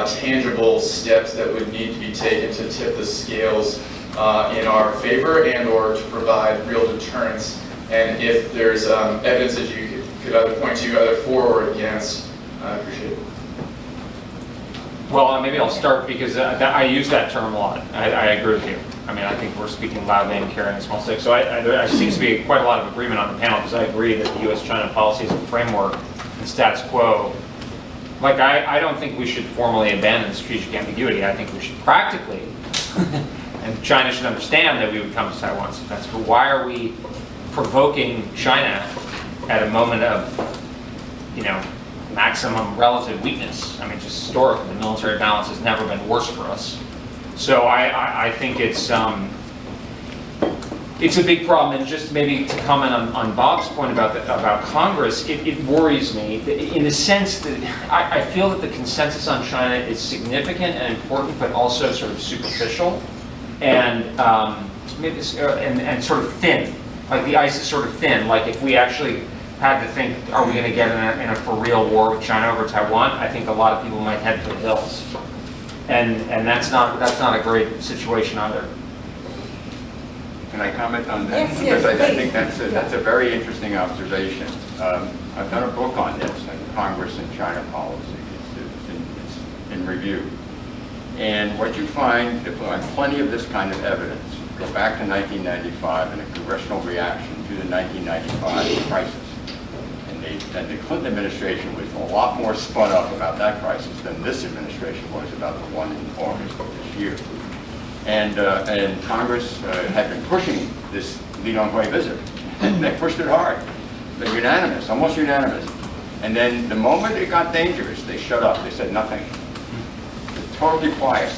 tangible steps that would need to be taken to tip the scales in our favor and or to provide real deterrence. And if there's evidence that you could either point to either for or against, I appreciate it. Well, maybe I'll start because I use that term a lot. I agree with you. I mean, I think we're speaking loudly and carrying a small stick. So there seems to be quite a lot of agreement on the panel because I agree that the U.S.-China policy is a framework and status quo. Like, I don't think we should formally abandon strategic ambiguity. I think we should practically, and China should understand that we would come to Taiwan's defense. But why are we provoking China at a moment of, maximum relative weakness? I mean, just historically, the military balance has never been worse for us. So I think it's a big problem. And just maybe to comment on Bob's point about Congress, it worries me in the sense that I feel that the consensus on China is significant and important, but also sort of superficial and and sort of thin. Like the ice is sort of thin. Like if we actually had to think, are we going to get in a for real war with China over Taiwan? I think a lot of people might head for the hills, and that's not a great situation either. Can I comment on that? Yes, Because I please. think that's a very interesting observation. I've done a book on this, Congress and China policy. It's in review. And what you find, plenty of this kind of evidence. Go back to 1995 and a congressional reaction to the 1995 crisis. And the Clinton administration was a lot more spun up about that crisis than this administration was about the one in August of this year. And Congress had been pushing this Li Donghui visit, and they pushed it hard. They're unanimous, almost unanimous. And then the moment it got dangerous, they shut up. They said nothing. It's totally quiet.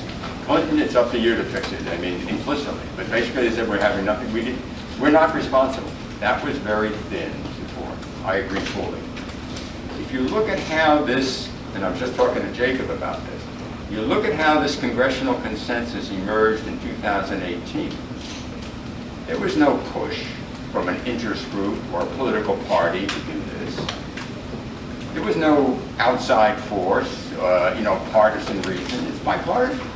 Clinton, it's up to you to fix it. I mean, implicitly. But basically, they said we're having nothing. We're not responsible. That was very thin support. I agree fully. If you look at how this, and I was just talking to Jacob about this, you look at how this congressional consensus emerged in 2018. There was no push from an interest group or a political party to do this. There was no outside force, partisan reason. It's bipartisan.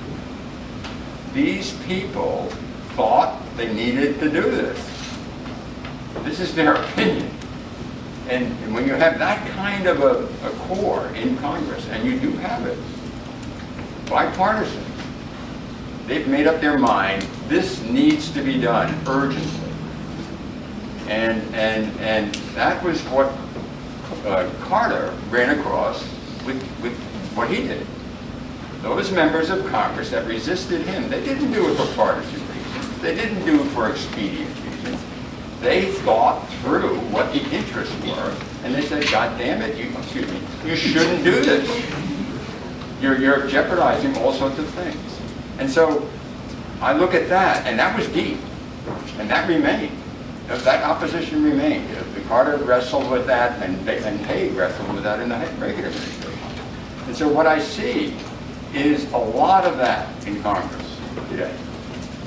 These people thought they needed to do this. This is their opinion. And when you have that kind of a core in Congress, and you do have it, bipartisan, they've made up their mind, this needs to be done urgently. And that was what Carter ran across with what he did. Those members of Congress that resisted him, they didn't do it for partisan reasons. They didn't do it for expedient reasons. They thought through what the interests were, and they said, God damn it, you shouldn't do this. You're jeopardizing all sorts of things. And so I look at that, and that was deep, and that remained. That opposition remained. The Carter wrestled with that, and Haig wrestled with that in the Reagan administration. And so what I see is a lot of that in Congress today.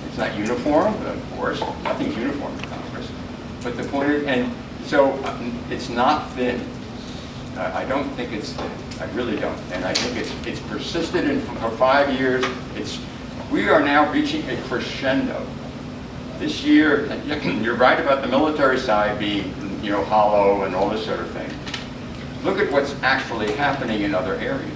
It's not uniform, of course. Nothing's uniform in Congress. But the point is, and so it's not thin. I don't think it's thin. I really don't. And I think it's persisted for 5 years. We are now reaching a crescendo. This year, you're right about the military side being, hollow and all this sort of thing. Look at what's actually happening in other areas.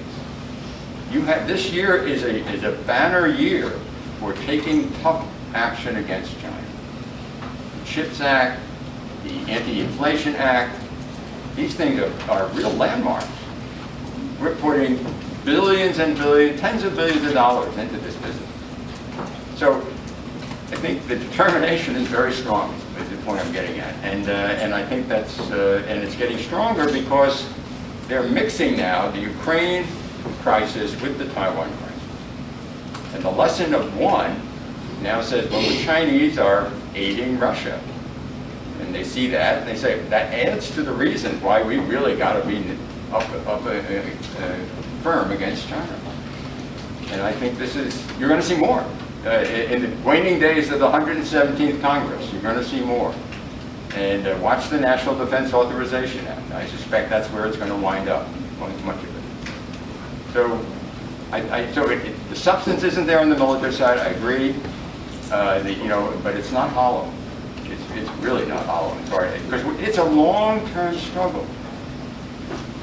This year is a banner year for taking tough action against China. The CHIPS Act, the Anti-Inflation Act, these things are real landmarks. We're putting billions and billions, tens of billions of dollars into this business. So I think the determination is very strong, is the point I'm getting at. And I think that's, and it's getting stronger because they're mixing now the Ukraine crisis with the Taiwan crisis. And the lesson of one now says, well, the Chinese are aiding Russia. And they see that, and they say, that adds to the reason why we really got to be firm against China. And I think you're going to see more. In the waning days of the 117th Congress, you're going to see more. and watch the National Defense Authorization Act. I suspect that's where it's going to wind up, much of it. So, the substance isn't there on the military side. I agree, but it's not hollow. It's really not hollow, because it's a long-term struggle.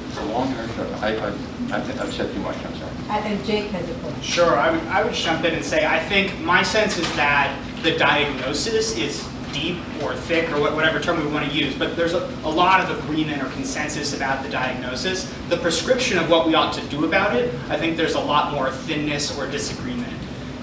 It's a long-term struggle. I've said too much. I'm sorry. I think Jake has a question. Sure, I would jump in and say, I think my sense is that the diagnosis is deep or thick or whatever term we want to use, but there's a lot of agreement or consensus about the diagnosis. The prescription of what we ought to do about it, I think there's a lot more thinness or disagreement.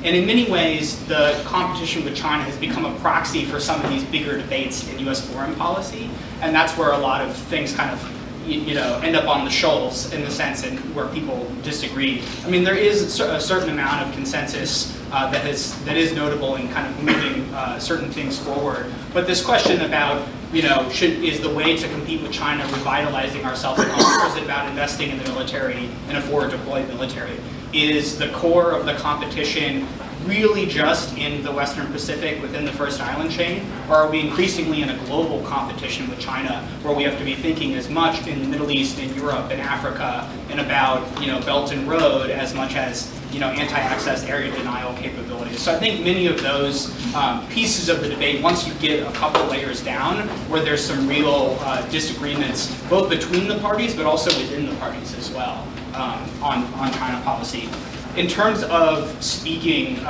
And in many ways, the competition with China has become a proxy for some of these bigger debates in US foreign policy, and that's where a lot of things kind of end up on the shoals in the sense and where people disagree. I mean, there is a certain amount of consensus that is notable in kind of moving certain things forward. But this question about, is the way to compete with China revitalizing ourselves, or is it about investing in the military and a forward deployed military? Is the core of the competition really just in the Western Pacific within the first island chain, or are we increasingly in a global competition with China where we have to be thinking as much in the Middle East and Europe and Africa and about Belt and Road as much as anti-access area denial capabilities. So I think many of those pieces of the debate, once you get a couple layers down, where there's some real disagreements both between the parties but also within the parties as well on China policy. In terms of speaking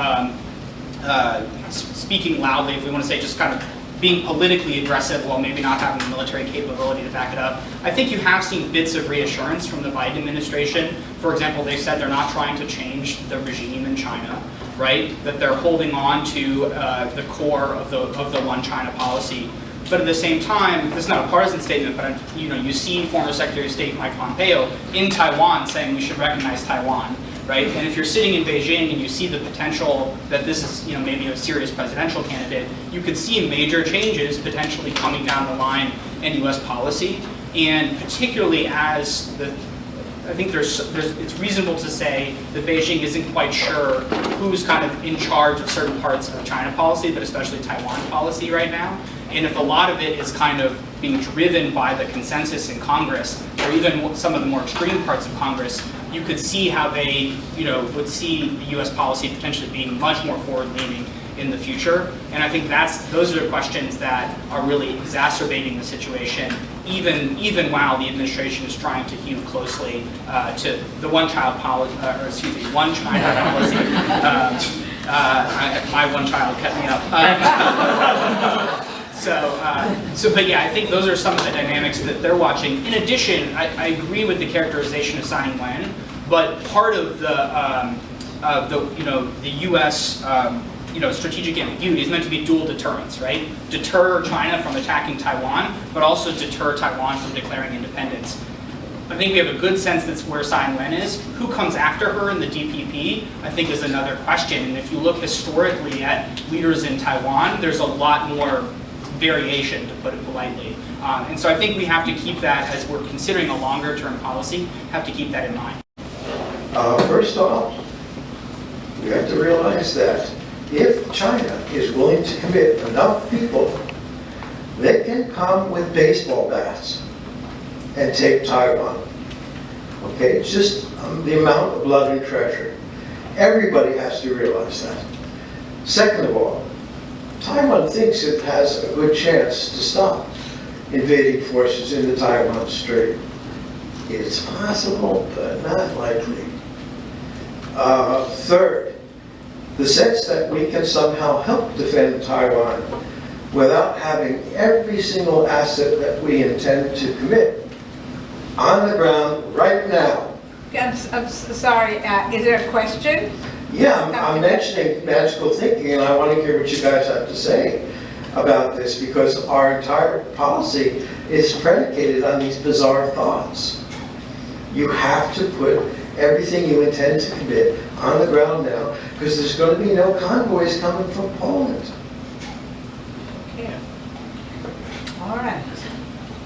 loudly, if we want to say just kind of being politically aggressive while maybe not having the military capability to back it up, I think you have seen bits of reassurance from the Biden administration. For example, they said they're not trying to change the regime in China, right? That they're holding on to the core of the one China policy. But at the same time, this is not a partisan statement, but you see former Secretary of State Mike Pompeo in Taiwan saying we should recognize Taiwan. Right? And if you're sitting in Beijing and you see the potential that this is, maybe a serious presidential candidate, you could see major changes potentially coming down the line in U.S. policy, and particularly as I think it's reasonable to say that Beijing isn't quite sure who's kind of in charge of certain parts of China policy, but especially Taiwan policy right now. And if a lot of it is kind of being driven by the consensus in Congress, or even some of the more extreme parts of Congress, you could see how they, would see the U.S. policy potentially being much more forward-leaning in the future. And I think those are the questions that are really exacerbating the situation, even while the administration is trying to hew closely to the one China policy. My one child cut me up. But yeah, I think those are some of the dynamics that they're watching. In addition, I agree with the characterization of Tsai Ing-wen, but part of the U.S. Strategic ambiguity is meant to be dual deterrence, right? Deter China from attacking Taiwan, but also deter Taiwan from declaring independence. I think we have a good sense that's where Tsai Ing-wen is. Who comes after her in the DPP, I think, is another question. And if you look historically at leaders in Taiwan, there's a lot more variation, to put it politely. And so I think we have to keep that, as we're considering a longer term policy, have to keep that in mind. First off, we have to realize that if China is willing to commit enough people, they can come with baseball bats and take Taiwan. Okay, it's just the amount of blood and treasure. Everybody has to realize that. Second of all, Taiwan thinks it has a good chance to stop invading forces in the Taiwan Strait. It's possible, but not likely. Third, the sense that we can somehow help defend Taiwan without having every single asset that we intend to commit on the ground right now. I'm sorry, is there a question? Yeah, I'm mentioning magical thinking, and I want to hear what you guys have to say about this, because our entire policy is predicated on these bizarre thoughts. You have to put everything you intend to commit on the ground now, because there's going to be no convoys coming from Poland. Okay. All right.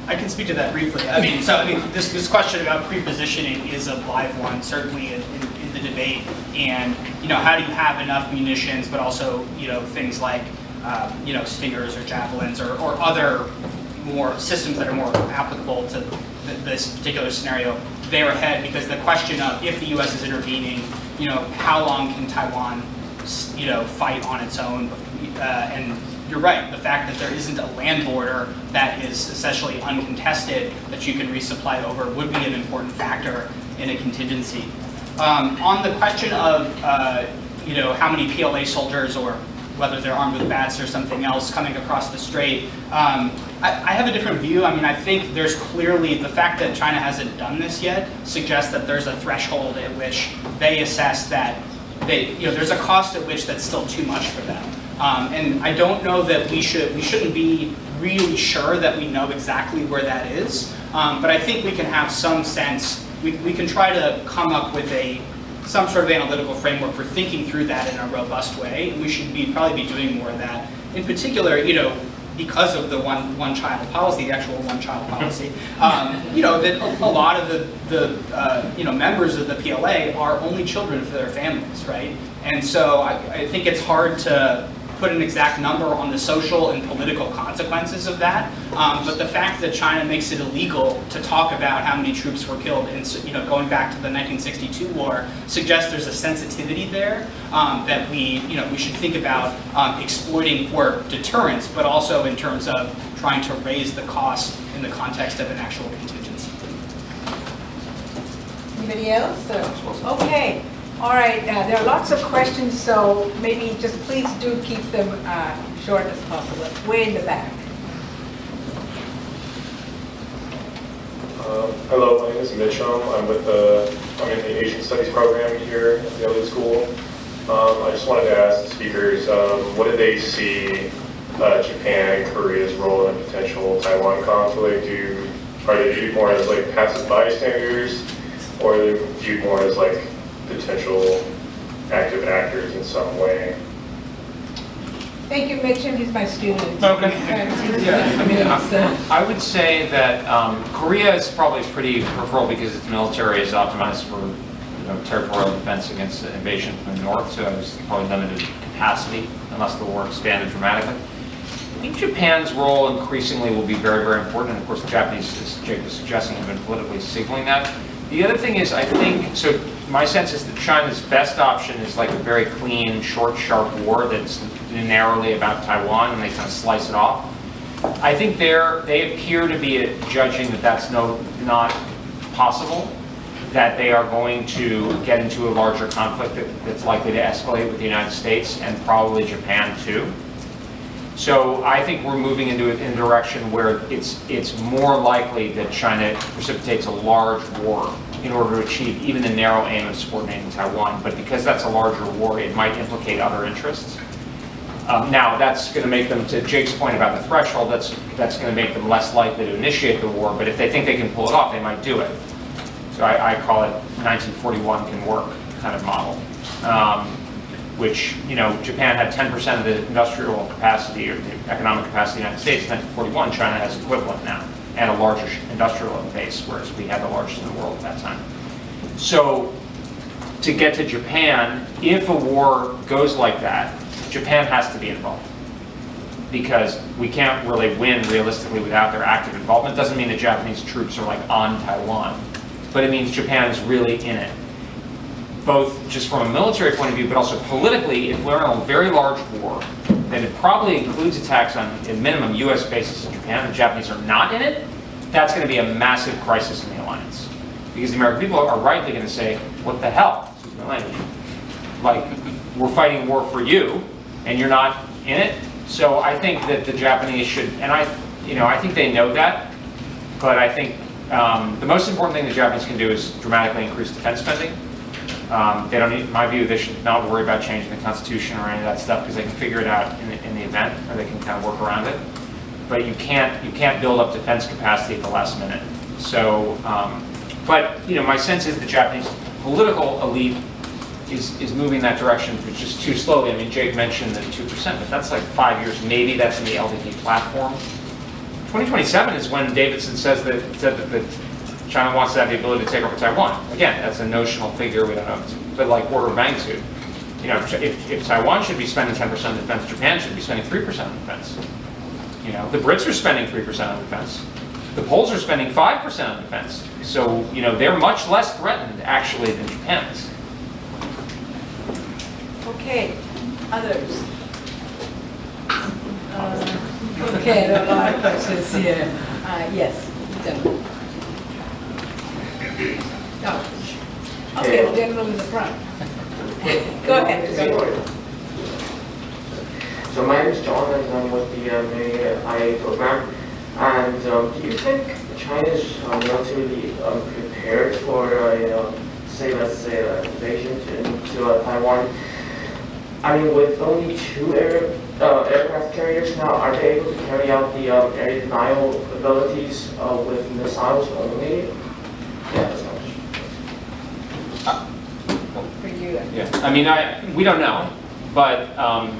I can speak to that briefly. This question about pre-positioning is a live one, certainly in the debate. And how do you have enough munitions, but also things like stingers or javelins or other more systems that are more applicable to this particular scenario, they're ahead, because the question of if the U.S. is intervening, how long can Taiwan, fight on its own? And you're right, the fact that there isn't a land border that is essentially uncontested that you can resupply over would be an important factor in a contingency. On the question of how many PLA soldiers, or whether they're armed with bats or something else, coming across the strait, I have a different view. I mean, I think there's clearly, the fact that China hasn't done this yet suggests that there's a threshold at which they assess that there's a cost at which that's still too much for them. And I don't know that we shouldn't be really sure that we know exactly where that is, but I think we can have some sense. We can try to come up with some sort of analytical framework for thinking through that in a robust way, and we should probably be doing more of that. In particular, because of the one-child policy, the actual one-child policy, that a lot of the members of the PLA are only children for their families, right? And so I think it's hard to put an exact number on the social and political consequences of that, but the fact that China makes it illegal to talk about how many troops were killed, and going back to the 1962 war, suggests there's a sensitivity there that we should think about exploiting for deterrence, but also in terms of trying to raise the cost in the context of an actual contingency. Anybody else? Okay. All right, there are lots of questions, so maybe just please do keep them short as possible. Way in the back. Hello, my name is Mitchum. I'm in the Asian Studies program here at the LA School. I just wanted to ask the speakers, what do they see Japan and Korea's role in a potential Taiwan conflict? Are they viewed more as like passive bystanders, or are they viewed more as like potential active actors in some way? Thank you, Mitchum. He's my student. Okay. I would say that Korea is probably pretty peripheral because its military is optimized for territorial defense against invasion from the north, so there's probably limited capacity unless the war expanded dramatically. I think Japan's role increasingly will be very, very important, and of course the Japanese, as Jake was suggesting, have been politically signaling that. The other thing is, I think, so my sense is that China's best option is like a very clean, short, sharp war that's narrowly about Taiwan, and they kind of slice it off. I think they appear to be judging that that's not possible, that they are going to get into a larger conflict that's likely to escalate with the United States and probably Japan too. So I think we're moving into a direction where it's more likely that China precipitates a large war in order to achieve even the narrow aim of subordinating Taiwan. But because that's a larger war, it might implicate other interests. Now, that's going to make them, to Jake's point about the threshold, that's going to make them less likely to initiate the war. But if they think they can pull it off, they might do it. So I call it 1941 can work kind of model. Which, Japan had 10% of the industrial capacity or the economic capacity of the United States in 1941. China has equivalent now and a larger industrial base, whereas we had the largest in the world at that time. So to get to Japan, if a war goes like that, Japan has to be involved because we can't really win realistically without their active involvement. Doesn't mean the Japanese troops are like on Taiwan, but it means Japan is really in it. Both just from a military point of view, but also politically, if we're in a very large war, then it probably includes attacks on, at minimum, US bases in Japan. The Japanese are not in it. That's going to be a massive crisis in the alliance. Because the American people are rightly going to say, what the hell? Excuse my language. Like, we're fighting a war for you, and you're not in it. So I think that the Japanese should, and I think they know that, but I think the most important thing the Japanese can do is dramatically increase defense spending. They don't need, in my view, they should not worry about changing the Constitution or any of that stuff because they can figure it out in the event, or they can kind of work around it. But you can't build up defense capacity at the last minute. So, but my sense is the Japanese political elite is moving in that direction, but just too slowly. I mean, Jake mentioned the 2%, but that's like 5 years. Maybe that's in the LDP platform. 2027 is when Davidson said that China wants to have the ability to take over Taiwan. Again, that's a notional figure, we don't know, but like order of magnitude. If Taiwan should be spending 10% on defense, Japan should be spending 3% on defense. You know, the Brits are spending 3% on defense. The Poles are spending 5% on defense. So, you know, they're much less threatened actually than Japan is. Okay, others? Okay, there are a lot of questions here. Yes, gentlemen. No. Okay, the gentleman in the front. Go ahead. So my name is John, and I'm with the IA program. And do you think China is relatively prepared for, say, let's say, invasion into Taiwan? I mean, with only 2 aircraft carriers now, are they able to carry out the air denial abilities with missiles only? Yeah, that's my question. For you. Yeah, I mean, we don't know, but a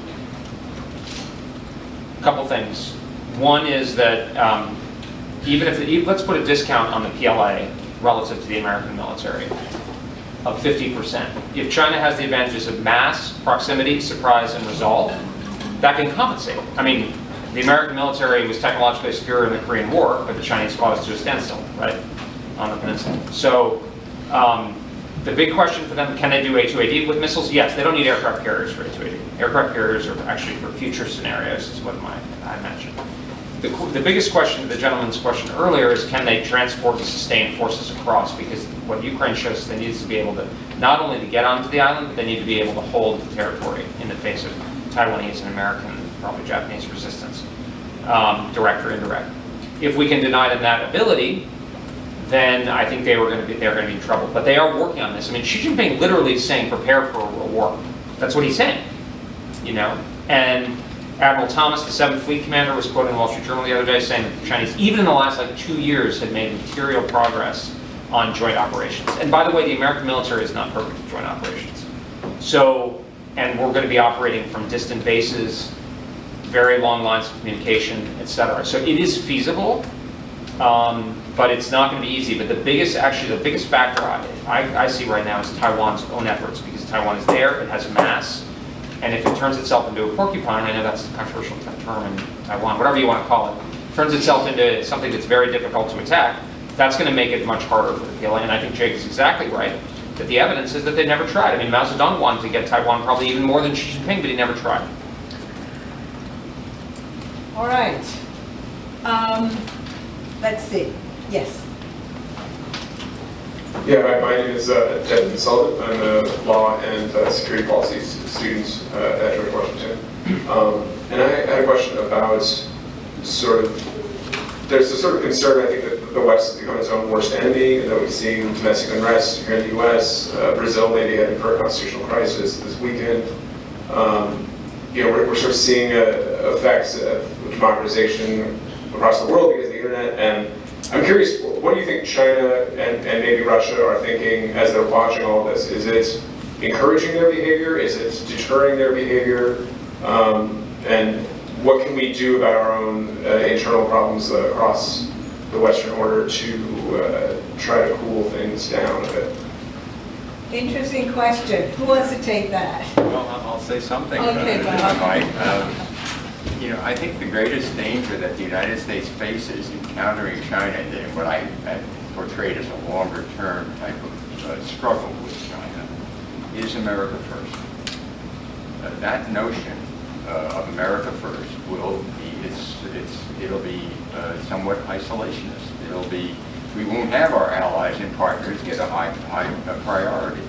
couple things. One is that even if, let's put a discount on the PLA relative to the American military of 50%. If China has the advantages of mass, proximity, surprise, and resolve, that can compensate. I mean, the American military was technologically superior in the Korean War, but the Chinese fought us to a standstill, right, on the peninsula. So the big question for them, can they do A2AD with missiles? Yes, they don't need aircraft carriers for A2AD. Aircraft carriers are actually for future scenarios, is what I mentioned. The biggest question, the gentleman's question earlier, is can they transport and sustain forces across? Because what Ukraine shows is they need to be able to, not only to get onto the island, but they need to be able to hold the territory in the face of Taiwanese and American, probably Japanese resistance, direct or indirect. If we can deny them that ability, then I think they're going to be in trouble. But they are working on this. I mean, Xi Jinping literally is saying prepare for a war. That's what he's saying, you know. And Admiral Thomas, the 7th Fleet Commander, was quoted in the Wall Street Journal the other day saying that the Chinese, even in the last 2 years, had made material progress on joint operations. And by the way, the American military is not perfect at joint operations. So, and we're going to be operating from distant bases, very long lines of communication, etc. So it is feasible, but it's not going to be easy. But the biggest factor I see right now is Taiwan's own efforts, because Taiwan is there, it has mass, and if it turns itself into a porcupine, I know that's a controversial term in Taiwan, whatever you want to call it, turns itself into something that's very difficult to attack, that's going to make it much harder for the PLA. And I think Jake is exactly right, that the evidence is that they never tried. I mean, Mao Zedong wanted to get Taiwan probably even more than Xi Jinping, but he never tried. All right. Let's see. Yes. Yeah, hi, my name is Devin Sullivan. I'm a law and security policies student at George Washington. And I had a question about there's a sort of concern, I think, that the West has become its own worst enemy, and that we've seen domestic unrest here in the US. Brazil maybe heading for a constitutional crisis this weekend. You know, we're sort of seeing effects of democratization across the world because of the internet. And I'm curious, what do you think China and maybe Russia are thinking as they're watching all this? Is it encouraging their behavior? Is it deterring their behavior? And what can we do about our own internal problems across the Western order to try to cool things down a bit? Interesting question. Who wants to take that? Well, I'll say something. Okay, Mike. You know, I think the greatest danger that the United States faces in countering China, and what I portrayed as a longer-term type of struggle with China, is America first. That notion of America first will be it'll be somewhat isolationist. We won't have our allies and partners get a high priority.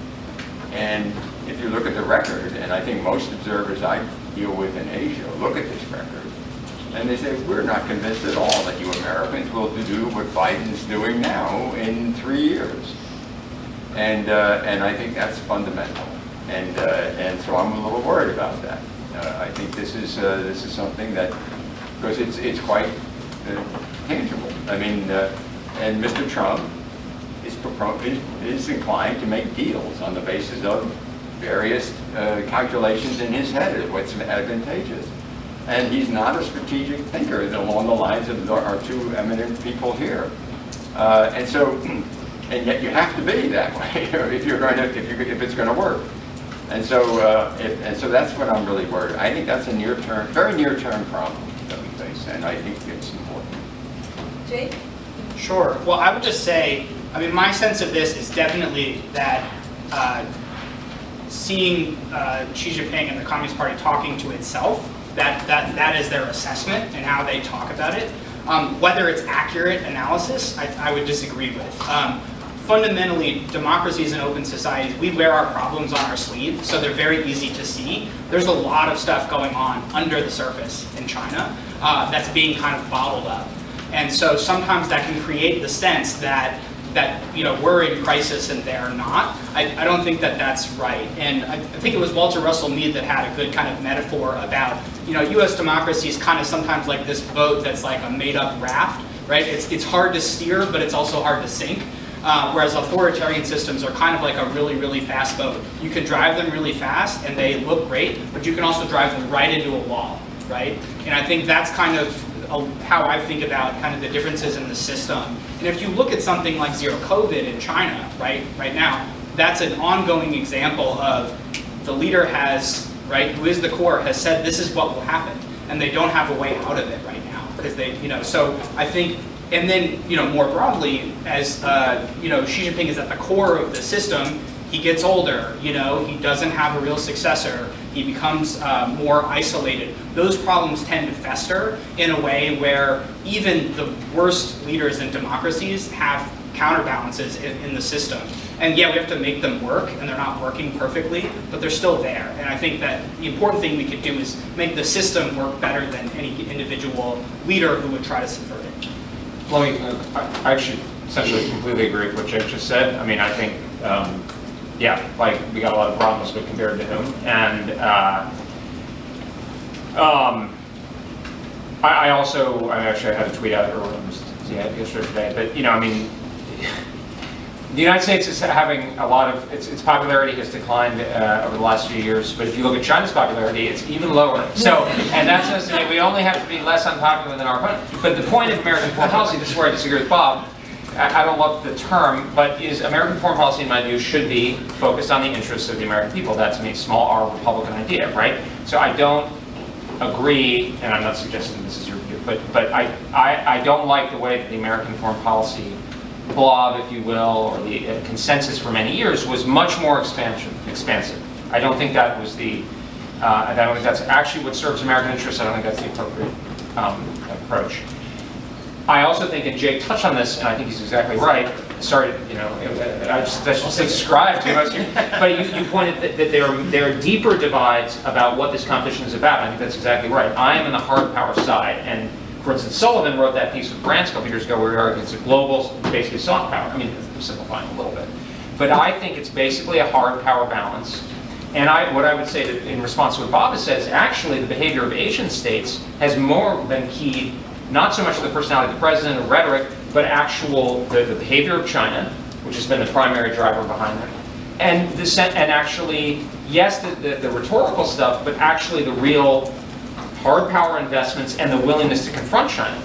And if you look at the record, and I think most observers I deal with in Asia look at this record, and they say, we're not convinced at all that you Americans will do what Biden's doing now in 3 years. And I think that's fundamental. And so I'm a little worried about that. I think this is something that, because it's quite tangible. I mean, and Mr. Trump is inclined to make deals on the basis of various calculations in his head of what's advantageous. And he's not a strategic thinker along the lines of our 2 eminent people here. And yet you have to be that way if it's going to work. And so that's what I'm really worried. I think that's a very near-term problem that we face. place, and I think it's important. Jake? Sure. Well, I would just say, I mean, my sense of this is definitely that seeing Xi Jinping and the Communist Party talking to itself, that is their assessment and how they talk about it. Whether it's accurate analysis, I would disagree with. Fundamentally, democracies and open societies, we wear our problems on our sleeve, so they're very easy to see. There's a lot of stuff going on under the surface in China that's being kind of bottled up. And so sometimes that can create the sense that we're in crisis and they're not. I don't think that that's right. And I think it was Walter Russell Mead that had a good kind of metaphor about, US democracy is kind of sometimes like this boat that's like a made up raft, right? It's hard to steer, but it's also hard to sink. Whereas authoritarian systems are kind of like a really, really fast boat. You can drive them really fast and they look great, but you can also drive them right into a wall, right? And I think that's kind of how I think about kind of the differences in the system. And if you look at something like zero COVID in China, right now, that's an ongoing example of the leader has, right, who is the core, has said this is what will happen, and they don't have a way out of it right now because they, so I think, and then, more broadly, as Xi Jinping is at the core of the system, he gets older, he doesn't have a real successor, he becomes more isolated. Those problems tend to fester in a way where even the worst leaders in democracies have counterbalances in the system. And yeah, we have to make them work, and they're not working perfectly, but they're still there. And I think that the important thing we could do is make the system work better than any individual leader who would try to subvert it. I actually essentially completely agree with what Jake just said. I mean, I think, yeah, like we got a lot of problems, but compared to whom? And I actually had a tweet out earlier, yesterday today, but I mean, the United States is having a lot of, its popularity has declined over the last few years, but if you look at China's popularity, it's even lower. So, and that's just to say we only have to be less unpopular than our opponent. But the point of American foreign policy, this is where I disagree with Bob, I don't love the term, but is American foreign policy, in my view, should be focused on the interests of the American people. That, to me, small r Republican idea, right? So I don't agree, and I'm not suggesting this is your view, but I don't like the way that the American foreign policy blob, if you will, or the consensus for many years was much more expansive. I don't think that was the, I don't think that's actually what serves American interests. I don't think that's the appropriate approach. I also think, and Jake touched on this, and I think he's exactly right. Sorry, I just subscribe to most of you, but you pointed that there are deeper divides about what this competition is about. I think that's exactly right. I am in the hard power side, and for instance, Sullivan wrote that piece with Grants a couple years ago where he argued it's a global, basically soft power. I mean, I'm simplifying a little bit. But I think it's basically a hard power balance. And what I would say that in response to what Bob has said is actually the behavior of Asian states has more been keyed, not so much to the personality of the president or rhetoric, but the behavior of China, which has been the primary driver behind that. And actually, yes, the rhetorical stuff, but actually the real hard power investments and the willingness to confront China.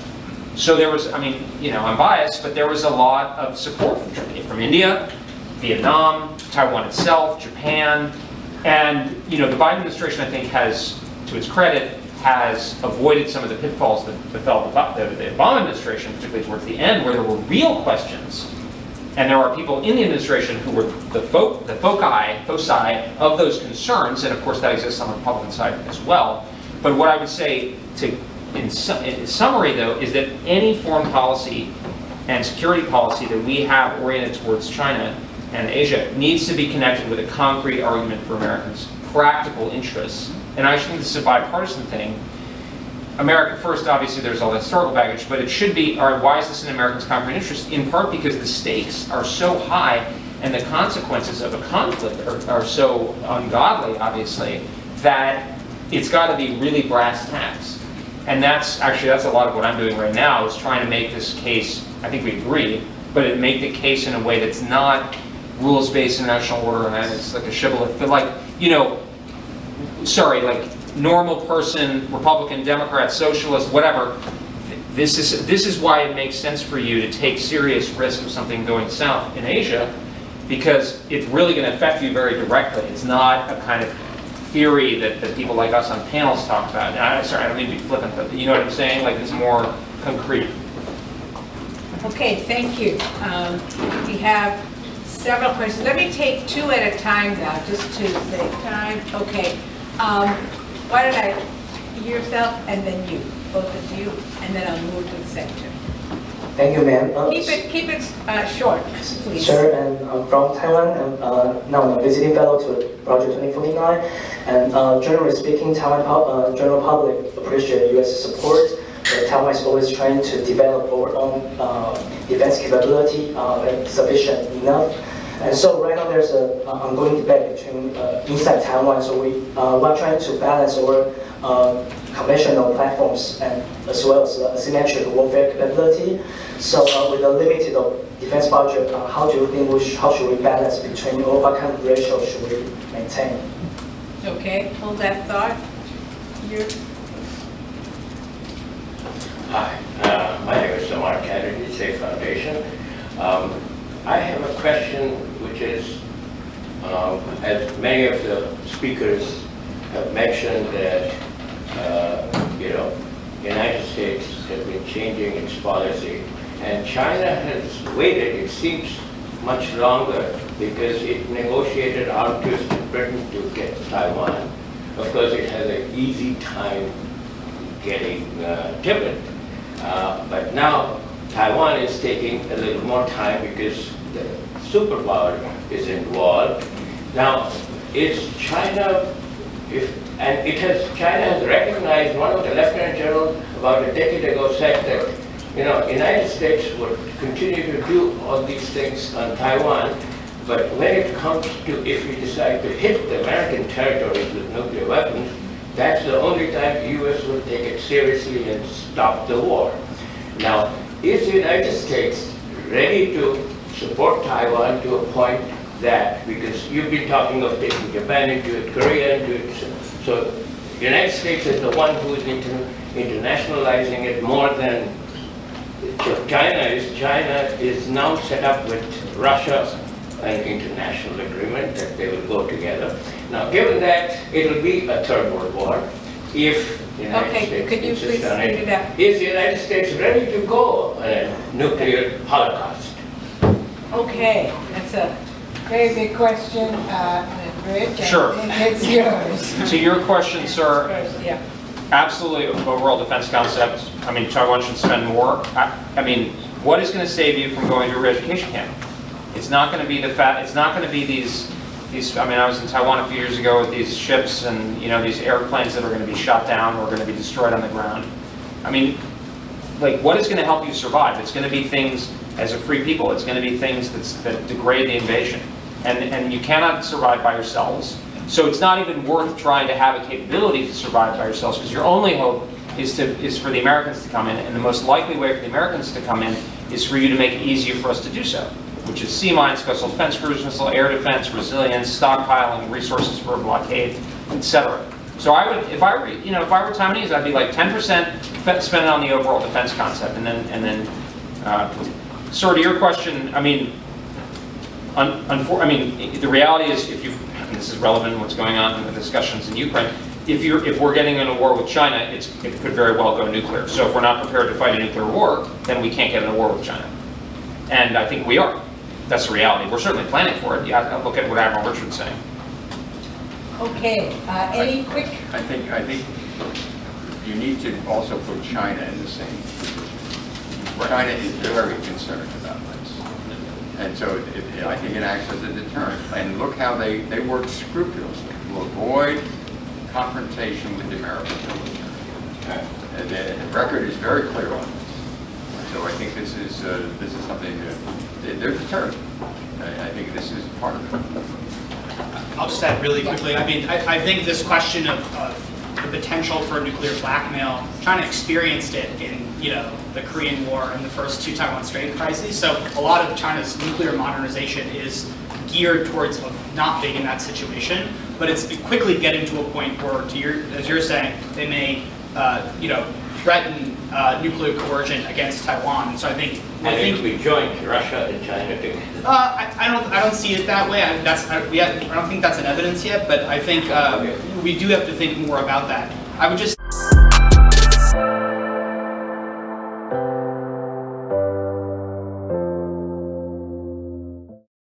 So there was, I mean, I'm biased, but there was a lot of support from India, Vietnam, Taiwan itself, Japan, and the Biden administration, I think, has, to its credit, has avoided some of the pitfalls that befell the Obama administration, particularly towards the end, where there were real questions. And there are people in the administration who were the foci of those concerns, and of course that exists on the Republican side as well. But what I would say, in summary though, is that any foreign policy and security policy that we have oriented towards China and Asia needs to be connected with a concrete argument for Americans' practical interests. And I think this is a bipartisan thing. America first, obviously there's all the historical baggage, but it should be, all right, why is this in Americans' concrete interest? In part because the stakes are so high and the consequences of a conflict are so ungodly, obviously, that it's got to be really brass tacks. And that's a lot of what I'm doing right now, is trying to make this case, I think we agree, but make the case in a way that's not rules-based international order, and it's like a shibboleth, but like, like normal person, Republican, Democrat, Socialist, whatever. This is why it makes sense for you to take serious risk of something going south in Asia, because it's really going to affect you very directly. It's not a kind of theory that people like us on panels talk about. And sorry, I don't mean to be flippant, but you know what I'm saying? Like it's more concrete. Okay, thank you. We have several questions. Let me take two at a time now, just to save time. Okay. Why don't I, yourself and then you, both of you, and then I'll move to the center. Thank you, ma'am. Keep it short, please. Sure, and I'm from Taiwan, and now I'm a visiting fellow to Project 2049. And generally speaking, general public appreciate U.S. support. Taiwan is always trying to develop our own defense capability sufficient enough. And so right now there's an ongoing debate between inside Taiwan. So we're trying to balance our conventional platforms and as well as asymmetric warfare capability. So with a limited defense budget, how do you think how should we balance between what kind of ratio should we maintain? Okay, hold that thought. You. Hi, my name is Samar Kennedy, Safe Foundation. I have a question which is, as many of the speakers have mentioned that, United States has been changing its policy, and China has waited, it seems, much longer because it negotiated arms with Britain to get Taiwan. Of course, it has an easy time getting Tibet. But now Taiwan is taking a little more time because the superpower is involved. Now, is China, China has recognized, one of the Lieutenant General about a decade ago said that, United States would continue to do all these things on Taiwan, but when it comes to, if we decide to hit the American territories with nuclear weapons, that's the only time the U.S. will take it seriously and stop the war. Now, is the United States ready to support Taiwan to a point that, because you've been talking of taking Japan into it, Korea into it, so the United States is the one who is internationalizing it more than China is. China is now set up with Russia an international agreement that they will go together. Now, given that it will be a third world war, if the United States insists on it, is the United States ready to go on a nuclear holocaust? Okay, that's a very big question, Rich. Sure. It's yours. To your question, sir, Yeah. absolutely overall defense concept. I mean, Taiwan should spend more. I mean, what is going to save you from going to a re-education camp? It's not going to be it's not going to be these, I mean, I was in Taiwan a few years ago with these ships and, these airplanes that are going to be shot down or going to be destroyed on the ground. I mean, like, what is going to help you survive? It's going to be things, as a free people, it's going to be things that degrade the invasion. And you cannot survive by yourselves. So it's not even worth trying to have a capability to survive by yourselves, because your only hope is for the Americans to come in, and the most likely way for the Americans to come in is for you to make it easier for us to do so, which is sea mines, coastal defense, cruise missile, air defense, resilience, stockpiling, resources for a blockade, etc. So I would, if I were Taiwanese, I'd be like 10% spend it on the overall defense concept, and then, sir, to your question, I mean, the reality is, and this is relevant to what's going on in the discussions in Ukraine, if we're getting in a war with China, it could very well go nuclear. So if we're not prepared to fight a nuclear war, then we can't get in a war with China. And I think we are. That's the reality. We're certainly planning for it. Yeah, look at what Admiral Richard's saying. Okay, any quick? I think you need to also put China in the same position. China is very concerned about this. And so I think it acts as a deterrent. And look how they work scrupulously to avoid confrontation with the American military. The record is very clear on this. So I think this is something that they're determined. I think this is part of it. I'll just add really quickly. I mean, I think this question of the potential for nuclear blackmail, China experienced it in the Korean War and the first two Taiwan Strait crises. So a lot of China's nuclear modernization is geared towards not being in that situation. But it's quickly getting to a point where, as you're saying, they may threaten nuclear coercion against Taiwan. So I think we joined Russia and China together. I don't see it that way. I don't think that's an evidence yet. But I think we do have to think more about that. I would just